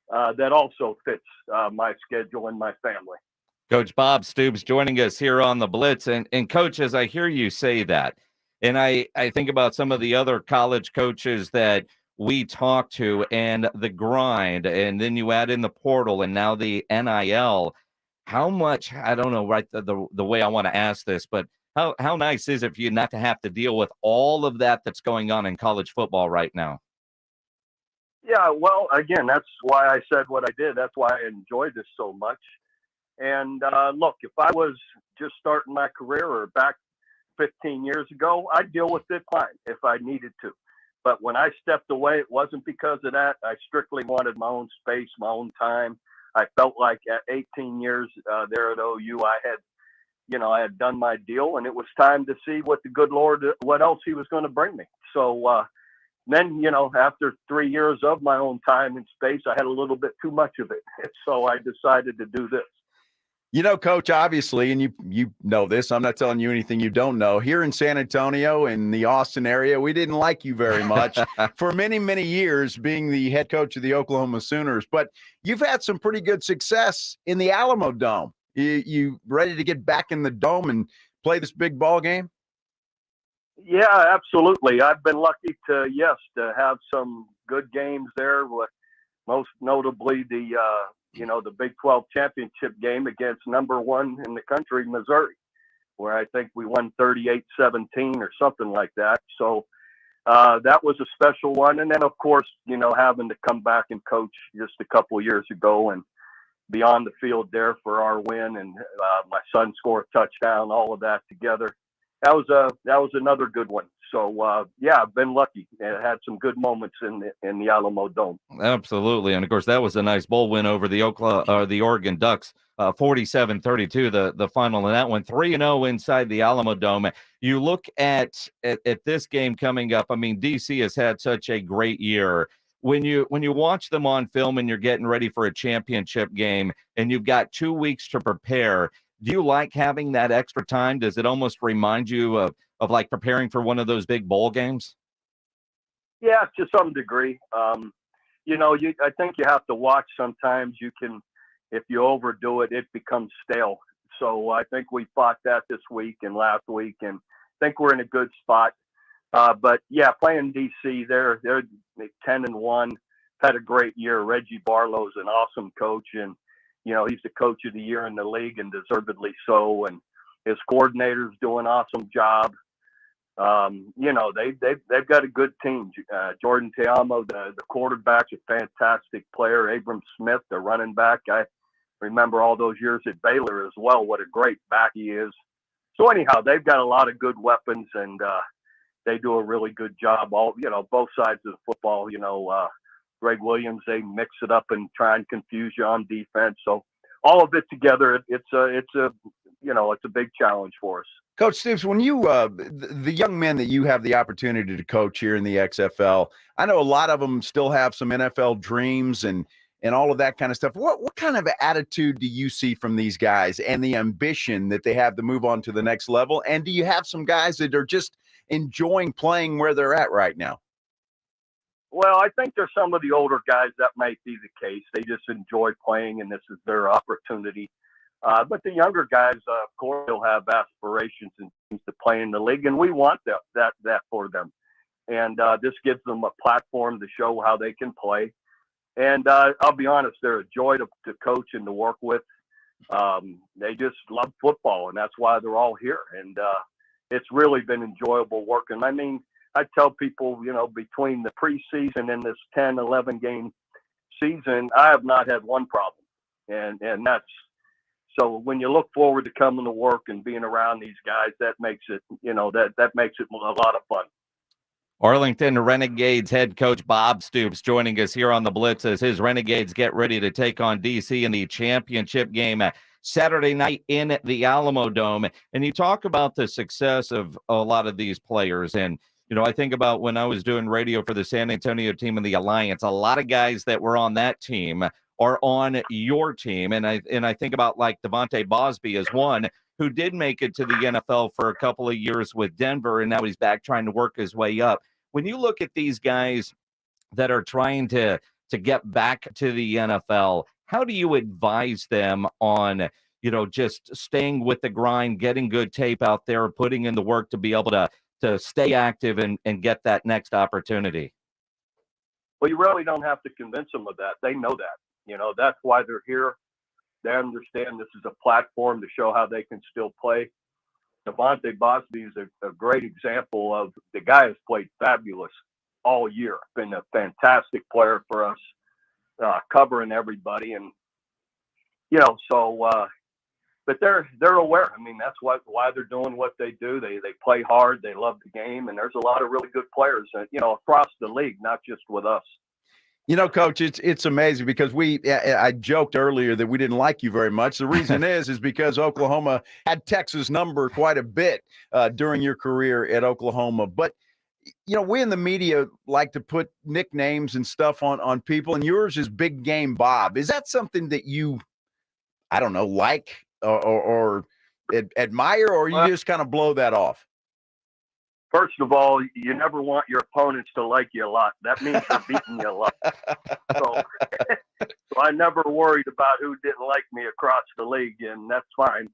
that also fits my schedule and my family. Coach Bob Stoops joining us here on the Blitz. And Coach, as I hear you say that, and I think about some of the other college coaches that we talk to and the grind, and then you add in the portal and now the NIL, how much, I don't know, right, the way I want to ask this, but how nice is it for you not to have to deal with all of that that's going on in college football right now? Yeah, well, again, that's why I said what I did. That's why I enjoyed this so much. And look, if I was just starting my career or back 15 years ago, I'd deal with it fine if I needed to. But when I stepped away, it wasn't because of that. I strictly wanted my own space, my own time. I felt like at 18 years there at OU, I had done my deal, and it was time to see what the good Lord, what else he was going to bring me. So then, after 3 years of my own time and space, I had a little bit too much of it. So I decided to do this. Coach, obviously, and you know this, I'm not telling you anything you don't know. Here in San Antonio, in the Austin area, we didn't like you very much for many, many years being the head coach of the Oklahoma Sooners. But you've had some pretty good success in the Alamo Dome. You ready to get back in the Dome and play this big ball game? Yeah, absolutely. I've been lucky to have some good games there, with most notably the Big 12 championship game against number one in the country, Missouri, where I think we won 38-17 or something like that. So that was a special one. And then, of course, having to come back and coach just a couple of years ago and be on the field there for our win, and my son scored a touchdown, all of that together. That was another good one. So I've been lucky and had some good moments in the Alamo Dome. Absolutely, and of course that was a nice bowl win over the Oregon Ducks, 47-32. The final in that one, 3-0 inside the Alamo Dome. You look at this game coming up. I mean, DC has had such a great year. When you watch them on film and you're getting ready for a championship game and you've got 2 weeks to prepare, do you like having that extra time? Does it almost remind you of like preparing for one of those big bowl games? Yeah, to some degree. I think you have to watch sometimes. If you overdo it, it becomes stale. So I think we fought that this week and last week, and I think we're in a good spot. But yeah, playing DC, they're 10-1, had a great year. Reggie Barlow's an awesome coach, and he's the coach of the year in the league, and deservedly so. And his coordinator's doing an awesome job. They've got a good team. Jordan Teamo, the quarterback's a fantastic player. Abram Smith, the running back. I remember all those years at Baylor as well. What a great back he is. So anyhow, they've got a lot of good weapons, and they do a really good job. Both sides of the football. Greg Williams, they mix it up and try and confuse you on defense. So all of it together, it's a big challenge for us. Coach Stoops, when you the young men that you have the opportunity to coach here in the XFL, I know a lot of them still have some NFL dreams and all of that kind of stuff. What kind of attitude do you see from these guys and the ambition that they have to move on to the next level? And do you have some guys that are just enjoying playing where they're at right now? Well, I think there's some of the older guys that might be the case. They just enjoy playing, and this is their opportunity. But the younger guys, of course, will have aspirations and things to play in the league, and we want that for them. And this gives them a platform to show how they can play. And I'll be honest, they're a joy to coach and to work with. They just love football, and that's why they're all here. And it's really been enjoyable working. I mean, I tell people, between the preseason and this 10, 11 game season, I have not had one problem. And that's, so when you look forward to coming to work and being around these guys, that makes it, that makes it a lot of fun. Arlington Renegades head coach Bob Stoops joining us here on the Blitz as his Renegades get ready to take on DC in the championship game Saturday night in the Alamo Dome. And you talk about the success of a lot of these players. And, I think about when I was doing radio for the San Antonio team in the Alliance, a lot of guys that were on that team are on your team. And I think about like Devontae Bosby as one who did make it to the NFL for a couple of years with Denver, and now he's back trying to work his way up. When you look at these guys that are trying to get back to the NFL, how do you advise them on, just staying with the grind, getting good tape out there, putting in the work to be able to stay active and get that next opportunity? Well, you really don't have to convince them of that. They know that. That's why they're here. They understand this is a platform to show how they can still play. Devontae Bosby is a great example of the guy has played fabulous all year. Been a fantastic player for us, covering everybody, and but they're aware. I mean, that's why they're doing what they do. They play hard. They love the game, and there's a lot of really good players, across the league, not just with us. Coach, it's amazing because I joked earlier that we didn't like you very much. The reason is because Oklahoma had Texas' number quite a bit during your career at Oklahoma. But, we in the media like to put nicknames and stuff on people, and yours is Big Game Bob. Is that something that you, I don't know, like or admire, or you just kind of blow that off? First of all, you never want your opponents to like you a lot. That means they're beating you a lot. So I never worried about who didn't like me across the league, and that's fine.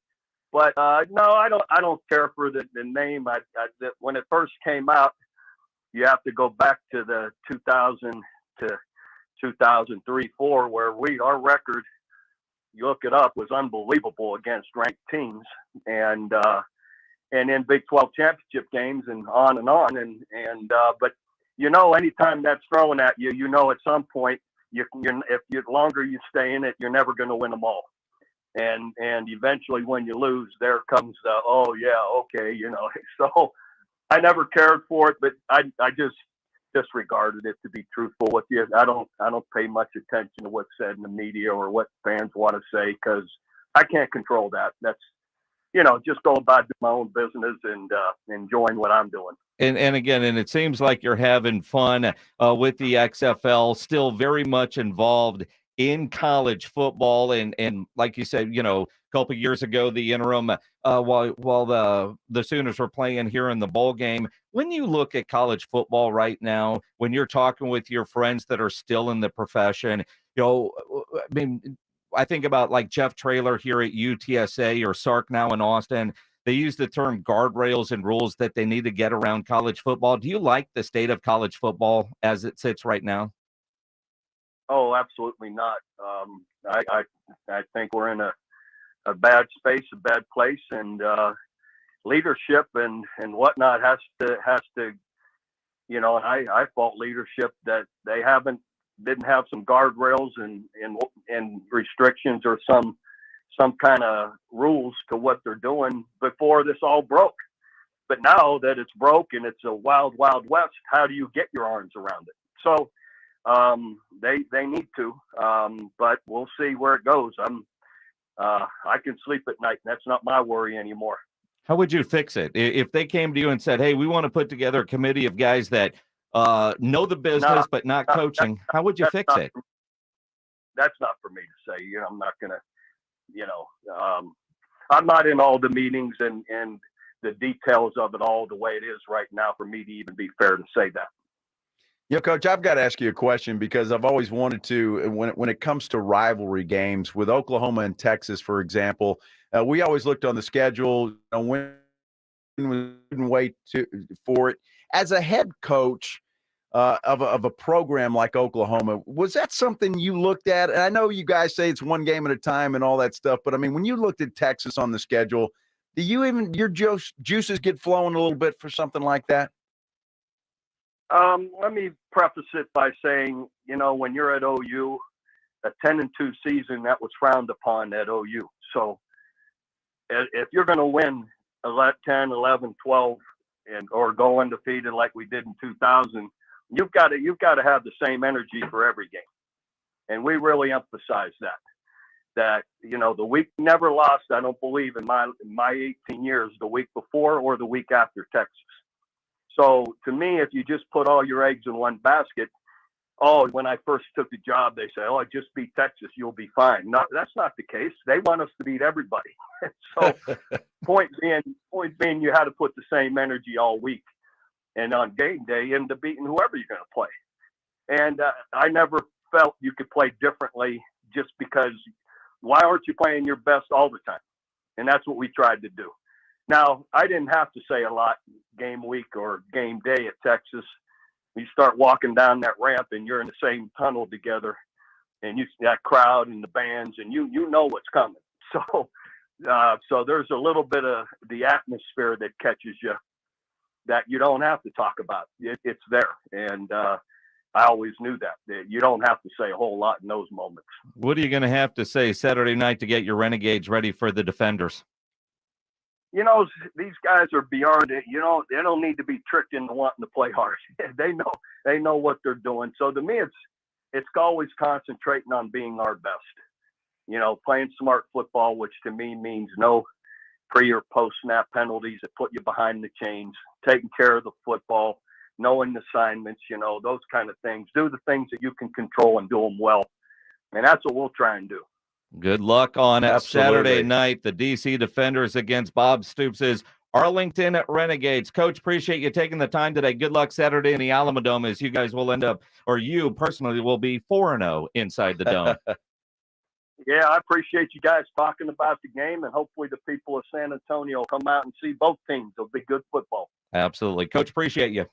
But no, I don't care for the name. When it first came out, you have to go back to the 2000 to 2003-04, where our record, you look it up, was unbelievable against ranked teams, and in Big 12 championship games and on. But anytime that's thrown at you, at some point, if the longer you stay in it, you're never going to win them all. And eventually, when you lose, there comes the, oh yeah, okay, So I never cared for it, but I just disregarded it, to be truthful with you. I don't pay much attention to what's said in the media or what fans want to say, because I can't control that. That's just go about my own business and enjoying what I'm doing. And again, it seems like you're having fun with the XFL, still very much involved in college football. And like you said, a couple of years ago, the interim, while the Sooners were playing here in the bowl game. When you look at college football right now, when you're talking with your friends that are still in the profession, I think about like Jeff Traylor here at UTSA or Sark now in Austin. they use the term guardrails and rules that they need to get around college football. Do you like the state of college football as it sits right now? Oh, absolutely not. I think we're in a bad space, a bad place, and leadership and whatnot has to and I fault leadership that they didn't have some guardrails and restrictions or some kind of rules to what they're doing before this all broke. But now that it's broke and it's a wild west, how do you get your arms around it? So they need to, but we'll see where it goes. I can sleep at night, and that's not my worry anymore. How would you fix it if they came to you and said, "Hey, we want to put together a committee of guys that know the business but not coaching"? How would you fix it? That's not for me to say. I'm not gonna. I'm not in all the meetings and the details of it all the way it is right now for me to even be fair to say that. Coach, I've got to ask you a question because I've always wanted to, when it comes to rivalry games with Oklahoma and Texas, for example, we always looked on the schedule, when we couldn't wait for it. As a head coach of a program like Oklahoma, was that something you looked at? And I know you guys say it's one game at a time and all that stuff, but I mean, when you looked at Texas on the schedule, do your juices get flowing a little bit for something like that? Let me preface it by saying, when you're at OU, a 10-2 season, that was frowned upon at OU. So if you're going to win 10, 11, 12, or go undefeated like we did in 2000, you've got to have the same energy for every game. And we really emphasize that the week never lost, I don't believe, in my 18 years, the week before or the week after Texas. So to me, if you just put all your eggs in one basket, when I first took the job, they say, just beat Texas, you'll be fine. No, that's not the case. They want us to beat everybody. So point being, you had to put the same energy all week. And on game day, into beating whoever you're going to play. And I never felt you could play differently just because why aren't you playing your best all the time? And that's what we tried to do. Now, I didn't have to say a lot game week or game day at Texas. You start walking down that ramp and you're in the same tunnel together and you see that crowd and the bands and you know what's coming. So there's a little bit of the atmosphere that catches you that you don't have to talk about. It's there. And I always knew that you don't have to say a whole lot in those moments. What are you going to have to say Saturday night to get your Renegades ready for the Defenders? These guys are beyond it. They don't need to be tricked into wanting to play hard. They know what they're doing. So to me, it's always concentrating on being our best. Playing smart football, which to me means no pre or post snap penalties that put you behind the chains, taking care of the football, knowing assignments, those kind of things. Do the things that you can control and do them well. And that's what we'll try and do. Good luck on Absolutely. Saturday night. The DC Defenders against Bob Stoops' Arlington Renegades. Coach, appreciate you taking the time today. Good luck Saturday in the Alamodome as you guys will end up, or you personally will be 4-0 inside the dome. Yeah, I appreciate you guys talking about the game, and hopefully the people of San Antonio come out and see both teams. It'll be good football. Absolutely. Coach, appreciate you.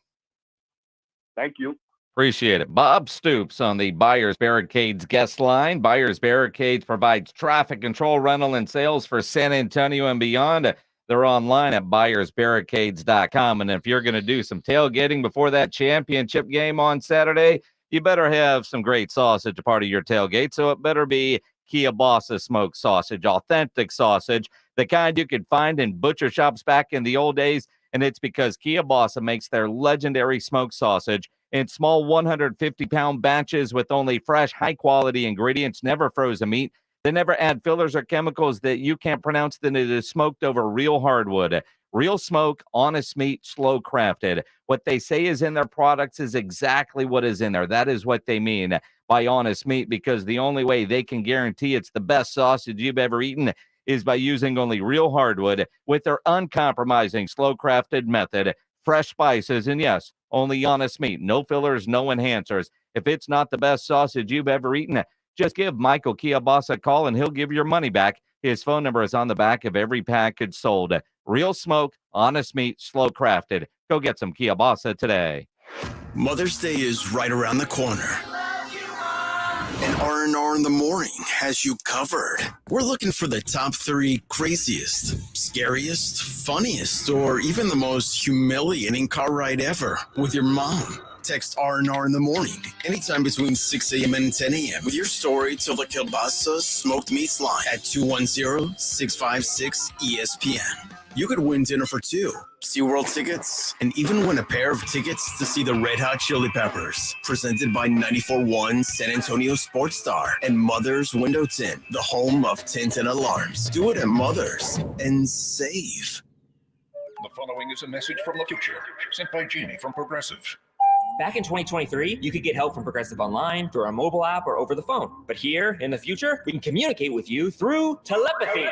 Thank you. Appreciate it. Bob Stoops on the Buyers Barricades guest line. Buyers Barricades provides traffic control, rental, and sales for San Antonio and beyond. They're online at buyersbarricades.com. And if you're going to do some tailgating before that championship game on Saturday, you better have some great sausage a part of your tailgate. So it better be Kielbasa smoked sausage, authentic sausage, the kind you could find in butcher shops back in the old days. And it's because Kielbasa makes their legendary smoked sausage in small 150-pound batches with only fresh, high-quality ingredients, never frozen meat. They never add fillers or chemicals that you can't pronounce. Then it is smoked over real hardwood. Real smoke, honest meat, slow crafted. What they say is in their products is exactly what is in there. That is what they mean by honest meat, because the only way they can guarantee it's the best sausage you've ever eaten is by using only real hardwood with their uncompromising, slow crafted method, fresh spices, and yes, only honest meat, no fillers, no enhancers. If it's not the best sausage you've ever eaten, just give Michael Kielbasa a call and he'll give your money back. His phone number is on the back of every package sold. Real smoke, honest meat, slow crafted. Go get some kielbasa today. Mother's Day is right around the corner. And R&R in the Morning has you covered. We're looking for the top 3 craziest, scariest, funniest, or even the most humiliating car ride ever with your mom. Text R&R in the Morning anytime between 6 a.m. and 10 a.m. with your story to the Kielbasa Smoked Meats line at 210-656-ESPN. You could win dinner for 2, SeaWorld tickets, and even win a pair of tickets to see the Red Hot Chili Peppers, presented by 94.1 San Antonio Sports Star and Mother's Window Tint, the home of tinted alarms. Do it at Mother's and save. The following is a message from the future, sent by Jamie from Progressive. Back in 2023, you could get help from Progressive online, through our mobile app, or over the phone. But here, in the future, we can communicate with you through telepathy.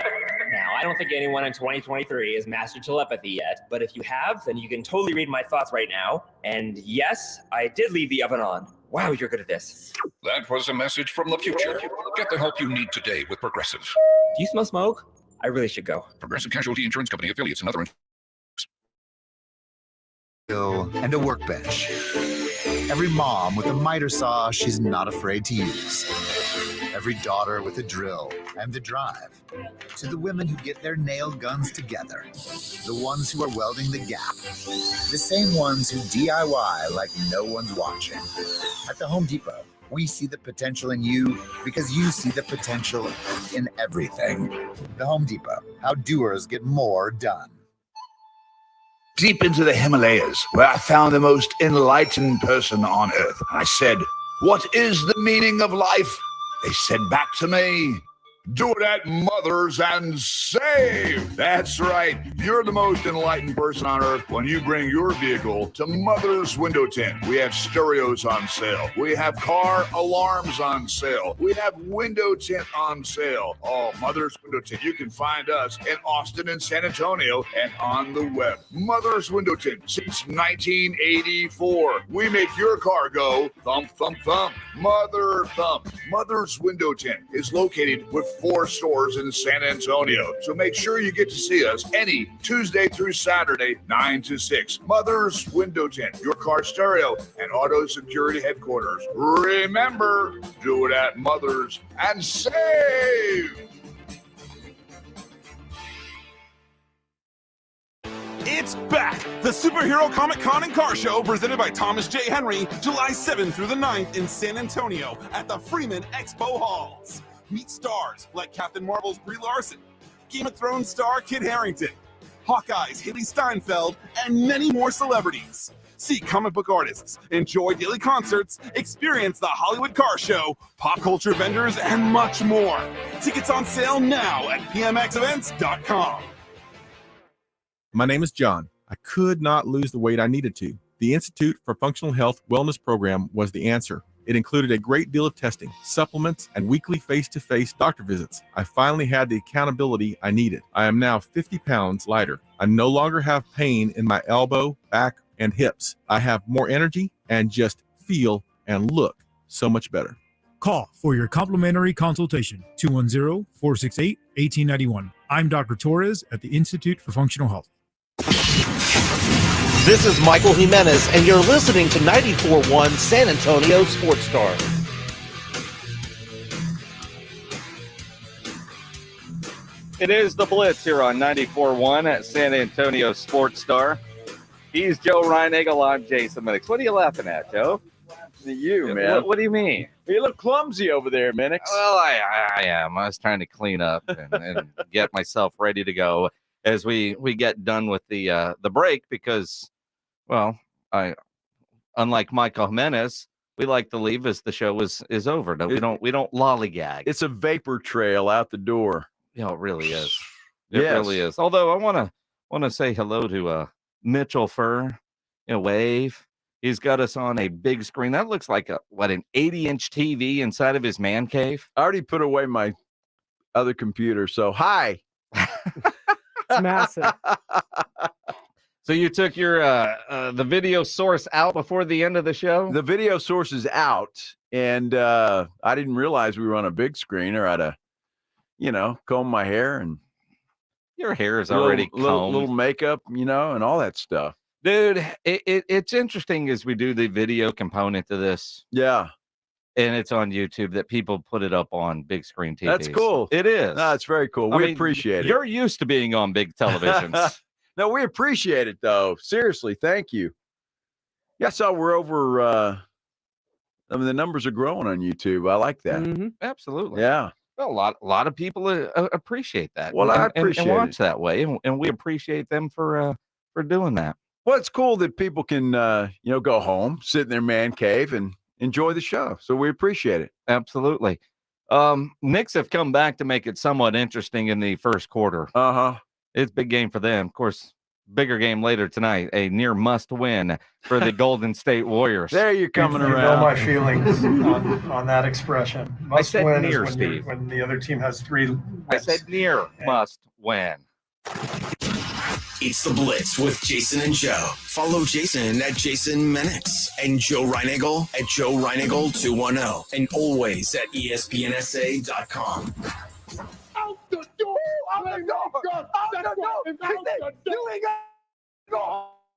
Now, I don't think anyone in 2023 has mastered telepathy yet, but if you have, then you can totally read my thoughts right now. And yes, I did leave the oven on. Wow, you're good at this. That was a message from the future. Get the help you need today with Progressive. Do you smell smoke? I really should go. Progressive Casualty Insurance Company, affiliates, and other and a workbench. Every mom with a miter saw she's not afraid to use. Every daughter with a drill and the drive. To the women who get their nail guns together. The ones who are welding the gap. The same ones who DIY like no one's watching. At the Home Depot, we see the potential in you because you see the potential in everything. The Home Depot, how doers get more done. Deep into the Himalayas, where I found the most enlightened person on earth. I said, "What is the meaning of life?" They said back to me, "Do it at Mother's and save." That's right. You're the most enlightened person on earth when you bring your vehicle to Mother's Window Tint. We have stereos on sale. We have car alarms on sale. We have window tint on sale. Oh, Mother's Window Tint. You can find us in Austin and San Antonio and on the web. Mother's Window Tint since 1984. We make your car go thump, thump, thump. Mother thump. Mother's Window Tint is located with 4 stores in San Antonio. So make sure you get to see us any Tuesday through Saturday, 9 to 6. Mother's Window Tint, your car stereo and auto security headquarters. Remember, do it at Mother's and save. It's back! The Superhero Comic Con and Car Show presented by Thomas J. Henry, July 7th through the 9th in San Antonio at the Freeman Expo Halls. Meet stars like Captain Marvel's Brie Larson, Game of Thrones star Kit Harington, Hawkeye's Haley Steinfeld, and many more celebrities. See comic book artists, enjoy daily concerts, experience the Hollywood Car Show, pop culture vendors, and much more. Tickets on sale now at pmxevents.com. My name is John. I could not lose the weight I needed to. The Institute for Functional Health Wellness Program was the answer. It included a great deal of testing, supplements, and weekly face-to-face doctor visits. I finally had the accountability I needed. I am now 50 pounds lighter. I no longer have pain in my elbow, back, and hips. I have more energy and just feel and look so much better. Call for your complimentary consultation, 210-468-1891. I'm Dr. Torres at the Institute for Functional Health. This is Michael Jimenez, and you're listening to 94.1 San Antonio Sports Star. It is the Blitz here on 94.1 at San Antonio Sports Star. He's Joe Reinagel. I'm Jason Minix. What are you laughing at, Joe? You, man. What do you mean? You look clumsy over there, Minix. Well, I am. I was trying to clean up and get myself ready to go as we get done with the break because, well, unlike Michael Jimenez, we like to leave as the show is over. No, we don't lollygag. It's a vapor trail out the door. You know, it really is. It really is. Although I want to say hello to Mitchell Furr. Wave. He's got us on a big screen. That looks like an 80-inch TV inside of his man cave. I already put away my other computer, so hi. It's massive. So you took your the video source out before the end of the show? The video source is out, and I didn't realize we were on a big screen, or I'd comb my hair and Your hair is already combed. Little makeup, and all that stuff. Dude, it's interesting as we do the video component to this. Yeah. And it's on YouTube that people put it up on big screen TVs. That's cool. It is. No, it's very cool. We appreciate it. You're used to being on big televisions. No, we appreciate it, though. Seriously, thank you. Yeah, I saw we're over, the numbers are growing on YouTube. I like that. Mm-hmm. Absolutely. Yeah. Well, a lot of people appreciate that. Well, I appreciate and watch it. that way, and we appreciate them for doing that. Well, it's cool that people can, go home, sit in their man cave, and enjoy the show. So we appreciate it. Absolutely. Knicks have come back to make it somewhat interesting in the first quarter. It's a big game for them. Of course, bigger game later tonight, a near must win for the Golden State Warriors. There you're coming around. You know my feelings on that expression. Must I said win near, is Steve. when the other team has 3 wins. I said near must win. It's the Blitz with Jason and Joe. Follow Jason at Jason Menix and Joe Reinagle at Joe Reinagle 210 and always at ESPNSA.com. Out the door! Out the door! Out the door!